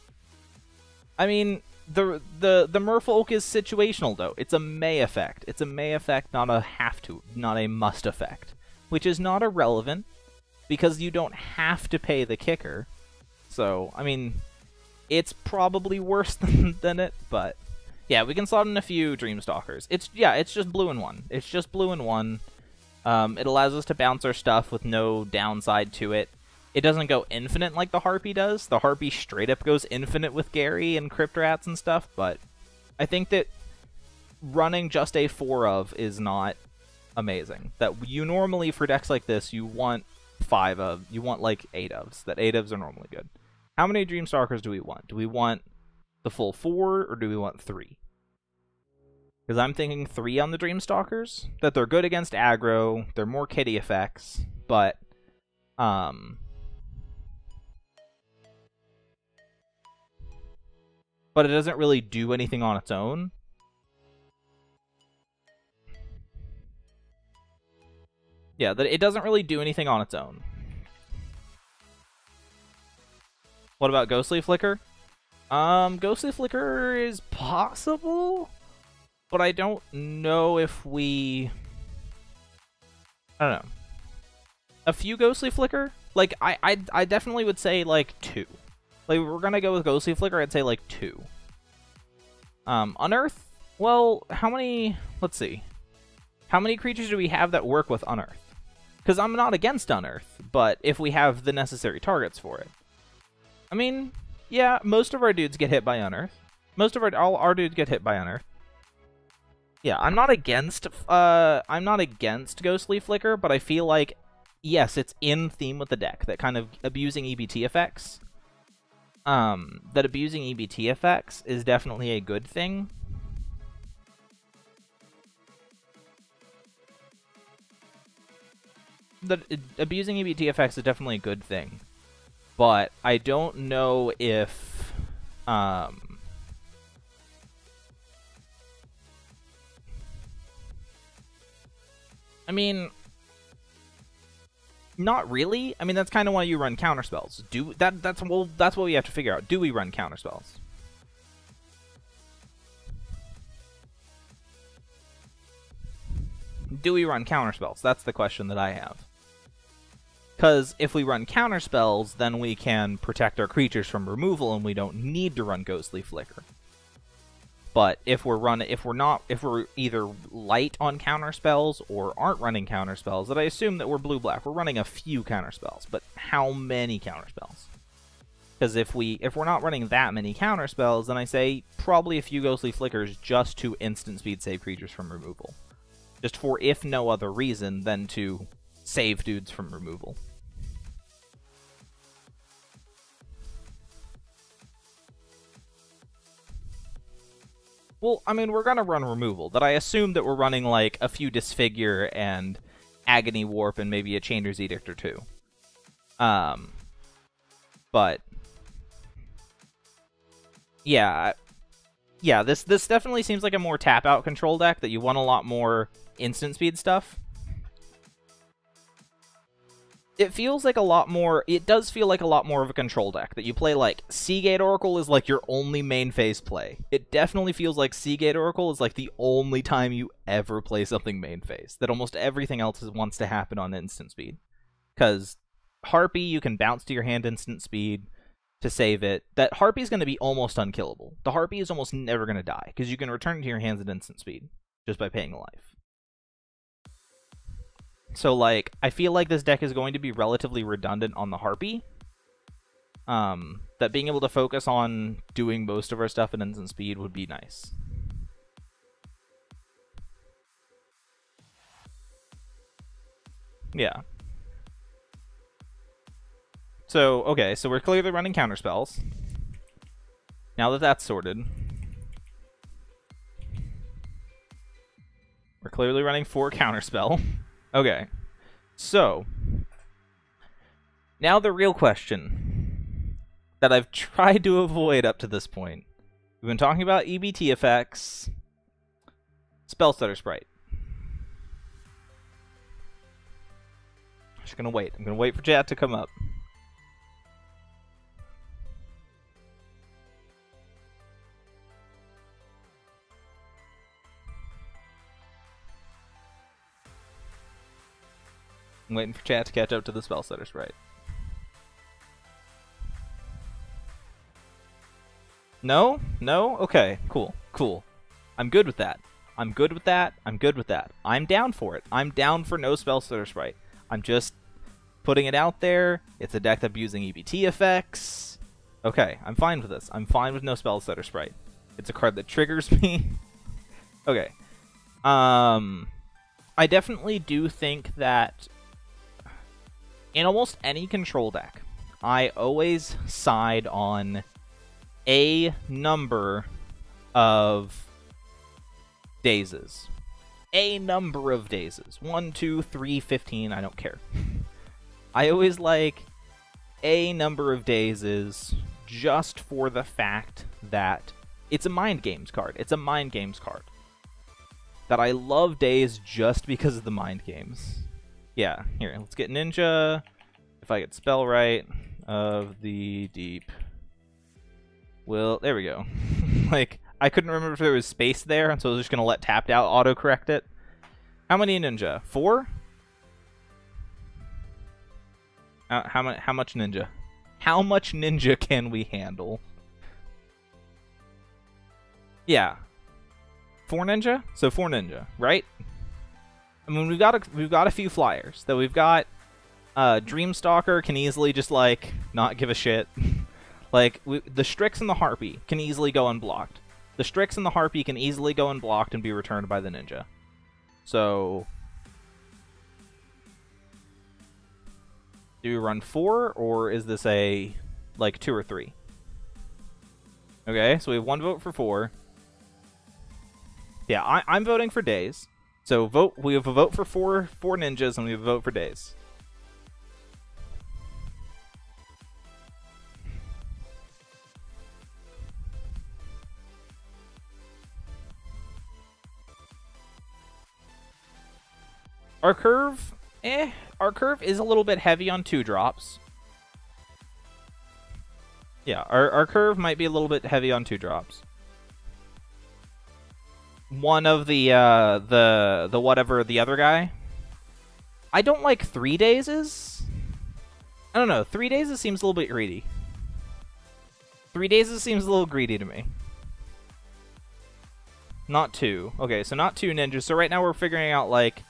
I mean, the Merfolk is situational, though. It's a may effect. It's a may effect, not a have to, not a must effect. Which is not irrelevant, because you don't have to pay the kicker. So, I mean, it's probably worse than it, but... yeah, we can slot in a few Dreamstalkers. It's just blue and 1. It's just blue and 1. It allows us to bounce our stuff with no downside to it. It doesn't go infinite like the Harpy does. The Harpy straight up goes infinite with Gary and Crypt Rats and stuff, but I think that running just a 4 of is not amazing. That you normally, for decks like this, you want 5 of, you want like 8 ofs. That 8 ofs are normally good. How many Dreamstalkers do we want? Do we want the full 4, or do we want 3? Because I'm thinking 3 on the Dreamstalkers. That they're good against aggro, they're more kitty effects, but it doesn't really do anything on its own. Yeah, that it doesn't really do anything on its own. What about Ghostly Flicker? Ghostly Flicker is possible, but I don't know if we... I don't know. A few Ghostly Flicker? Like, I definitely would say, like, 2. Like, if we're gonna go with Ghostly Flicker, I'd say, like, 2. Unearth? Well, how many... Let's see. How many creatures do we have that work with Unearth? Because I'm not against Unearth, but if we have the necessary targets for it. I mean... Yeah, most of our dudes get hit by Unearth. All our dudes get hit by Unearth. Yeah, I'm not against Ghostly Flicker, but I feel like, yes, it's in theme with the deck, that kind of abusing EBT effects. That abusing EBT effects is definitely a good thing. Abusing EBT effects is definitely a good thing. But I don't know if, I mean, not really. I mean, that's kind of why you run counterspells. That's what we have to figure out. Do we run counterspells? Do we run counterspells? That's the question that I have. Because if we run counterspells, then we can protect our creatures from removal, and we don't need to run Ghostly Flicker. But if we're either light on counterspells or aren't running counterspells, then I assume that we're blue-black. We're running a few counterspells, but how many counterspells? Because if we're not running that many counterspells, then I say probably a few Ghostly Flickers just to instant speed save creatures from removal. Just for if no other reason than to save dudes from removal. Well, I mean, we're gonna run removal. That I assume that we're running, like, a few Disfigure and Agony Warp and maybe a Chander's Edict or 2. But... Yeah, this definitely seems like a more tap-out control deck, that you want a lot more instant speed stuff. It feels like a lot more... It does feel like a lot more of a control deck, that you play, like, Seagate Oracle is, like, your only main phase play. It definitely feels like Seagate Oracle is, like, the only time you ever play something main phase. That almost everything else wants to happen on instant speed. Because Harpy, you can bounce to your hand instant speed to save it. That Harpy's going to be almost unkillable. The Harpy is almost never going to die, because you can return it to your hands at instant speed, just by paying a life. So, like, I feel like this deck is going to be relatively redundant on the Harpy. That being able to focus on doing most of our stuff at instant speed would be nice. Yeah. So, okay, so we're clearly running counterspells. Now that that's sorted. We're clearly running 4 counterspell. Okay, so, now the real question that I've tried to avoid up to this point. We've been talking about EBT effects, Spell Stutter Sprite. I'm just gonna wait. I'm gonna wait for chat to come up. I'm waiting for chat to catch up to the Spell Stutter Sprite. No? No? Okay, cool. Cool. I'm good with that. I'm good with that. I'm good with that. I'm down for it. I'm down for no Spell Stutter Sprite. I'm just putting it out there. It's a deck that's using EBT effects. Okay, I'm fine with this. I'm fine with no Spell Stutter Sprite. It's a card that triggers me. Okay. I definitely do think that in almost any control deck, I always side on a number of dazes. A number of dazes. 1, 2, 3, 15, I don't care. I always like a number of dazes just for the fact that it's a mind games card. It's a mind games card. That I love Daze just because of the mind games. Yeah, here, let's get ninja. If I get spell right, of the deep. Well, there we go. Like, I couldn't remember if there was space there, so I was just gonna let tapped out autocorrect it. How many ninja? 4? How much ninja? How much ninja can we handle? Yeah. 4 ninja? So 4 ninja, right? I mean, we've got a few flyers. Though we've got Dreamstalker can easily just like not give a shit. Like the Strix and the Harpy can easily go unblocked. The Strix and the Harpy can easily go unblocked and be returned by the ninja. So do we run 4 or is this a like 2 or 3? Okay, so we have 1 vote for 4. Yeah, I'm voting for days. So we have a vote for four ninjas and we have a vote for days. Our curve is a little bit heavy on 2 drops. Yeah, our curve might be a little bit heavy on 2 drops. One of the whatever the other guy. I don't like 3 dazes. I don't know. 3 dazes seems a little bit greedy. 3 dazes seems a little greedy to me. Not 2. Okay, so not 2 ninjas. So right now we're figuring out like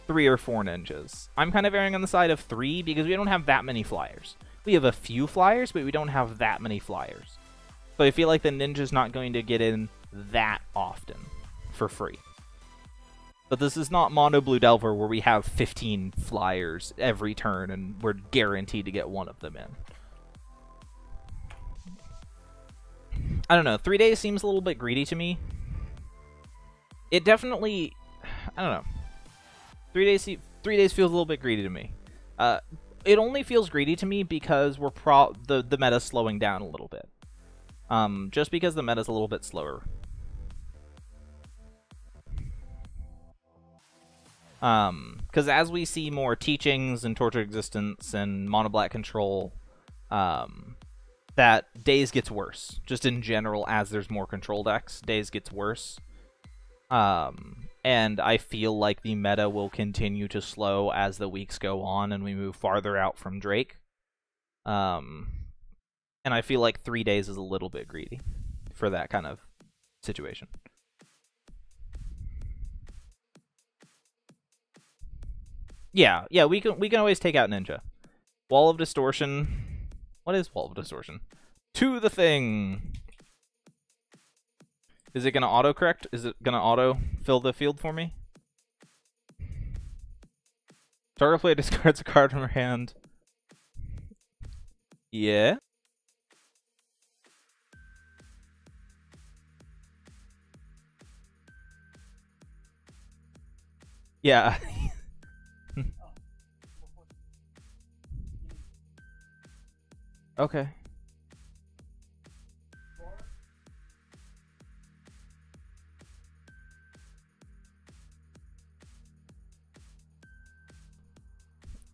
3 or 4 ninjas. I'm kind of erring on the side of 3 because we don't have that many flyers. We have a few flyers, but we don't have that many flyers. So I feel like the ninja's not going to get in that often for free. But this is not Mono Blue Delver where we have 15 flyers every turn and we're guaranteed to get one of them in. I don't know. 3 days seems a little bit greedy to me. It definitely... I don't know. 3 days feels a little bit greedy to me. It only feels greedy to me because we're the meta's slowing down a little bit. Just because the meta's a little bit slower. Because as we see more teachings and Torture Existence and Mono Black Control, that Days gets worse. Just in general, as there's more control decks, Days gets worse. And I feel like the meta will continue to slow as the weeks go on and we move farther out from Drake. And I feel like 3 days is a little bit greedy for that kind of situation. Yeah, we can always take out Ninja. Wall of Distortion. What is Wall of Distortion? To the thing. Is it gonna autocorrect? Is it gonna auto fill the field for me? Target player discards a card from her hand. Yeah. Yeah. Okay.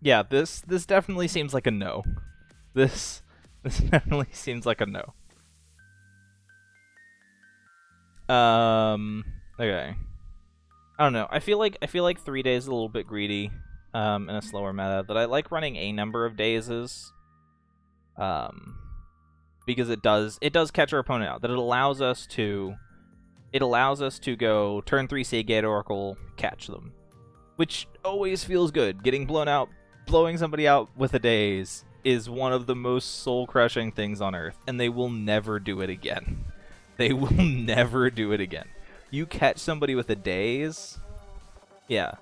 Yeah, this definitely seems like a no. This definitely seems like a no. Okay. I don't know. I feel like 3 days is a little bit greedy in a slower meta. That I like running a number of dazes. Because it does catch our opponent out. That it allows us to go turn 3 Seagate Oracle, catch them. Which always feels good. Blowing somebody out with a daze is one of the most soul-crushing things on Earth, and they will never do it again. They will never do it again. You catch somebody with a daze, yeah.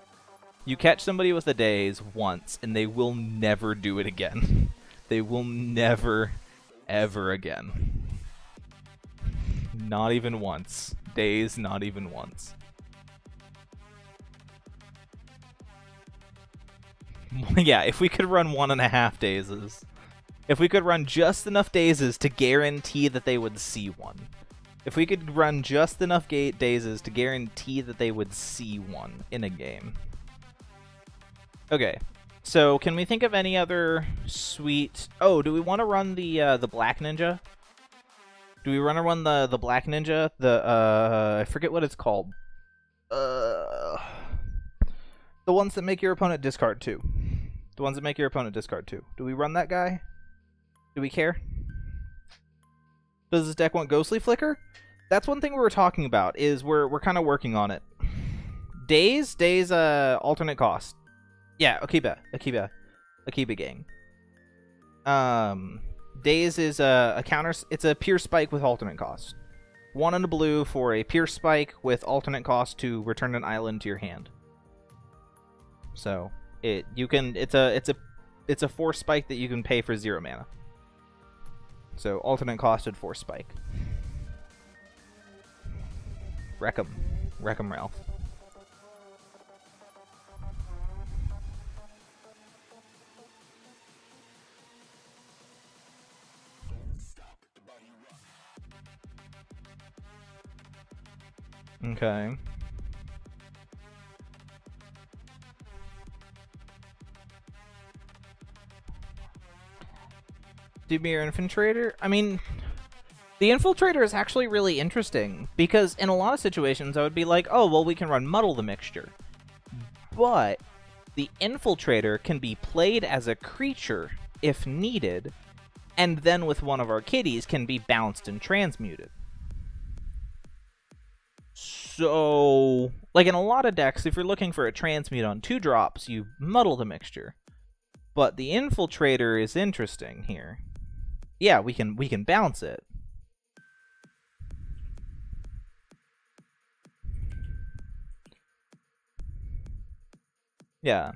You catch somebody with a daze once, and they will never do it again. They will never, ever again. Not even once. Daze, not even once. Yeah, if we could run 1.5 dazes. If we could run just enough dazes to guarantee that they would see one. If we could run just enough dazes to guarantee that they would see one in a game. Okay. So, can we think of any other sweet... Oh, do we want to run the Black Ninja? Do we want to run the Black Ninja? I forget what it's called. The ones that make your opponent discard 2. The ones that make your opponent discard 2. Do we run that guy? Do we care? Does this deck want Ghostly Flicker? That's one thing we were talking about, is we're kind of working on it. Days, alternate cost. Yeah, Akiba gang. Days is a counter. It's a Pierce Spike with alternate cost. 1 and a blue for a Pierce Spike with alternate cost to return an island to your hand. So it's a Force Spike that you can pay for 0 mana. So alternate costed Force Spike. Wreck 'em, Ralph. Okay. Dimir Infiltrator? I mean, the Infiltrator is actually really interesting, because in a lot of situations I would be like, oh, well, we can run Muddle the Mixture. But the Infiltrator can be played as a creature if needed, and then with one of our kitties can be bounced and transmuted. So, like in a lot of decks, if you're looking for a transmute on 2 drops, you Muddle the Mixture. But the Infiltrator is interesting here. Yeah, we can bounce it. Yeah.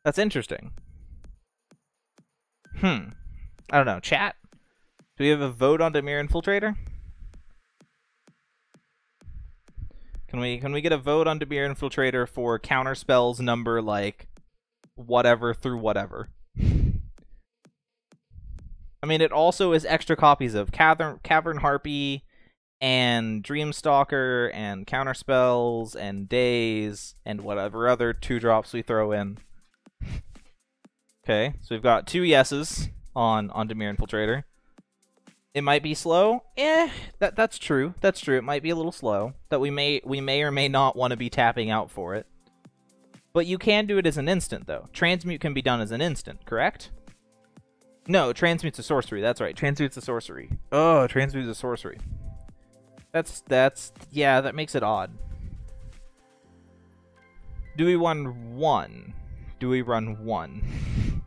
That's interesting. I don't know. Chat? Do we have a vote on Dimir Infiltrator? Can we get a vote on Dimir Infiltrator for counter spells number like whatever through whatever? I mean, it also is extra copies of Cavern Harpy and Dreamstalker and counter spells and Days and whatever other 2 drops we throw in. Okay, so we've got 2 yeses on Dimir Infiltrator. It might be slow. That's true. That's true. It might be a little slow. That we may or may not want to be tapping out for it. But you can do it as an instant, though. Transmute can be done as an instant, correct? No, Transmute's a sorcery. That's right. Transmute's a sorcery. Oh, Transmute's a sorcery. Yeah, that makes it odd. Do we run 1? Do we run 1?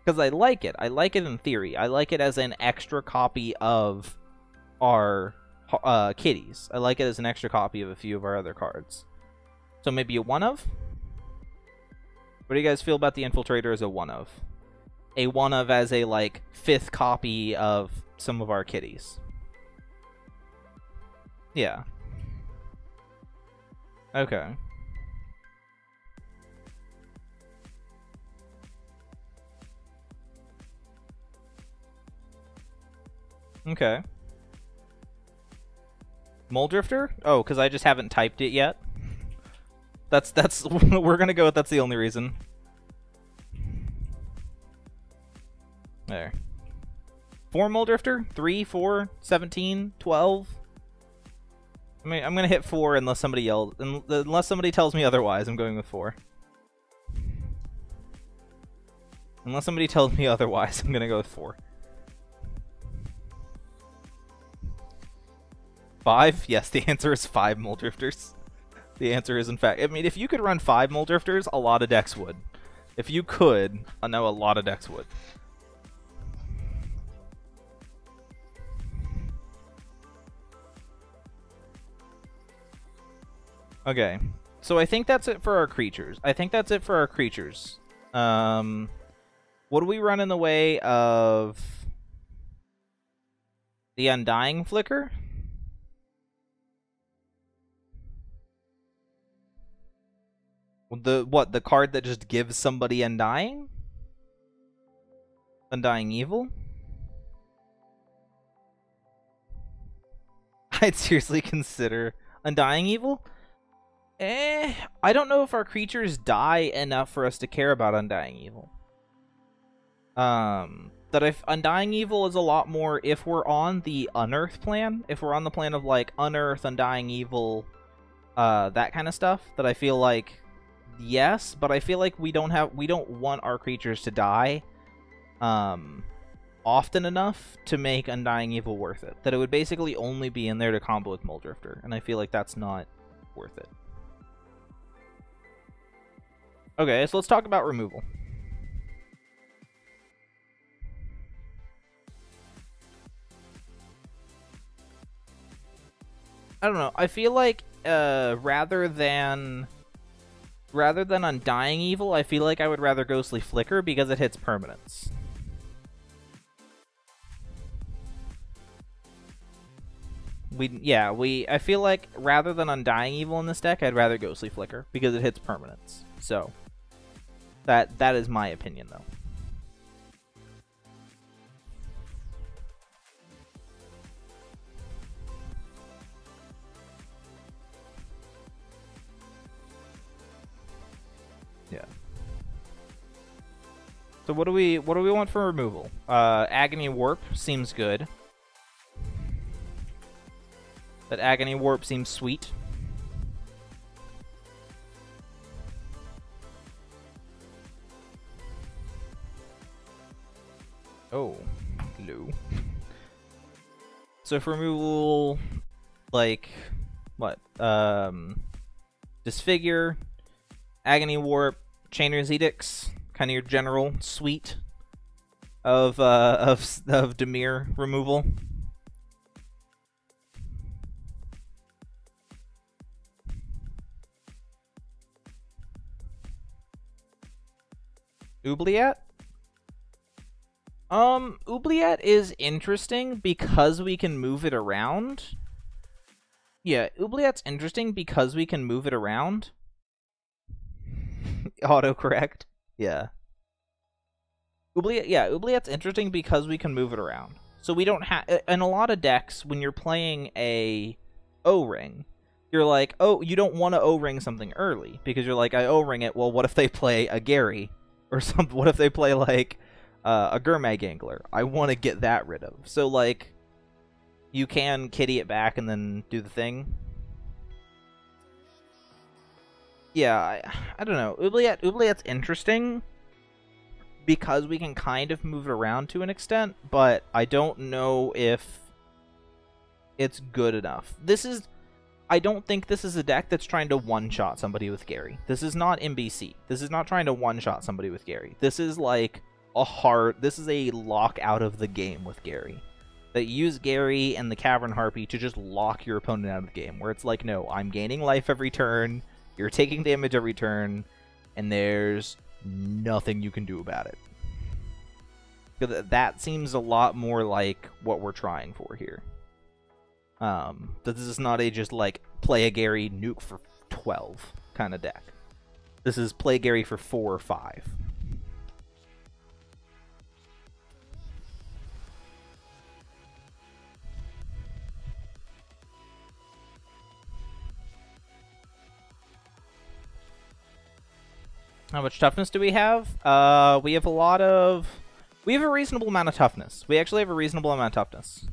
Because I like it. I like it in theory. I like it as an extra copy of our kitties. I like it as an extra copy of a few of our other cards. So maybe a 1 of? What do you guys feel about the Infiltrator as a 1 of? A 1 of as a, like, 5th copy of some of our kitties. Yeah. Okay. Okay. Mole Drifter? Oh, because I just haven't typed it yet. That's we're gonna go with that's the only reason. There. 4 Mole Drifter? 3, 4, 17, 12. I mean, I'm gonna hit 4 unless somebody yells. Unless somebody tells me otherwise, I'm going with 4. Unless somebody tells me otherwise, I'm gonna go with 4. 5? Yes, the answer is 5 Mole Drifters. The answer is, in fact... I mean, if you could run 5 Mole Drifters, a lot of decks would. If you could, I know a lot of decks would. Okay. So I think that's it for our creatures. What do we run in the way of... the Undying Flicker? The card that just gives somebody Undying? Undying Evil? I'd seriously consider Undying Evil? I don't know if our creatures die enough for us to care about Undying Evil. That if Undying Evil is a lot more if we're on the Unearth plan, if we're on the plan of like Unearth, Undying Evil, that kind of stuff, that I feel like yes, but I feel like we don't want our creatures to die often enough to make Undying Evil worth it. That it would basically only be in there to combo with Muldrifter, and I feel like that's not worth it. Okay, so let's talk about removal. I don't know. I feel like rather than Undying Evil, I feel like I would rather Ghostly Flicker because it hits permanents. I feel like rather than Undying Evil in this deck, I'd rather Ghostly Flicker because it hits permanents. So that is my opinion, though. Yeah. So what do we want for removal? Agony Warp seems good. That Agony Warp seems sweet. Oh, glue. So for removal, like, what? Disfigure, Agony Warp, Chainer's Edicts, kind of your general suite of Dimir removal. Oubliette? Oubliette is interesting because we can move it around. Yeah, Oubliette's interesting because we can move it around. Autocorrect. Yeah. Oubliette's interesting because we can move it around. So we don't have... In a lot of decks, when you're playing a O-Ring, you're like, oh, you don't want to O-Ring something early. Because you're like, I O-Ring it, well, what if they play a Gary? Or something? What if they play, like... a Gurmag Angler. I want to get that rid of. So, like, you can kitty it back and then do the thing. Yeah, I don't know. Oubliette's interesting because we can kind of move it around to an extent, but I don't know if it's good enough. I don't think this is a deck that's trying to one-shot somebody with Gary. This is not MBC. This is not trying to one-shot somebody with Gary. This is, like... this is a lock out of the game with Gary. That you use Gary and the Cavern Harpy to just lock your opponent out of the game. Where it's like, no, I'm gaining life every turn, you're taking damage every turn, and there's nothing you can do about it. That seems a lot more like what we're trying for here. That this is not a just like play a Gary, nuke for 12 kind of deck. This is play Gary for 4 or 5. How much toughness do we have? We have a reasonable amount of toughness. We actually have a reasonable amount of toughness.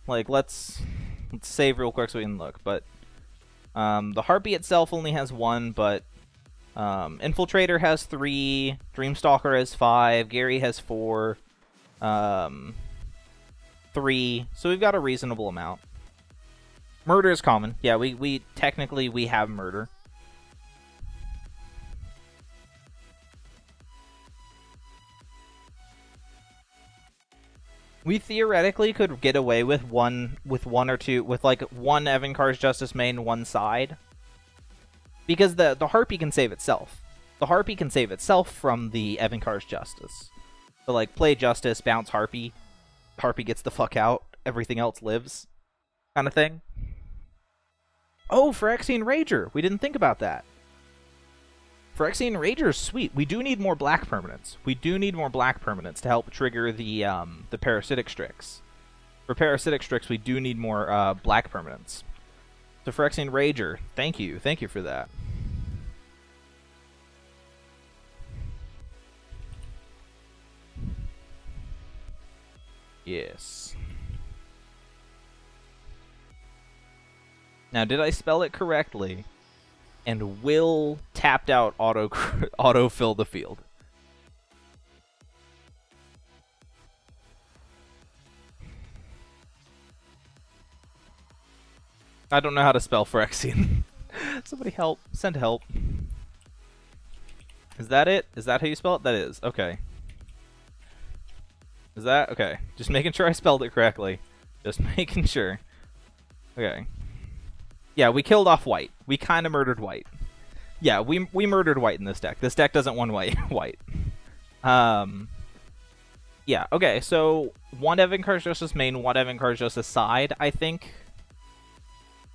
Like, let's save real quick so we can look. But the Harpy itself only has 1, but Infiltrator has 3, Dreamstalker has 5, Gary has 4, 3. So we've got a reasonable amount. Murder is common. Yeah, we technically have murder. We theoretically could get away with one or two, with like one Evankar's Justice main, one side. Because the Harpy can save itself. The Harpy can save itself from the Evankar's Justice. So like, play Justice, bounce Harpy. Harpy gets the fuck out, everything else lives. Kind of thing. Oh, Phyrexian Rager! We didn't think about that. Phyrexian Rager is sweet. We do need more black permanents. We do need more black permanents to help trigger the Parasitic Strix. For Parasitic Strix, we do need more black permanents. To Phyrexian Rager. Thank you. Thank you for that. Yes. Now, did I spell it correctly? And will tapped out auto fill the field? I don't know how to spell Phyrexian. Somebody help. Send help. Is that it? Is that how you spell it? That is. Okay. Is that? Okay. Just making sure I spelled it correctly. Just making sure. Okay. Yeah, we killed off white. We kind of murdered white. Yeah, we murdered white in this deck. This deck doesn't want white. Yeah, okay, so one Evan Karjosis main, one Evan Karjosis side, I think.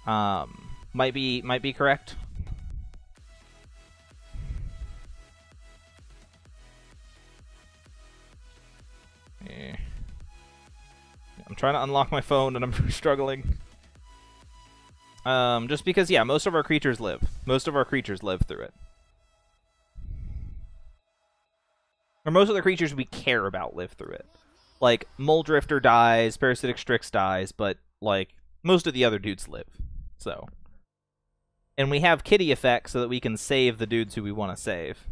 Might be correct. Yeah. I'm trying to unlock my phone and I'm struggling. Just because, yeah, most of our creatures live. Most of our creatures live through it. Or most of the creatures we care about live through it. Like, Muldrifter dies, Parasitic Strix dies, but, like, most of the other dudes live. So. And we have kitty effect so that we can save the dudes who we want to save.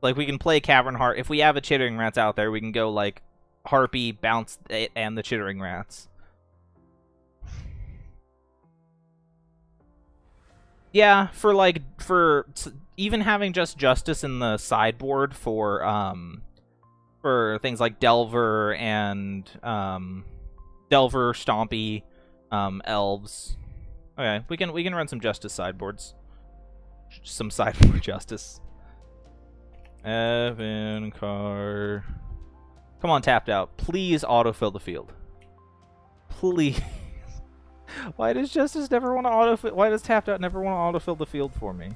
Like, we can play Cavern Heart. If we have a Chittering Rats out there, we can go, like, Harpy, Bounce, and the Chittering Rats. Yeah, for even having just Justice in the sideboard for things like Delver and Delver, Stompy, Elves. Okay, we can run some Justice sideboards. Some sideboard Justice. Evan Carr. Come on, tapped out. Please autofill the field. Please. Why does Justice never want to autofill? Why does tapped out never want to autofill the field for me?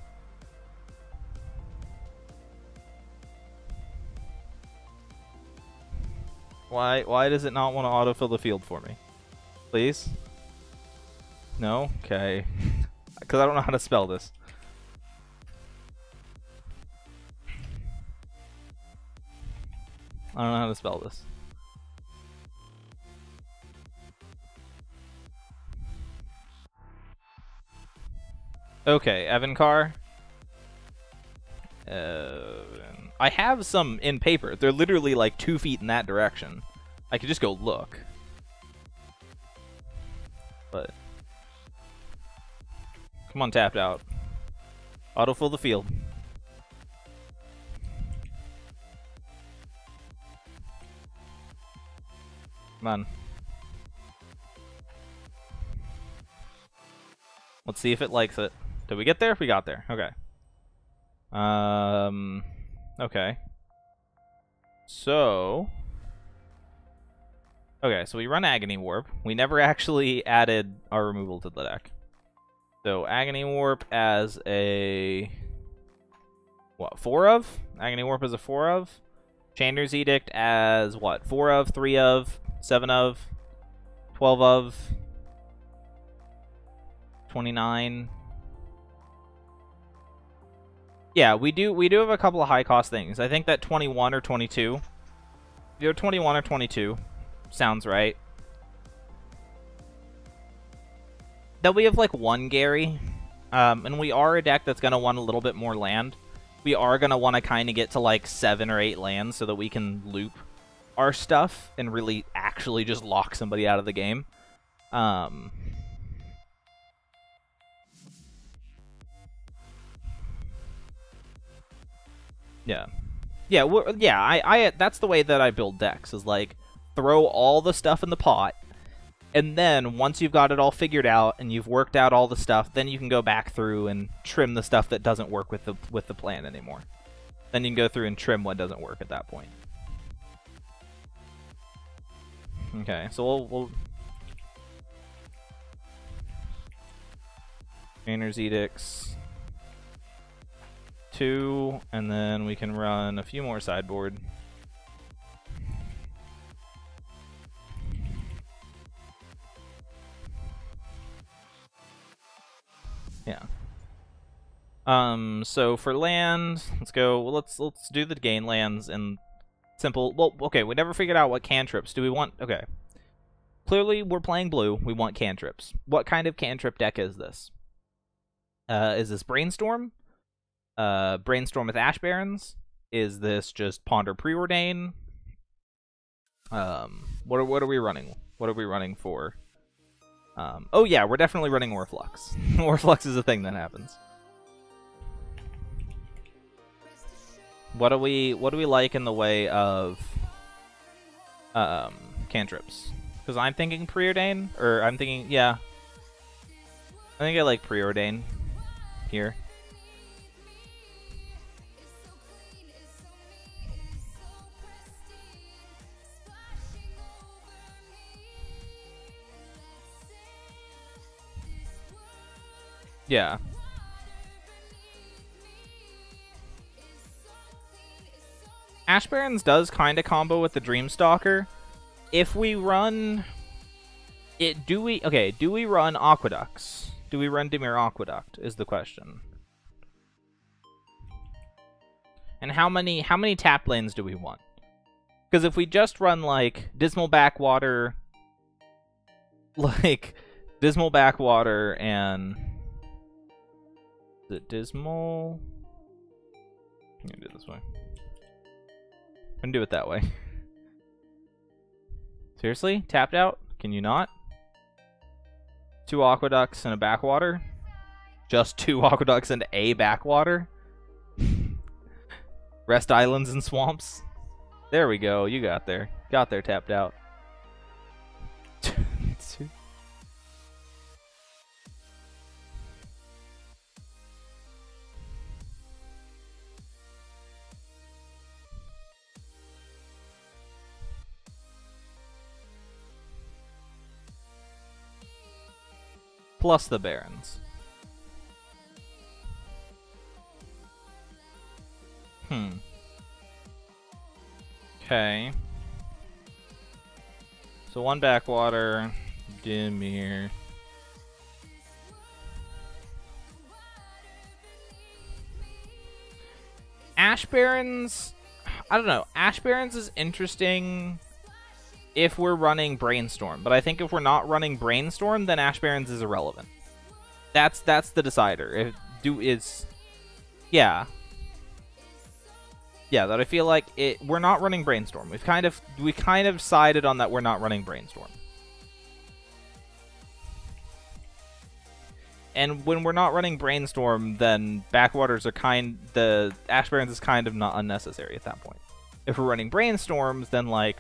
Why does it not want to autofill the field for me? Please? No? Okay. Because I don't know how to spell this. I don't know how to spell this. Okay, Evan Carr. I have some in paper. They're literally like 2 feet in that direction. I could just go look. But come on, tapped out. Autofill the field. Come on. Let's see if it likes it. Did we get there? We got there. Okay. Okay. So. Okay, so we run Agony Warp. We never actually added our removal to the deck. So Agony Warp as a what? 4 of? Agony Warp as a 4 of. Chandler's Edict as what? 4 of, 3 of, 7 of, 12 of, 29. Yeah, we do have a couple of high cost things. I think that 21 or 22. Either 21 or 22 sounds right. Then we have like 1 Gary. And we are a deck that's going to want a little bit more land. We are going to want to kind of get to like 7 or 8 lands so that we can loop our stuff and really actually just lock somebody out of the game. Yeah. Yeah, I that's the way that I build decks, is like throw all the stuff in the pot, and then once you've got it all figured out and you've worked out all the stuff, then you can go back through and trim the stuff that doesn't work with the plan anymore. Then you can go through and trim what doesn't work at that point. Okay, so we'll Trainer's Edicts 2, and then we can run a few more sideboard. Yeah. So for land, let's go. Well, let's do the gain lands and simple. Well, okay, we never figured out what cantrips do we want. Okay, clearly we're playing blue. We want cantrips. What kind of cantrip deck is this? Is this Brainstorm? Brainstorm with Ash Barrens? Is this just Ponder Preordain? What are we running? What are we running for? Oh yeah, we're definitely running Orflux. Orflux is a thing that happens. What do we like in the way of cantrips? Because I'm thinking Preordain, or I'm thinking, yeah, I think I like Preordain here. Yeah. Ash Barrens does kind of combo with the Dreamstalker. If we run it, do we run Aqueducts? Do we run Dimir Aqueduct is the question. And how many tap lanes do we want? Because if we just run like Dismal Backwater, and is it Dismal? I'm gonna do it this way. I'm gonna do it that way. Seriously? Tapped out? Can you not? 2 Aqueducts and a Backwater? Just 2 Aqueducts and a Backwater? Rest Islands and Swamps? There we go. You got there. Got there tapped out. Plus the Barons. Okay. So 1 Backwater, Dimir. Ash Barrens, I don't know. Ash Barrens is interesting if we're running Brainstorm, but I think if we're not running Brainstorm, then Ash Barrens is irrelevant. That's the decider. Yeah, that I feel like we're not running Brainstorm. We kind of sided on that we're not running Brainstorm. And when we're not running Brainstorm, then Backwaters are the Ash Barrens is kind of not unnecessary at that point. If we're running Brainstorms, then like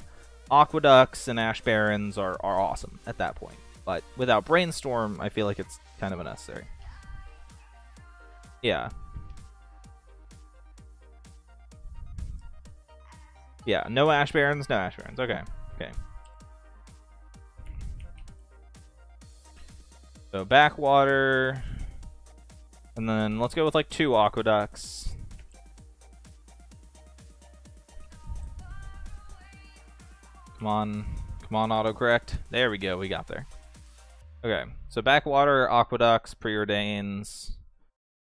Aqueducts and Ash Barrens are awesome at that point. But without Brainstorm, I feel like it's kind of unnecessary. Yeah. Yeah, no Ash Barrens, no Ash Barrens. Okay, okay. So Backwater, and then let's go with like 2 Aqueducts. Come on, autocorrect. There we go, we got there. Okay, so Backwater, Aqueducts, Preordains,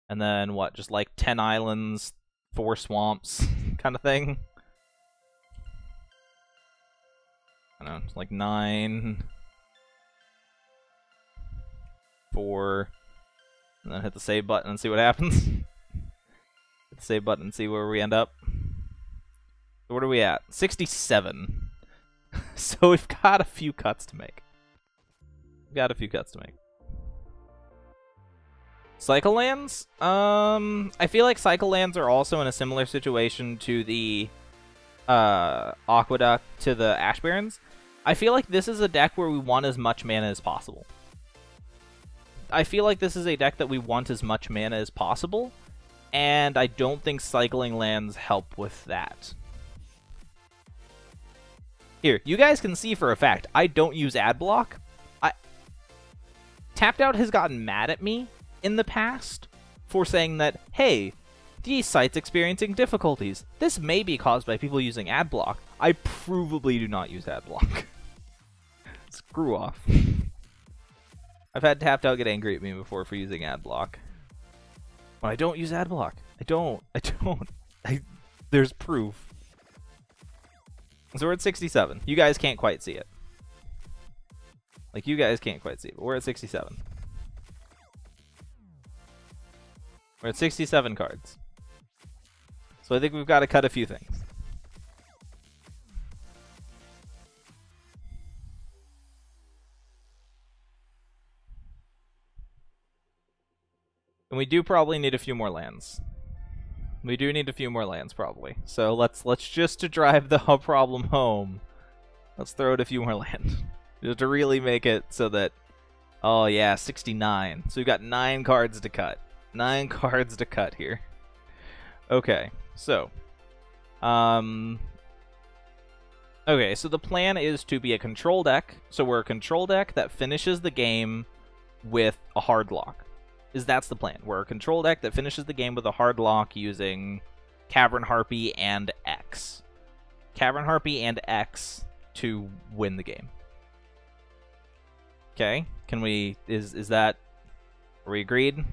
and then what, just like 10 islands, 4 swamps kind of thing? I don't know, it's like 9, 4, and then hit the save button and see what happens. Hit the save button and see where we end up. So what are we at? 67. So we've got a few cuts to make. Cycle lands? I feel like cycle lands are also in a similar situation to the Aqueduct, to the Ash Barrens. I feel like this is a deck where we want as much mana as possible. And I don't think cycling lands help with that. Here, you guys can see for a fact, I don't use ad block. Tapped Out has gotten mad at me in the past for saying that, hey, these sites experiencing difficulties. This may be caused by people using ad block. I provably do not use ad block. Screw off. I've had Tapped Out get angry at me before for using ad block. But I don't use ad block. I don't. There's proof. So we're at 67. You guys can't quite see it. Like, you guys can't quite see it, but we're at 67. We're at 67 cards. So I think we've got to cut a few things. And we do probably need a few more lands. We do need a few more lands, probably. So let's just to drive the problem home, let's throw out a few more lands. Just to really make it so that... Oh yeah, 69. So we've got 9 cards to cut. 9 cards to cut here. Okay, so... Okay, so the plan is to be a control deck. So we're a control deck that finishes the game with a hard lock. That's the plan. We're a control deck that finishes the game with a hard lock using Cavern Harpy and X. Cavern Harpy and X to win the game. Okay, can we... Is that... Are we agreed?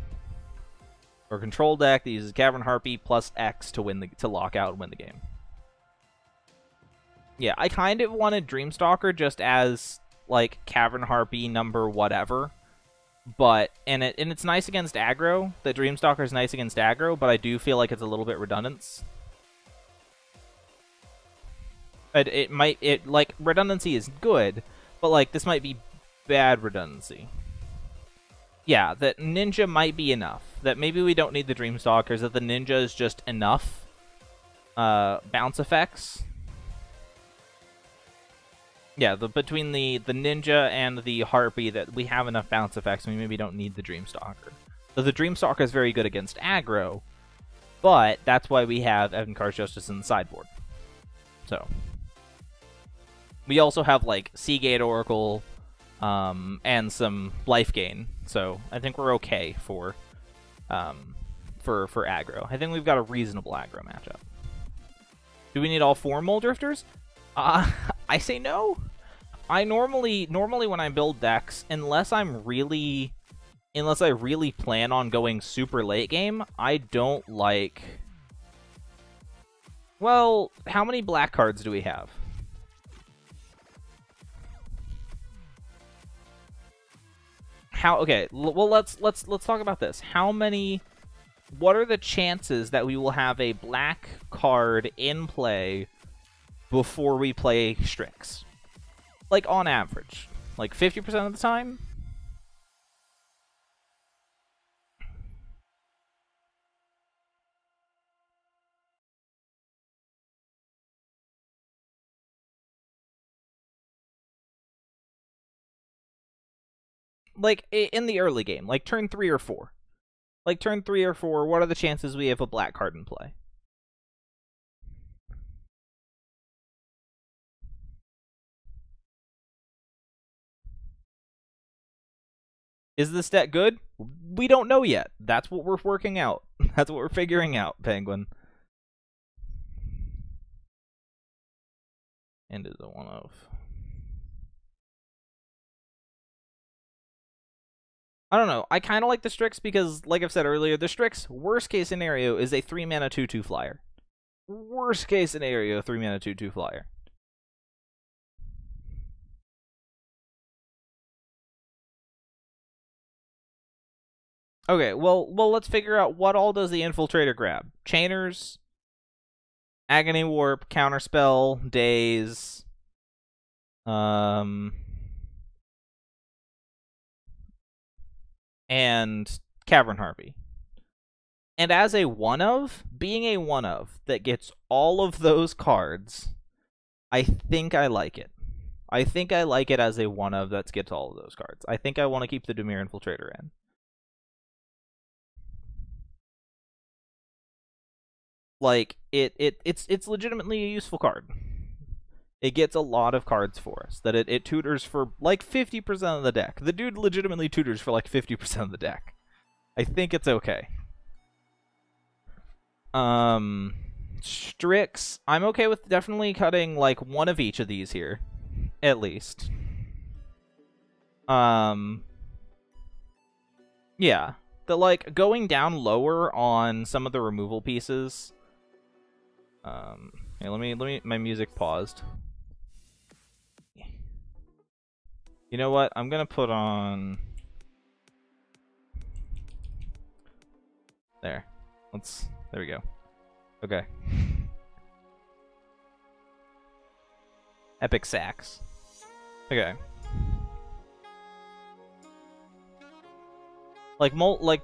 Or control deck that uses Cavern Harpy plus X to win to lock out and win the game. Yeah, I kind of wanted Dreamstalker just as like Cavern Harpy number whatever. But and it's nice against aggro. The Dreamstalker is nice against aggro, but I do feel like it's a little bit redundant. Like redundancy is good, but like this might be bad redundancy. Yeah, that Ninja might be enough. That maybe we don't need the Dreamstalkers, that the Ninja is just enough bounce effects. Yeah, between the Ninja and the Harpy, that we have enough bounce effects, and we maybe don't need the Dreamstalker. So the Dreamstalker is very good against aggro, but that's why we have Evankar's Justice in the sideboard. So we also have like Seagate Oracle and some life gain, so I think we're okay for aggro. I think we've got a reasonable aggro matchup. Do we need all 4 Mole Drifters? I say no. I normally when I build decks, unless I really plan on going super late game, I don't like... Well, how many black cards do we have? Okay, well let's talk about this. What are the chances that we will have a black card in play before we play Strix? Like, on average. Like, 50% of the time? Like, in the early game. Like, turn 3 or 4. Like, turn 3 or 4, what are the chances we have a black card in play? Is this deck good? We don't know yet. That's what we're working out. That's what we're figuring out, Penguin. And is a 1-of. I don't know. I kind of like the Strix because, like I've said earlier, the Strix, worst case scenario, is a 3-mana 2/2 flyer. Worst case scenario, 3-mana 2/2 flyer. Okay, well, let's figure out what all does the Infiltrator grab. Chainers, Agony Warp, Counterspell, Daze, and Cavern Harpy. And as a 1-of, being a 1-of that gets all of those cards, I think I like it. I think I like it as a 1-of that gets all of those cards. I think I want to keep the Dimir Infiltrator in. Like, it's legitimately a useful card. It gets a lot of cards for us. That it tutors for, like, 50% of the deck. The dude legitimately tutors for, like, 50% of the deck. I think it's okay. Strix, I'm okay with definitely cutting, like, 1 of each of these here. At least. Yeah. that like going down lower on some of the removal pieces. Here, let me. My music paused. You know what? I'm gonna put on. There. There we go. Okay. Epic sax. Okay. Like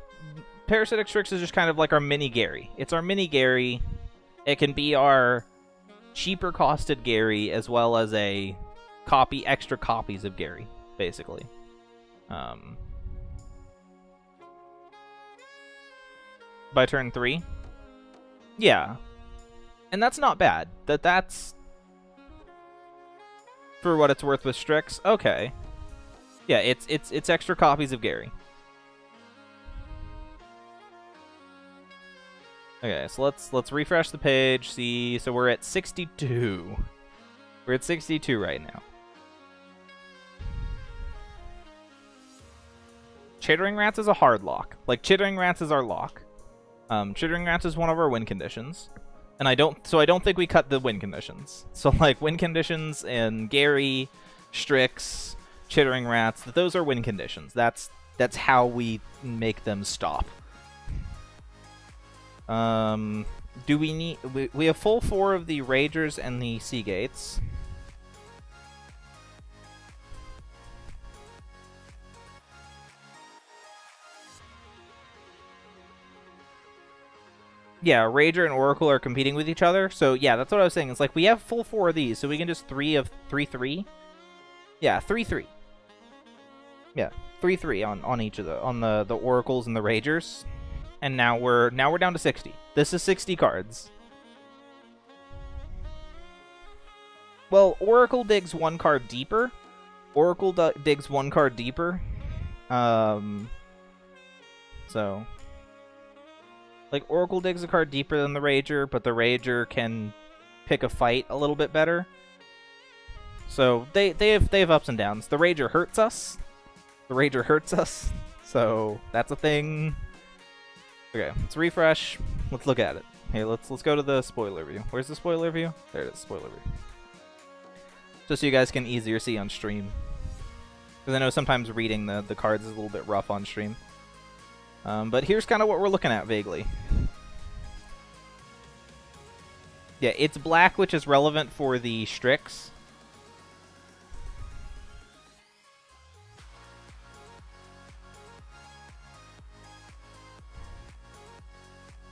Parasitic Strix is just kind of like our mini Gary. It's our mini Gary. It can be our cheaper costed Gary as well as a extra copies of Gary, basically. By turn 3? Yeah. And that's not bad. That's for what it's worth with Strix. Okay. Yeah, it's extra copies of Gary. Okay, so let's refresh the page, see. So we're at 62. We're at 62 right now. Chittering Rats is a hard lock. Like, Chittering Rats is our lock. Chittering Rats is one of our win conditions. And I don't think we cut the win conditions. So, like, win conditions and Gary, Strix, Chittering Rats, those are win conditions. That's how we make them stop. Do we need... We have full 4 of the Ragers and the Sea Gates. Yeah, Rager and Oracle are competing with each other. So, yeah, that's what I was saying. It's like, we have full 4 of these, so we can just 3 of 3-3. Yeah, 3-3. Yeah, 3-3 on each of the Oracles and the Ragers. And now we're down to 60. This is 60 cards. Well, Oracle digs 1 card deeper. Oracle digs 1 card deeper. So... Like, Oracle digs a card deeper than the Rager, but the Rager can pick a fight a little bit better. So, they have ups and downs. The Rager hurts us. The Rager hurts us. So, that's a thing. Okay, let's refresh. Let's look at it. Hey, let's go to the spoiler view. Where's the spoiler view? There it is, spoiler view. Just so you guys can easier see on stream. Because I know sometimes reading the cards is a little bit rough on stream. But here's kind of what we're looking at, vaguely. Yeah, it's black, which is relevant for the Strix.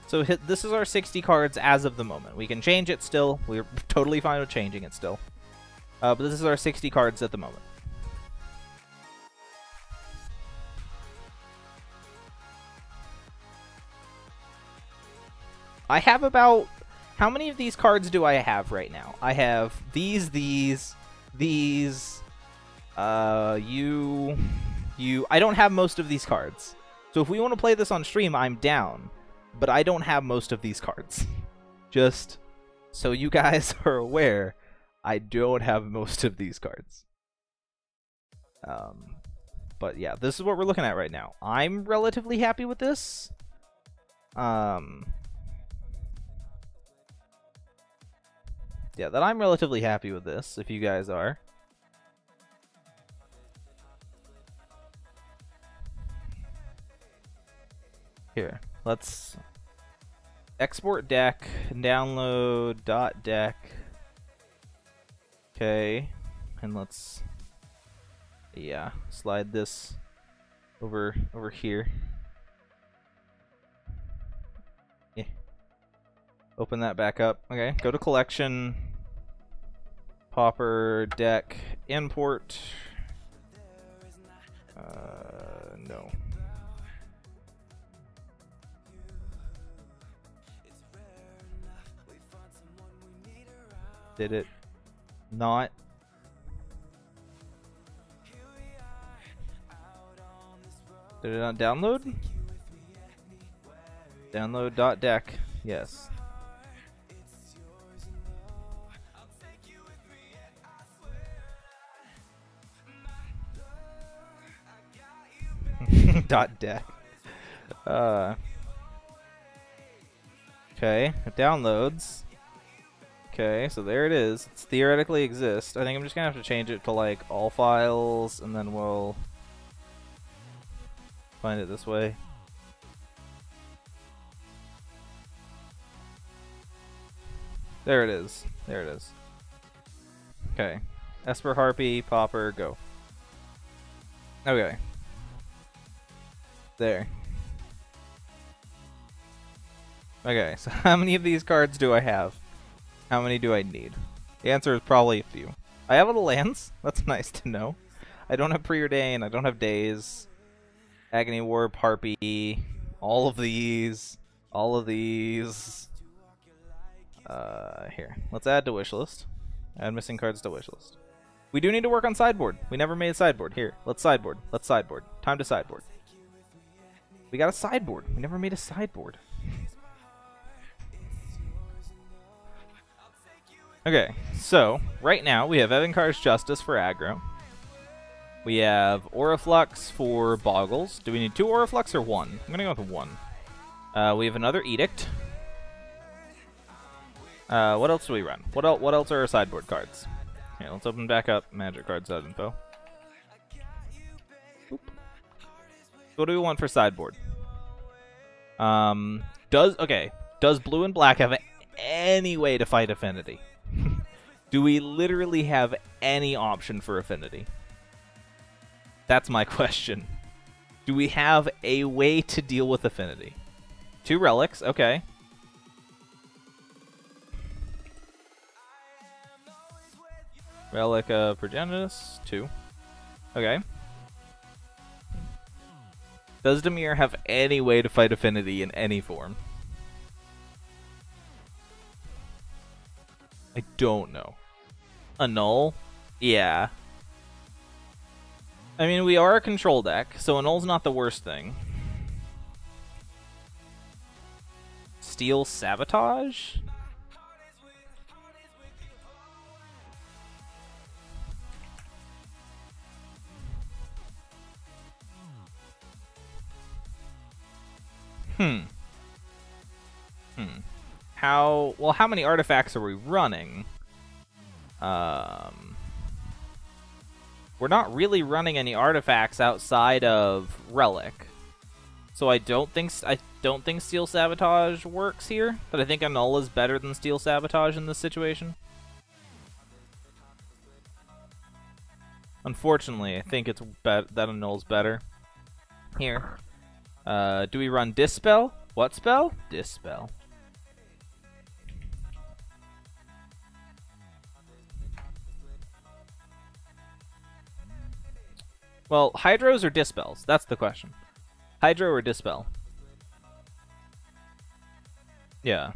So this is our 60 cards as of the moment. We can change it still. We're totally fine with changing it still. But this is our 60 cards at the moment. I have about... How many of these cards do I have right now? I have these, I don't have most of these cards. So if we want to play this on stream, I'm down. But I don't have most of these cards. Just so you guys are aware, I don't have most of these cards. But yeah, this is what we're looking at right now. I'm relatively happy with this. Yeah, that I'm relatively happy with this, if you guys are. Here, let's export deck, download .deck. Okay, and let's, yeah, slide this over here. Yeah. Open that back up. Okay, go to collection, Pauper, deck, import. No. Did it not? Did it not download? Download.deck. Yes. .deck. Okay, it downloads. Okay, so there it is. It's theoretically exists. I think I'm just gonna have to change it to like all files, and then we'll find it this way. There it is. There it is. Okay. Esper, Harpy, Popper, go. Okay. There. Okay, so how many of these cards do I have? How many do I need? The answer is probably a few. I have a Lance. That's nice to know. I don't have Preordain. I don't have Daze. Agony Warp, Harpy. All of these. All of these. Here. Let's add to wishlist. Add missing cards to wishlist. We do need to work on sideboard. We never made a sideboard. Here. Let's sideboard. Let's sideboard. Time to sideboard. We got a sideboard. We never made a sideboard. Okay, so right now we have Evankar's Justice for aggro. We have Auraflux for Boggles. Do we need 2 Auraflux or 1? I'm gonna go with 1. We have another Edict. What else do we run? What else are our sideboard cards? Okay, let's open back up Magic Cards.info. What do we want for sideboard? Does blue and black have any way to fight Affinity? Do we literally have any option for Affinity? That's my question. Do we have a way to deal with Affinity? 2 relics, okay. Relic of Progenitus, 2. Okay. Does Dimir have any way to fight Affinity in any form? I don't know. Annul? Yeah. I mean, we are a control deck, so Annul's not the worst thing. Steel Sabotage? How many artifacts are we running? We're not really running any artifacts outside of Relic. So I don't think Steel Sabotage works here, but I think Annul is better than Steel Sabotage in this situation. Unfortunately, I think it's that Annul's better. Here. Do we run Dispel? What spell? Dispel. Well, Hydros or Dispels? That's the question. Hydro or Dispel? Yeah.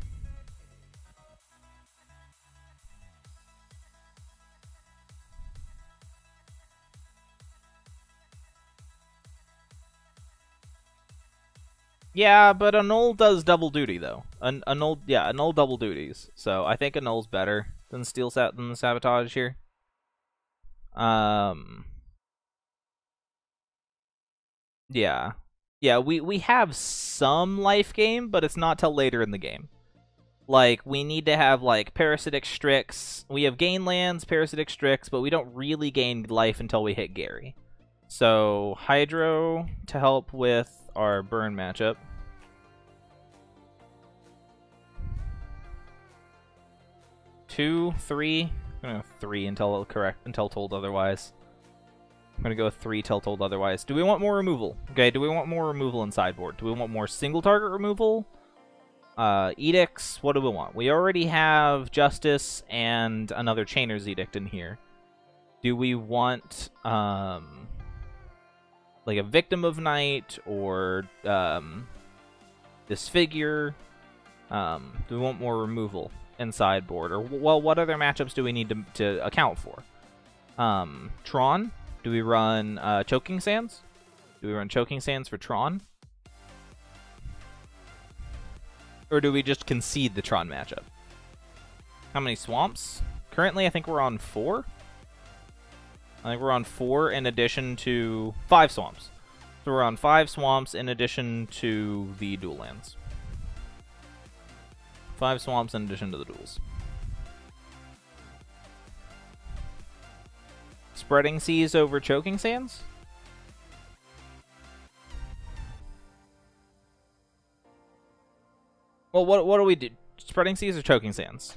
Yeah, but Annul does double duty though. Annul double duties. So I think Annul's better than the Sabotage here. Yeah. Yeah, we have some life gain, but it's not till later in the game. Like, we need to have, like, Parasitic Strix. We have gain lands, Parasitic Strix, but we don't really gain life until we hit Gary. So, Hydro to help with our burn matchup. Two, 3. I'm gonna go 3 until told otherwise. I'm gonna go with 3 till told otherwise. Do we want more removal? Okay, do we want more removal in sideboard? Do we want more single target removal? Edicts, what do we want? We already have Justice and another Chainer's Edict in here. Do we want like a Victim of Night or Disfigure? Do we want more removal in sideboard? Or, well, what other matchups do we need to account for? Tron? Do we run Choking Sands? Do we run Choking Sands for Tron? Or do we just concede the Tron matchup? How many swamps? Currently, I think we're on 4. I think we're on 4 in addition to 5 swamps. So we're on 5 swamps in addition to the dual lands. 5 swamps in addition to the duels. Spreading Seas over Choking Sands? Well, what do we do? Spreading Seas or Choking Sands?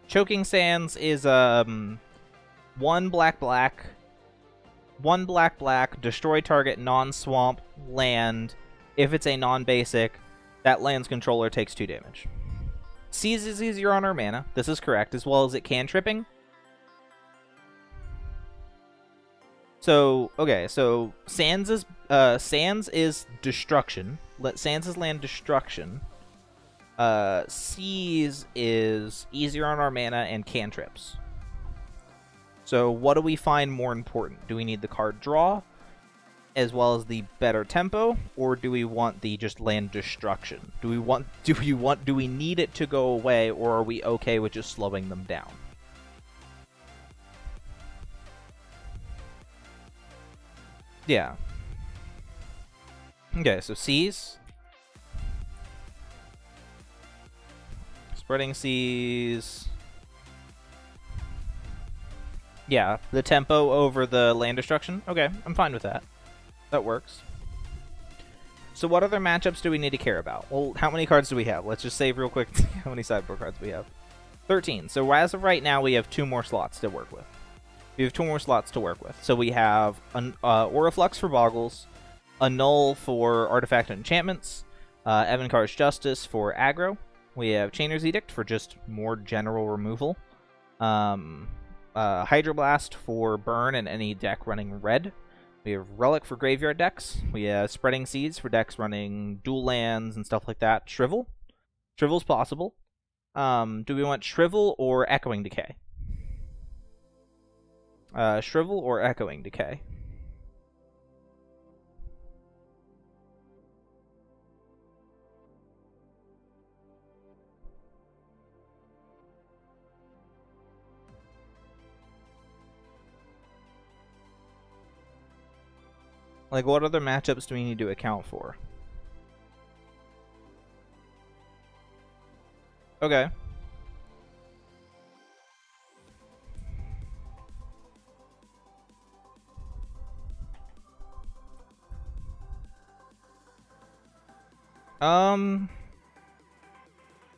Choking Sands is one black, destroy target non-swamp land. If it's a non-basic, that land's controller takes 2 damage. Seas is easier on our mana. This is correct, as well as it cantripping. So okay, so Sands is destruction. Sands is land destruction. Seas is easier on our mana and cantrips. So what do we find more important? Do we need the card draw as well as the better tempo, or do we want the just land destruction? Do we need it to go away, or are we okay with just slowing them down? Yeah. Okay, so Seas. Spreading Seas. Yeah, the tempo over the land destruction. Okay, I'm fine with that. That works. So what other matchups do we need to care about? Well, how many cards do we have? Let's just save real quick how many sideboard cards we have. 13. So as of right now, we have 2 more slots to work with. So we have an Auraflux for Boggles, a Null for Artifact and Enchantments, Evankar's Justice for aggro. We have Chainer's Edict for just more general removal. Hydroblast for burn and any deck running red. We have Relic for graveyard decks. We have Spreading Seas for decks running dual lands and stuff like that. Shrivel. Shrivel's possible. Do we want Shrivel or Echoing Decay? Shrivel or Echoing Decay? Like, what other matchups do we need to account for? Okay.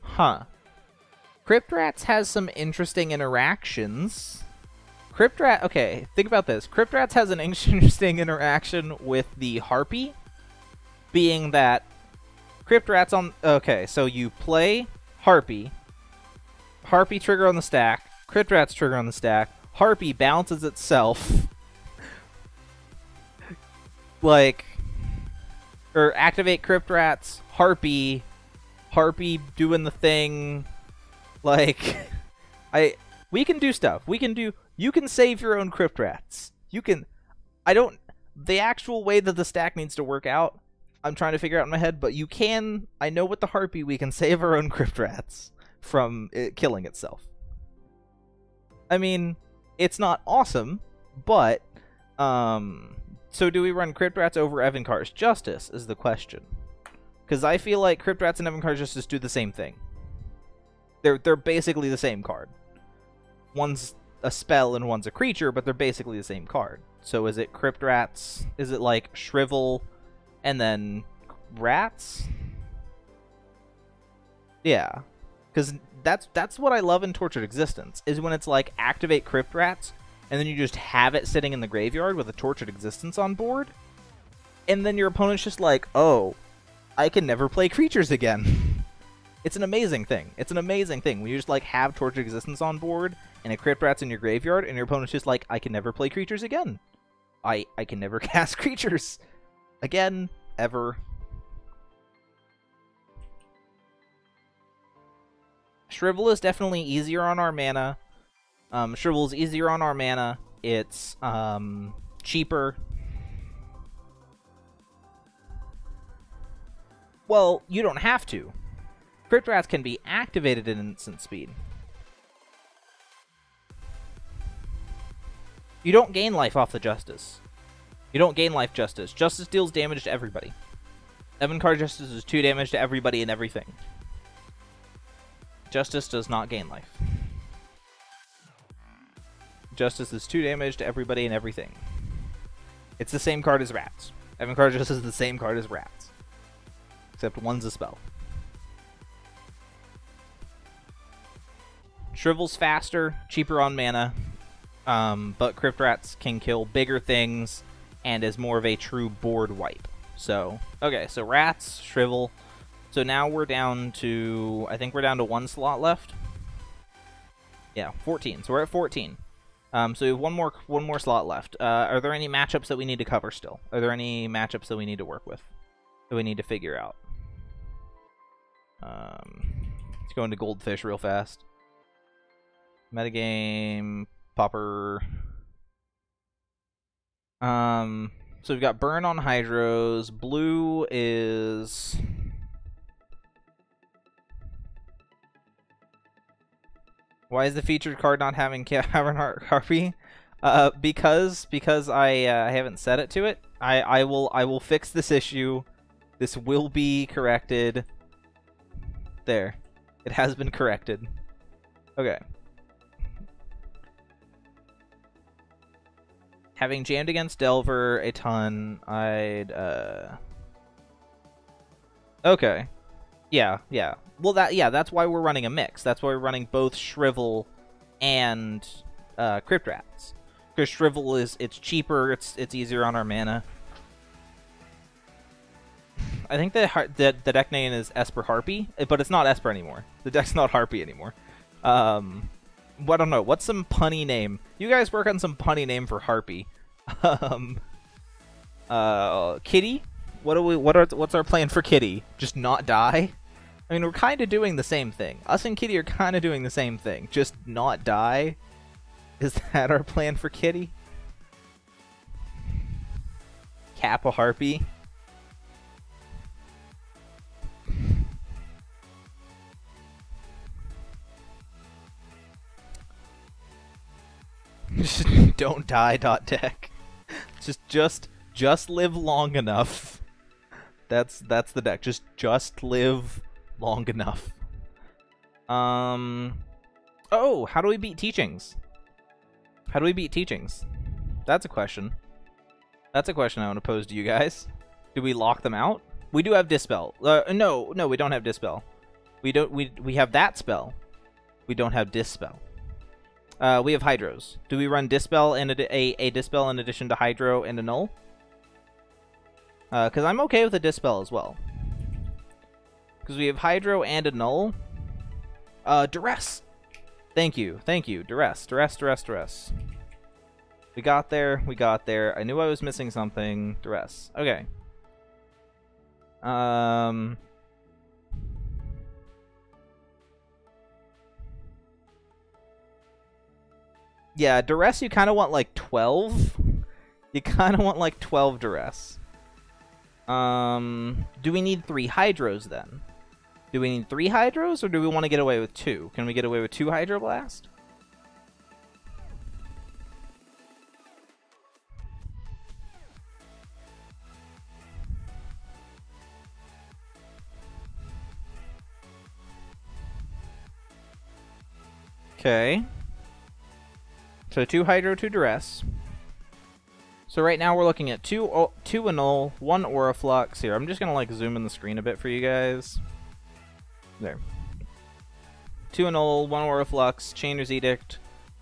Huh. Crypt Rats has some interesting interactions. Okay, think about this. Crypt Rats has an interesting interaction with the Harpy, being that Crypt Rats on... Okay, so you play Harpy, Harpy trigger on the stack, Crypt Rats trigger on the stack, Harpy bounces itself, like, or activate Crypt Rats, Harpy doing the thing, like, we can do stuff. You can save your own Crypt Rats. The actual way that the stack needs to work out, I'm trying to figure out in my head, but you can, I know with the Harpy, we can save our own Crypt Rats from it killing itself. I mean, it's not awesome, but, so do we run Crypt Rats over Evankar's Justice, is the question. Because I feel like Crypt Rats and Evankar's Justice do the same thing. They're basically the same card. One's a spell and one's a creature, but they're basically the same card. So is it Crypt Rats? Is it like Shrivel and then Rats? Yeah. Because that's what I love in Tortured Existence, is when it's like activate Crypt Rats, and then you just have it sitting in the graveyard with a Tortured Existence on board, and then your opponent's just like, oh, I can never play creatures again. It's an amazing thing. It's an amazing thing when you just like have Tortured Existence on board and a Crypt Rat's in your graveyard, and your opponent's just like, I can never play creatures again. I can never cast creatures again, ever. Shrivel is definitely easier on our mana. Shrivel is easier on our mana. It's cheaper. Well, you don't have to. Crypt Rats can be activated in instant speed. You don't gain life off the Justice. You don't gain life Justice. Justice deals damage to everybody. 7-card Justice is 2 damage to everybody and everything. Justice does not gain life. Justice is 2 damage to everybody and everything. It's the same card as Rats. 7-card Justice is the same card as Rats. Except one's a spell. Shrivel's faster, cheaper on mana, but Crypt Rats can kill bigger things and is more of a true board wipe. So, okay, so Rats, Shrivel. So now we're down to, I think we're down to 1 slot left. Yeah, 14. So we're at 14. So we have one more slot left. Are there any matchups that we need to cover still? Are there any matchups that we need to work with? That we need to figure out? Let's go into Goldfish real fast. Metagame, Popper. So we've got Burn on Hydros. Blue is... Why is the featured card not having Cavern Harpy? Because I haven't set it to it. I will fix this issue. This will be corrected. There. It has been corrected. Okay. Having jammed against Delver a ton, I'd okay. Yeah. Well, that's why we're running a mix. That's why we're running both Shrivel and Crypt Rats. Because Shrivel it's cheaper, it's easier on our mana. I think the deck name is Esper Harpy, but it's not Esper anymore. The deck's not Harpy anymore. I don't know. What's some punny name? You guys work on some punny name for Harpy. Kitty? What's our plan for Kitty? Just not die? I mean, we're kind of doing the same thing. Us and Kitty are kind of doing the same thing. Just not die? Is that our plan for Kitty? Cap a Harpy? Don't die. Deck. Just live long enough. That's the deck. Just live long enough. Oh, how do we beat Teachings? How do we beat Teachings? That's a question. That's a question I want to pose to you guys. Do we lock them out? We do have Dispel. No, we don't have Dispel. We have that spell. We don't have Dispel. We have Hydros. Do we run Dispel and a Dispel in addition to Hydro and a Null? Because I'm okay with a Dispel as well. Because we have Hydro and a Null. Duress! Thank you. Duress. We got there. I knew I was missing something. Duress. Okay. Yeah, Duress you kind of want like 12. You kind of want like 12 Duress. Do we need 3 Hydros then? Do we need 3 Hydros, or do we want to get away with 2? Can we get away with 2 Hydroblast? Okay. So 2 Hydro, 2 Duress. So right now we're looking at 2 Annul, 1 Auraflux. Here, I'm just going to like zoom in the screen a bit for you guys. There. 2 Annul, 1 Auraflux, Chainer's Edict,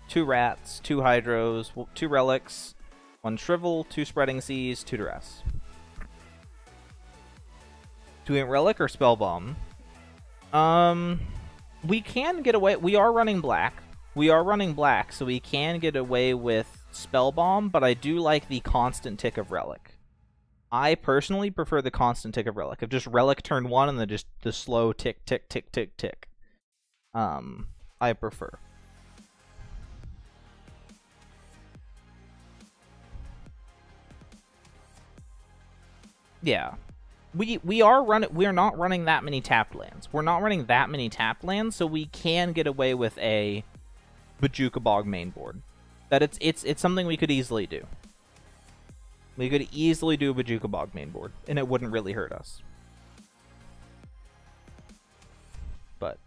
2 Rats, 2 Hydros, 2 Relics, 1 Shrivel, 2 Spreading Seas, 2 Duress. Do we want Relic or Spellbomb? We can get away... We are running black. So we can get away with Spellbomb, but I do like the constant tick of Relic. I personally prefer the constant tick of Relic. Of just Relic turn 1 and then just the slow tick, tick, tick, tick, tick. I prefer. Yeah. We are not running that many tapped lands. We're not running that many tapped lands, so we can get away with a Bojuka Bog main board. That it's something we could easily do. We could easily do a Bojuka Bog main board, and it wouldn't really hurt us. But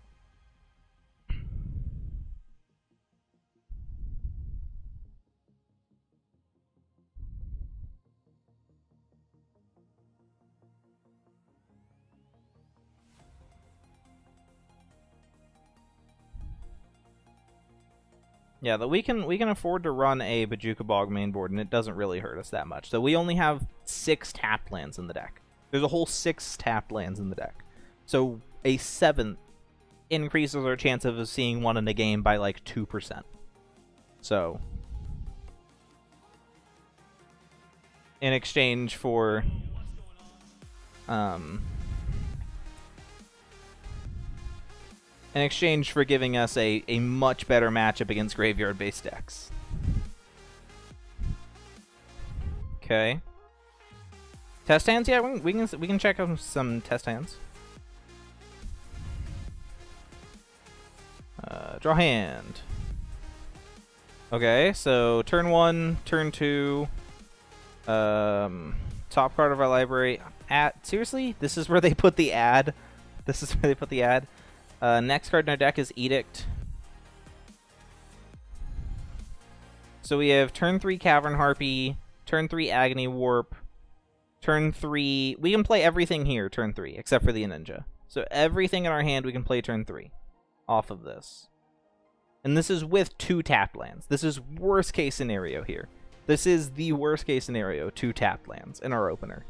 yeah, that we can afford to run a Bojuka Bog main board, and it doesn't really hurt us that much. So we only have 6 tapped lands in the deck. There's a whole 6 tapped lands in the deck. So a 7th increases our chance of seeing one in a game by like 2%. So in exchange for giving us a much better matchup against graveyard-based decks. Okay. Test hands? Yeah, we can check out some test hands. Draw hand. Okay, so turn 1, turn 2. Top card of our library. Seriously? This is where they put the ad? This is where they put the ad? Next card in our deck is Edict. So we have turn 3 Cavern Harpy, turn 3 Agony Warp, turn 3... We can play everything here, turn 3, except for the Ninja. So everything in our hand we can play turn 3 off of this. And this is with 2 tapped lands. This is worst case scenario here. This is the worst case scenario, 2 tapped lands in our opener.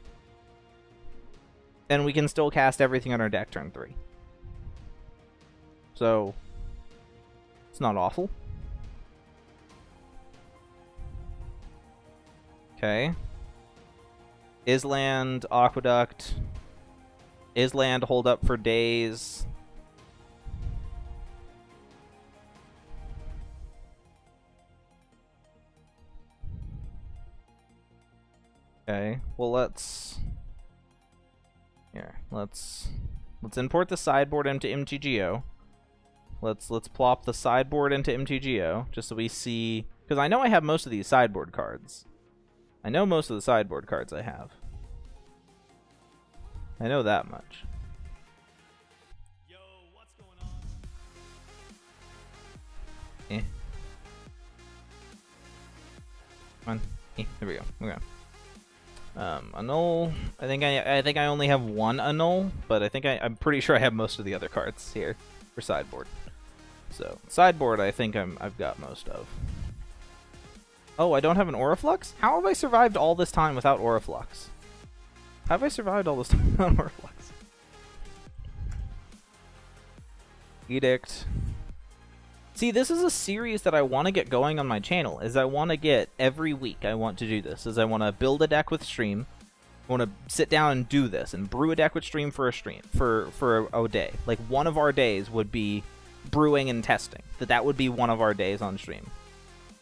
And we can still cast everything on our deck turn 3. So, it's not awful. Okay. Island, Aqueduct. Island, hold up for days. Okay, well let's import the sideboard into MTGO. Let's plop the sideboard into MTGO just so we see, because I know I have most of these sideboard cards. I know most of the sideboard cards I have. I know that much. Yo, what's going on? Come on. There we go. Okay. Annul. I think I only have 1 annul, but I'm pretty sure I have most of the other cards here for sideboard. So sideboard, I think I've got most of. Oh, I don't have an Auraflux? How have I survived all this time without Auraflux? How have I survived all this time without Auraflux? Edict. See, this is a series that I want to get going on my channel. I want to get every week. I want to do this. I want to build a deck with stream. I want to sit down and do this and brew a deck with stream for a day. Like one of our days would be brewing and testing. That would be one of our days on stream.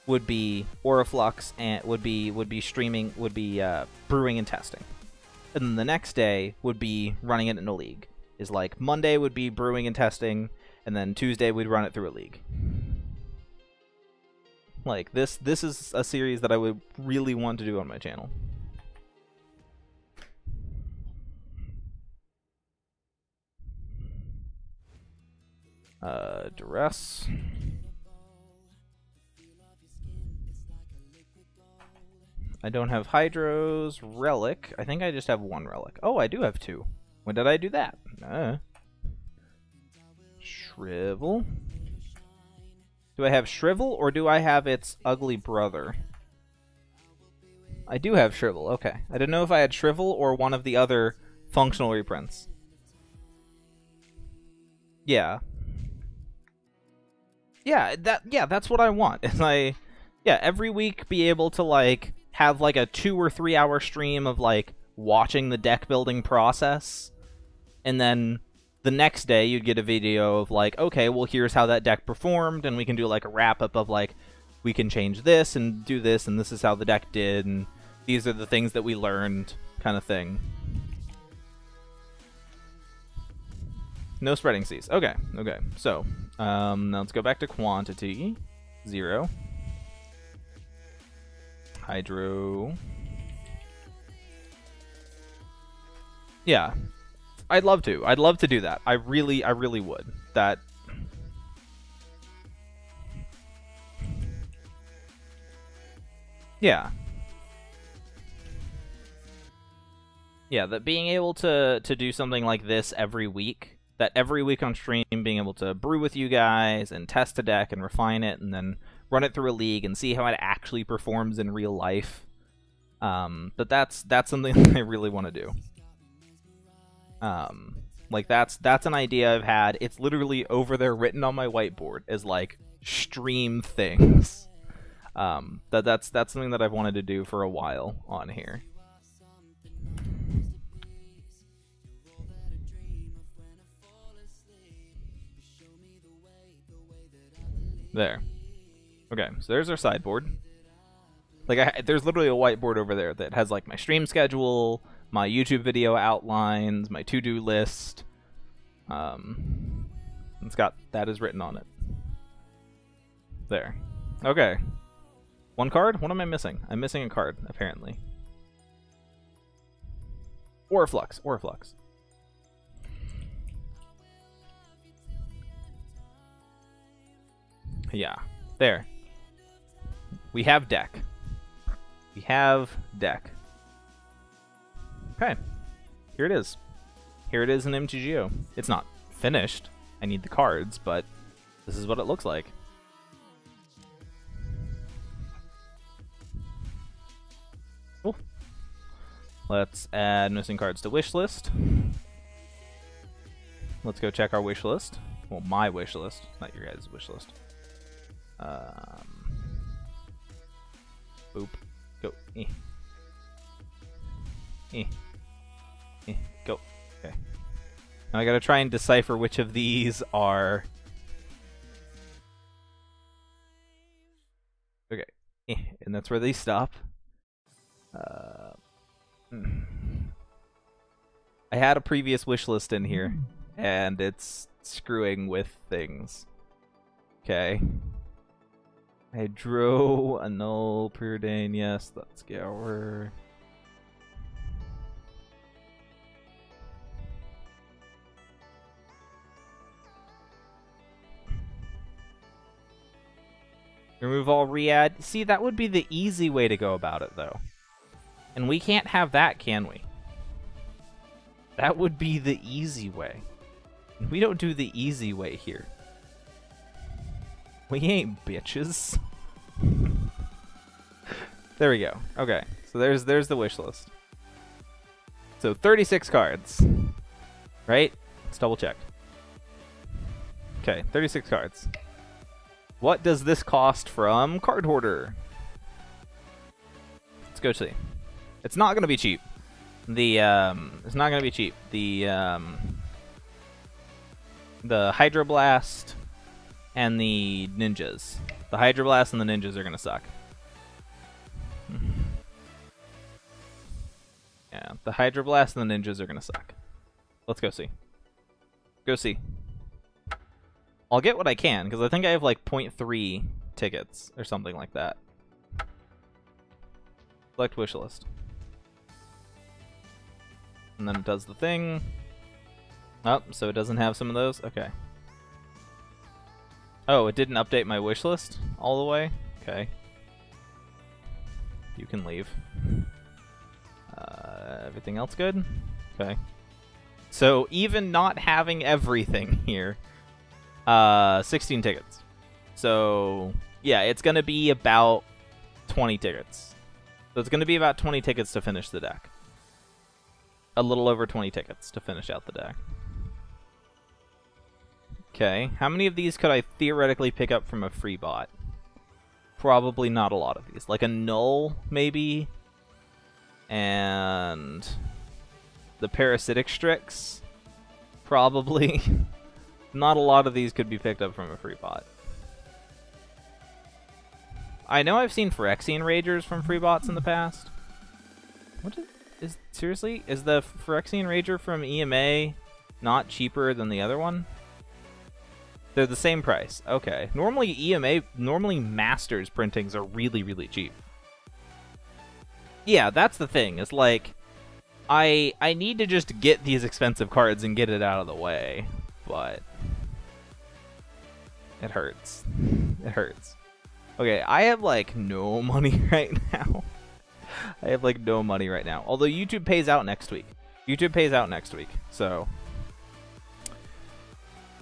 Would be Auraflux and would be streaming, would be brewing and testing. And then the next day would be running it in a league. Is like Monday would be brewing and testing, and then Tuesday we'd run it through a league. Like this is a series that I would really want to do on my channel. Duress. I don't have Hydros. Relic. I think I just have 1 Relic. Oh, I do have 2. When did I do that? Shrivel. Do I have Shrivel, or do I have its ugly brother? I do have Shrivel, okay. I didn't know if I had Shrivel or one of the other functional reprints. Yeah. Yeah, that's what I want. Is every week be able to like have like a 2 or 3 hour stream of like watching the deck building process, and then the next day you'd get a video of like, okay, well here's how that deck performed, and we can do like a wrap up of like, we can change this and do this, and this is how the deck did, and these are the things that we learned, kind of thing. No spreading seas. Okay, okay. So, now let's go back to quantity. 0. Hydro. Yeah. I'd love to. I'd love to do that. I really would. That... Yeah. Yeah, that being able to do something like this every week, that every week on stream, being able to brew with you guys and test a deck and refine it and then run it through a league and see how it actually performs in real life. But that's something that I really want to do. Like that's an idea I've had. It's literally over there written on my whiteboard as like stream things. That's something that I've wanted to do for a while on here. There. Okay, so there's our sideboard. Like, there's literally a whiteboard over there that has, like, my stream schedule, my YouTube video outlines, my to-do list. It's got that is written on it. There. Okay. One card? What am I missing? I'm missing a card, apparently. Oriflux. Oriflux. Yeah. There. We have deck. We have deck. Okay. Here it is. Here it is in MTGO. It's not finished. I need the cards, but this is what it looks like. Cool. Let's add missing cards to wish list. Let's go check our wish list. Well, my wish list, not your guys' wish list. Boop. Go. Go. Okay. Now I gotta try and decipher which of these are... Okay. And that's where they stop. I had a previous wish list in here, and it's screwing with things. Okay. Hydro, annul, preordain, yes, that's Gower. Remove all re-add. See, that would be the easy way to go about it, though. And we can't have that, can we? That would be the easy way. We don't do the easy way here. We ain't bitches. There we go. Okay, so there's the wish list. So 36 cards, right? Let's double check. Okay, 36 cards. What does this cost from Card Hoarder? Let's go see. It's not gonna be cheap. It's not gonna be cheap. The Hydroblast and the ninjas. The Hydroblast and the ninjas are gonna suck. Yeah, the Hydroblast and the ninjas are gonna suck. Let's go see. Go see. I'll get what I can, because I think I have like 0.3 tickets or something like that. Select wish list. And then it does the thing. Oh, so it doesn't have some of those? Okay. Oh, it didn't update my wish list all the way? Okay. You can leave. Everything else good? Okay. So even not having everything here, 16 tickets. So yeah, it's gonna be about 20 tickets. So it's gonna be about 20 tickets to finish the deck. A little over 20 tickets to finish out the deck. Okay, how many of these could I theoretically pick up from a free bot? Probably not a lot of these. Like a null, maybe? And the parasitic Strix? Probably. Not a lot of these could be picked up from a free bot. I know I've seen Phyrexian Ragers from free bots in the past. What is seriously? Is the Phyrexian Rager from EMA Not cheaper than the other one? They're the same price. Okay. Normally Masters printings are really, really cheap. Yeah, that's the thing. It's like, I need to just get these expensive cards and get it out of the way, but it hurts. It hurts. Okay, I have like no money right now. I have like no money right now. Although YouTube pays out next week. YouTube pays out next week, so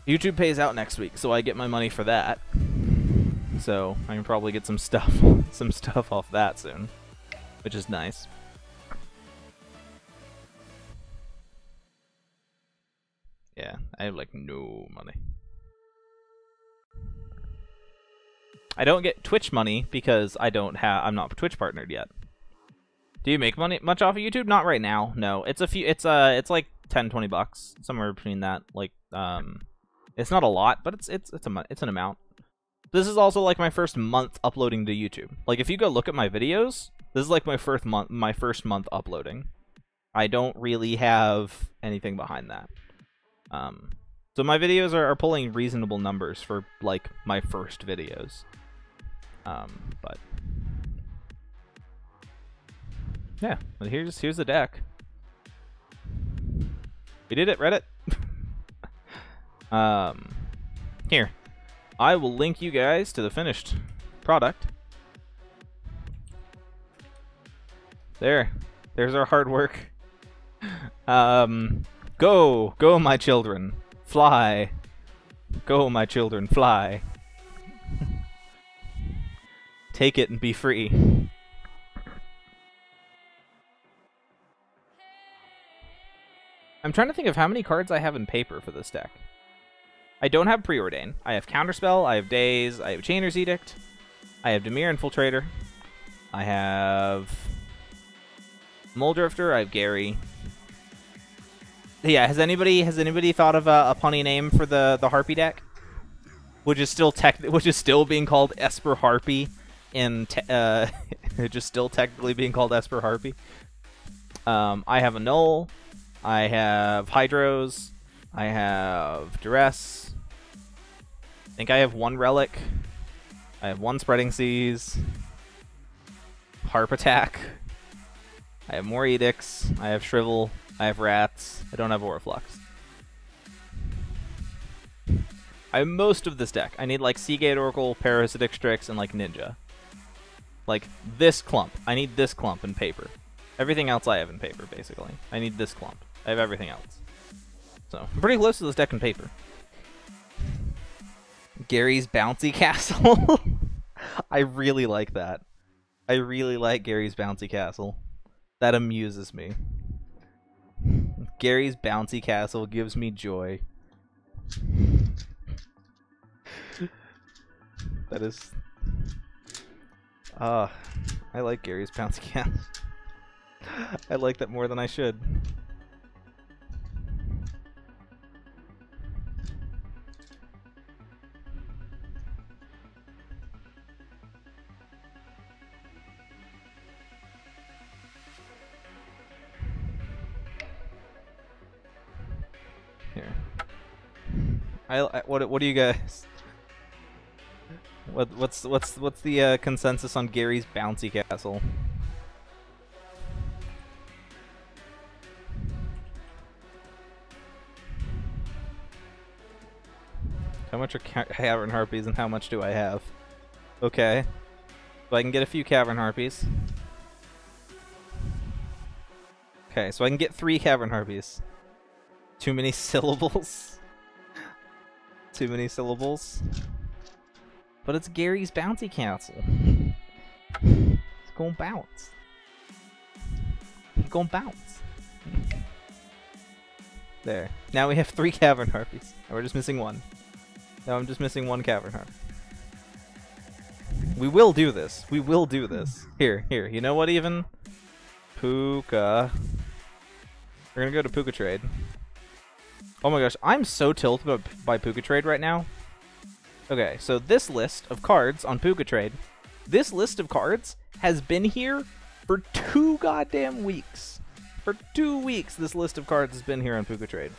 YouTube pays out next week, so I get my money for that. So I can probably get some stuff off that soon, which is nice. Yeah, I have like no money. I don't get Twitch money because I'm not Twitch partnered yet. Do you make money much off of YouTube? Not right now. No, it's it's like 10-20 bucks, somewhere between that. Like it's not a lot, but it's an amount. This is also like my first month uploading to YouTube. Like if you go look at my videos, this is like my first month uploading. I don't really have anything behind that. So my videos are pulling reasonable numbers for like my first videos. But yeah, but here's the deck. We did it, Reddit. Here, I will link you guys to the finished product. There's our hard work. Go, my children, fly. Go, my children, fly. Take it and be free. I'm trying to think of how many cards I have in paper for this deck. I don't have Preordain. I have Counterspell, I have Daze, I have Chainer's Edict, I have Dimir Infiltrator, I have Muldrifter, I have Gary. Yeah, has anybody thought of a punny name for the Harpy deck? Which is still being called Esper Harpy, just still technically being called Esper Harpy. I have a Null, I have Hydros, I have Duress. I think I have one Relic. I have one Spreading Seas. Harp Attack. I have more Edicts. I have Shrivel. I have Rats. I don't have Oriflux. I have most of this deck. I need like Seagate Oracle, Parasitic Strix, and like Ninja. Like this clump. I need this clump in paper. Everything else I have in paper, basically. I need this clump. I have everything else. So, I'm pretty close to this deck in paper. Gary's Bouncy Castle. I really like that. I really like Gary's Bouncy Castle. That amuses me. Gary's Bouncy Castle gives me joy. That is... I like Gary's Bouncy Castle. I like that more than I should. Here. What do you guys? What's the consensus on Gary's Bouncy Castle? How much are Cavern Harpies and how much do I have? Okay. So I can get a few Cavern Harpies. Okay, so I can get 3 Cavern Harpies. Too many syllables. Too many syllables. But it's Gary's Bouncy Castle. It's gonna bounce. It's gonna bounce. There. Now we have 3 Cavern Harpies. And we're just missing 1. Now I'm just missing 1 Cavern Harpy. We will do this. We will do this. Here. You know what even? Puka. We're gonna go to Puka Trade. Oh my gosh, I'm so tilted by Puka Trade right now. Okay, so this list of cards on Puka Trade, this list of cards has been here for 2 goddamn weeks. For 2 weeks, this list of cards has been here on Puka Trade.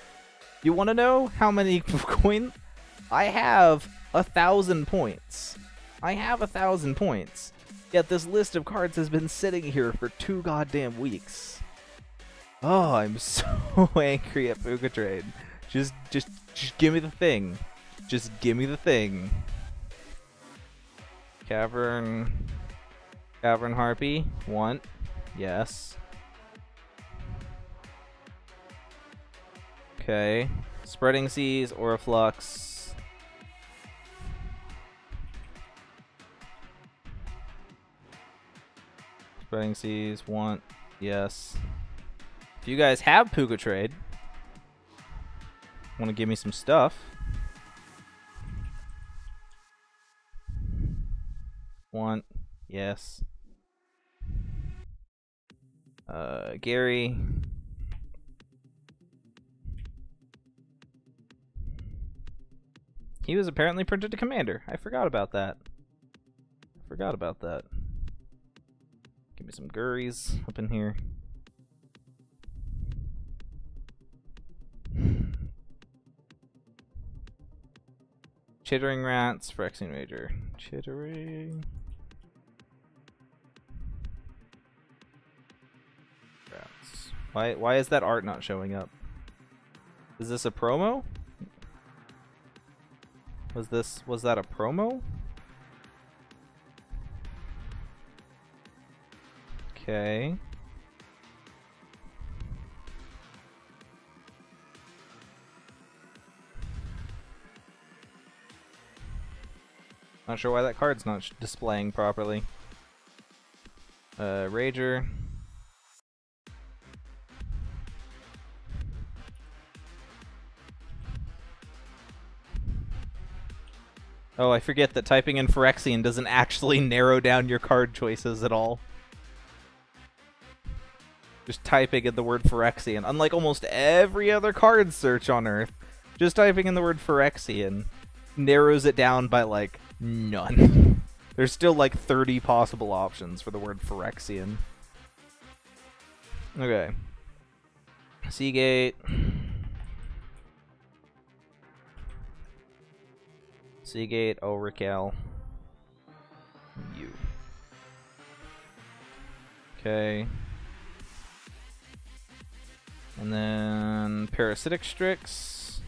You want to know how many coins? I have 1,000 points. I have 1,000 points. Yet this list of cards has been sitting here for 2 goddamn weeks. Oh, I'm so angry at Puka Trade. Just give me the thing. Just give me the thing. Cavern Harpy. Want. Yes. Okay. Spreading Seas, Oriflux. Spreading Seas, want. Yes. If you guys have Puka Trade, want to give me some stuff. Want. Yes. Gary. He was apparently printed to Commander. I forgot about that. Give me some Gurries up in here. Chittering Rats, Phyrexian Rager. Chittering Rats. Why is that art not showing up? Is this a promo? Was that a promo? Okay. Not sure why that card's not displaying properly. Rager. Oh, I forget that typing in Phyrexian doesn't actually narrow down your card choices at all. Just typing in the word Phyrexian, unlike almost every other card search on Earth, just typing in the word Phyrexian narrows it down by, like, none. There's still, like, 30 possible options for the word Phyrexian. Okay. Seagate. Seagate, Ulrical. You. Okay. And then Parasitic Strix.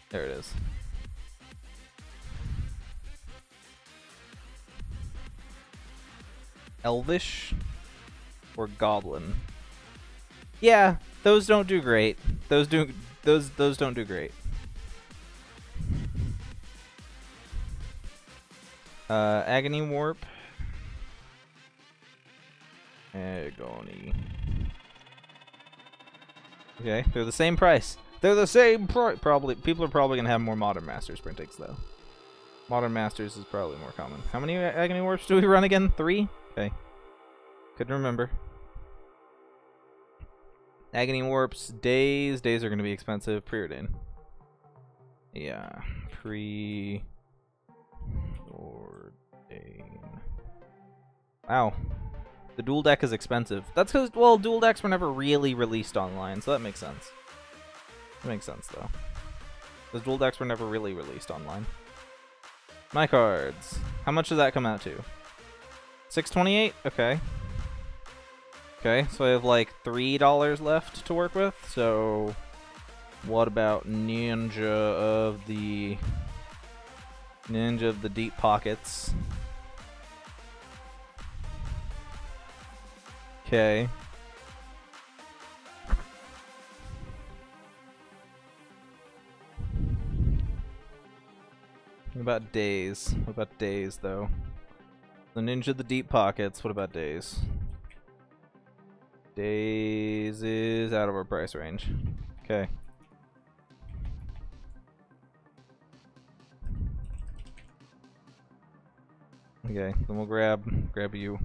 There it is. Elvish or Goblin? Yeah, those don't do great. Those don't do great. Agony Warp. Agony. Okay, they're the same price. They're the same price. Probably people are probably gonna have more Modern Masters printings though. Modern Masters is probably more common. How many Agony Warps do we run again? 3? Okay. Couldn't remember. Agony Warps, Days. Days are going to be expensive. Preordain. Yeah. Preordain. Wow. The dual deck is expensive. That's because, well, dual decks were never really released online, so that makes sense. That makes sense, though. Those dual decks were never really released online. My cards. How much does that come out to? 628? Okay. Okay, so I have like $3 left to work with. So, what about Ninja of the Deep Pockets? Okay. What about Days? What about Days, though? The Ninja of the Deep Pockets. What about Days? Days is out of our price range. Okay. Okay, then we'll grab you.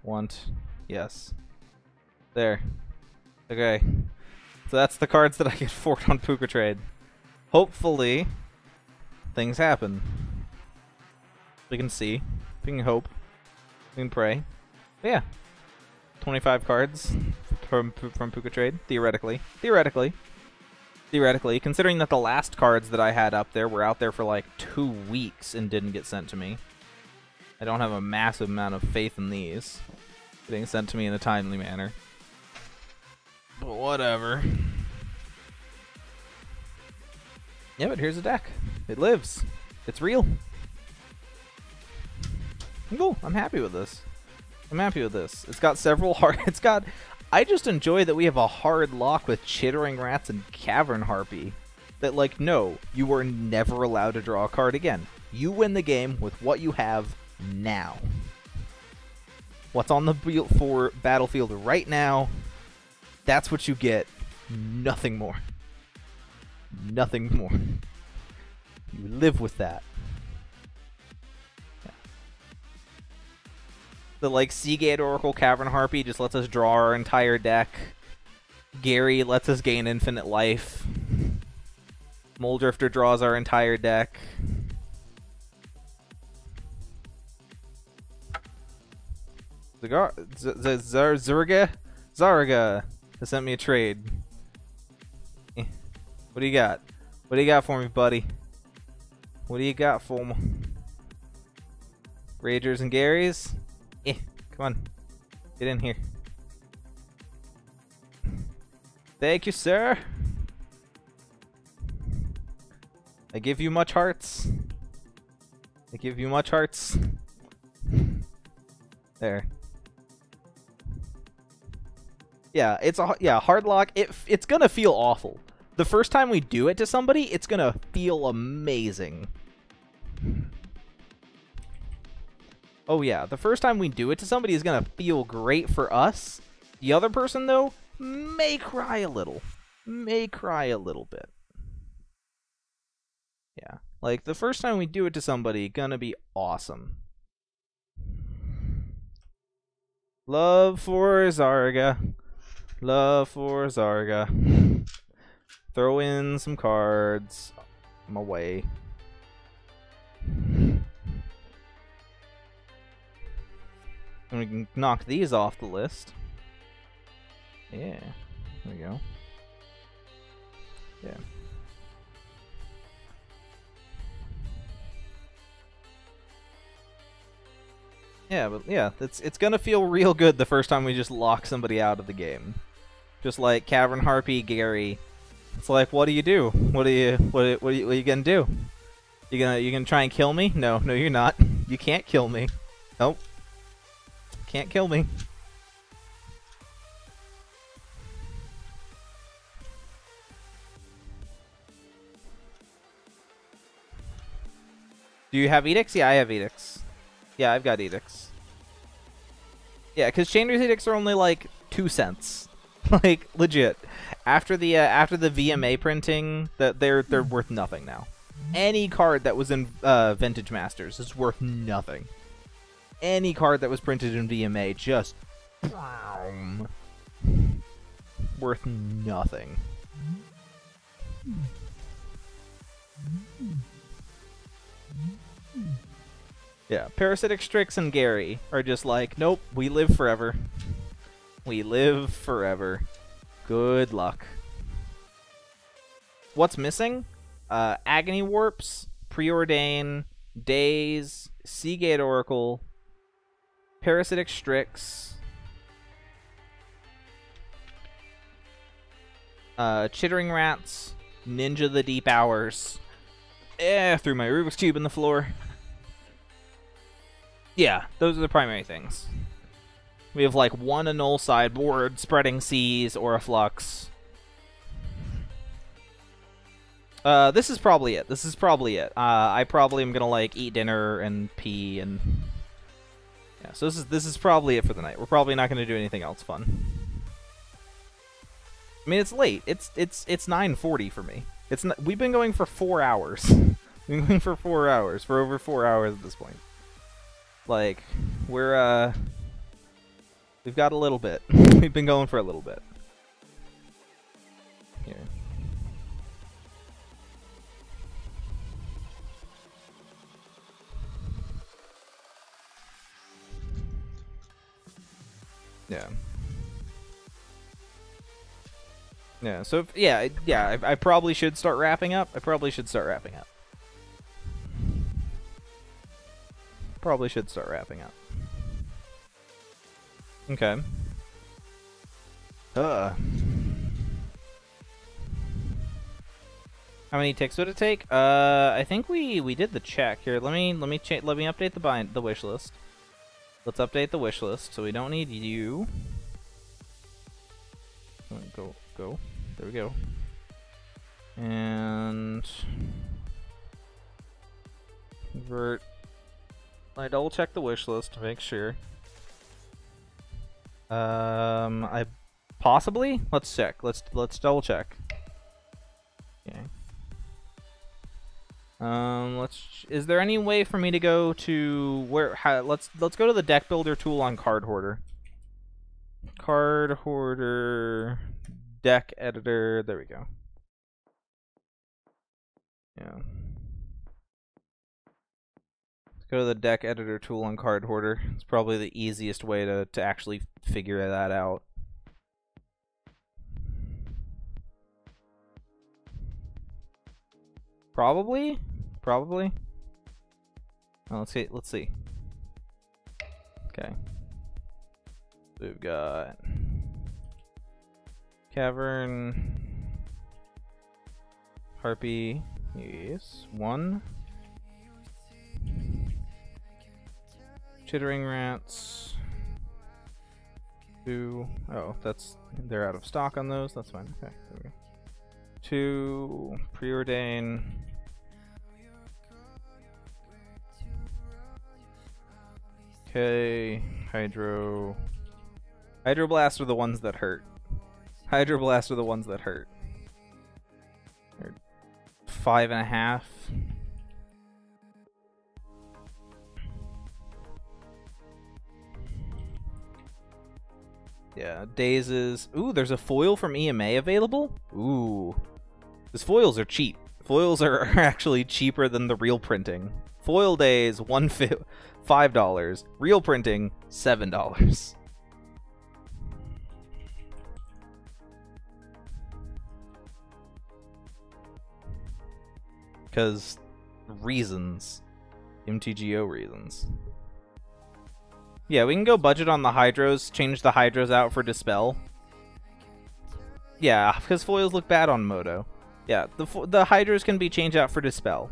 Want. Yes. There. Okay. So that's the cards that I can afford on Puka Trade. Hopefully, things happen. We can see. We can hope. We can pray. But yeah. 25 cards from Puka Trade, theoretically. Theoretically, considering that the last cards that I had up there were out there for like 2 weeks and didn't get sent to me. I don't have a massive amount of faith in these getting sent to me in a timely manner. But whatever. Yeah, but here's a deck. It lives. It's real. Cool. I'm happy with this. I'm happy with this. It's got several hard... I just enjoy that we have a hard lock with Chittering Rats and Cavern Harpy. That, like, no, you are never allowed to draw a card again. You win the game with what you have now. What's on the battlefield right now, that's what you get. Nothing more. Nothing more. You live with that. Yeah. The, like, Seagate Oracle Cavern Harpy just lets us draw our entire deck. Gary lets us gain infinite life. Moldrifter draws our entire deck. Zaraga has sent me a trade. What do you got? What do you got for me, buddy? What do you got for me? Ragers and Garys? Come on. Get in here. Thank you, sir. I give you much hearts. I give you much hearts. There. Yeah, it's a hard lock. It's gonna feel awful. The first time we do it to somebody, it's gonna feel amazing. Oh yeah, the first time we do it to somebody is gonna feel great for us. The other person, though, may cry a little. May cry a little bit. Yeah, like the first time we do it to somebody, gonna be awesome. Love for Zarga. Love for Zarga. Throw in some cards. I'm away. And we can knock these off the list. Yeah. There we go. Yeah. Yeah, but yeah, it's gonna feel real good the first time we just lock somebody out of the game. Just like Cavern Harpy, Gary. It's like, what do you do? What are you gonna do? You gonna try and kill me? No, you're not. You can't kill me. Nope. Can't kill me. Do you have edicts? Yeah, I have edicts. Yeah, I've got edicts. Yeah, because Chainr's edicts are only like 2 cents. Like legit. After the VMA printing, that they're worth nothing now. Any card that was in Vintage Masters is worth nothing. Any card that was printed in VMA just worth nothing. Yeah, Parasitic Strix and Gary are just like, nope, we live forever. We live forever. Good luck. What's missing? Agony Warps, Preordain, Daze, Seagate Oracle, Parasitic Strix, Chittering Rats, Ninja the Deep Hours. Threw my Rubik's Cube in the floor. Yeah, those are the primary things. We have like one Annul sideboard, Spreading Seas, or a Flux. This is probably it. This is probably it. I probably am gonna like eat dinner and pee and yeah. So this is probably it for the night. We're probably not gonna do anything else fun. I mean, it's late. It's 9:40 for me. We've been going for 4 hours. We've been going for 4 hours. For over 4 hours at this point. Like, we've got a little bit. We've been going for a little bit. Here. Yeah. Yeah, so I probably should start wrapping up. Probably should start wrapping up. Okay. How many ticks would it take? I think we did the check here. Let me update the wish list. Let's update the wish list so we don't need you. Go. There we go. And convert. I double check the wish list to make sure. I possibly. Let's check. Let's double check. Okay. Is there any way for me to go to where? Let's go to the deck builder tool on Card Hoarder. Card Hoarder, deck editor. There we go. Yeah. Let's go to the deck editor tool on Card Hoarder. It's probably the easiest way to actually figure that out. Probably. Oh, let's see. Okay. We've got Cavern, Harpy, yes, 1. Chittering Rats, 2. Oh, they're out of stock on those. That's fine. Okay, there we go. 2. Preordain. Okay, Hydroblast are the ones that hurt. They're 5.5. Yeah, Dazes. Ooh, there's a foil from EMA available? Ooh. These foils are cheap. Foils are actually cheaper than the real printing. Foil days, $5. Real printing, $7. Because reasons. MTGO reasons. Yeah, we can go budget on the Hydros, change the Hydros out for Dispel. Yeah, because foils look bad on Moto. Yeah, the Hydros can be changed out for Dispel.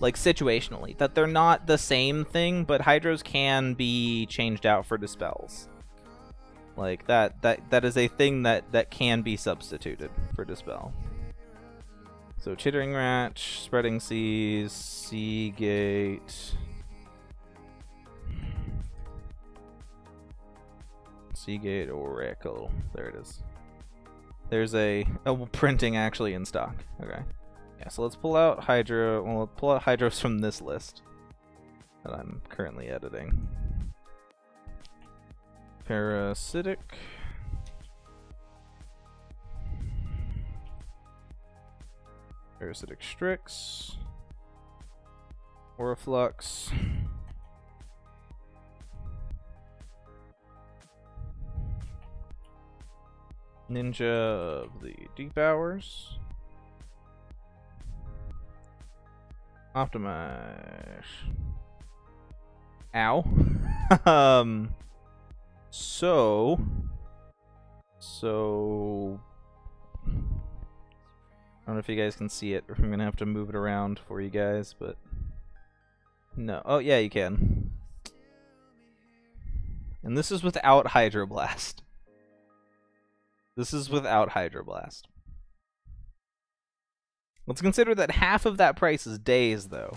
Like, situationally. That they're not the same thing, but Hydros can be changed out for Dispels. Like, that is a thing that can be substituted for Dispel. So, Chittering Rat, Spreading Seas, Seagate... Seagate Oracle. There it is. There's a printing actually in stock. Okay. Yeah, so let's pull out Hydro. Well, let's pull out Hydros from this list that I'm currently editing. Parasitic. Parasitic Strix. Oriflux. Ninja of the Deep Hours. Optimize. Ow. So I don't know if you guys can see it, or if I'm gonna have to move it around for you guys, but no. Oh yeah, you can. And this is without Hydroblast. This is without Hydroblast. Let's consider that half of that price is days, though.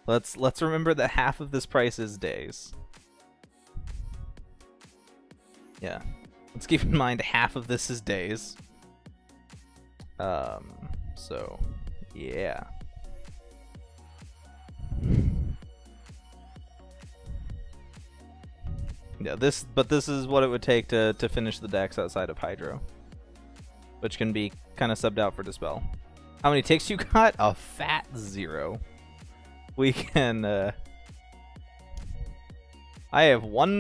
Let's remember that half of this price is days. Yeah. Let's keep in mind half of this is days. So yeah. Yeah, this is what it would take to finish the decks outside of Hydro, which can be kind of subbed out for Dispel. How many ticks you got? A fat 0. We can. I have one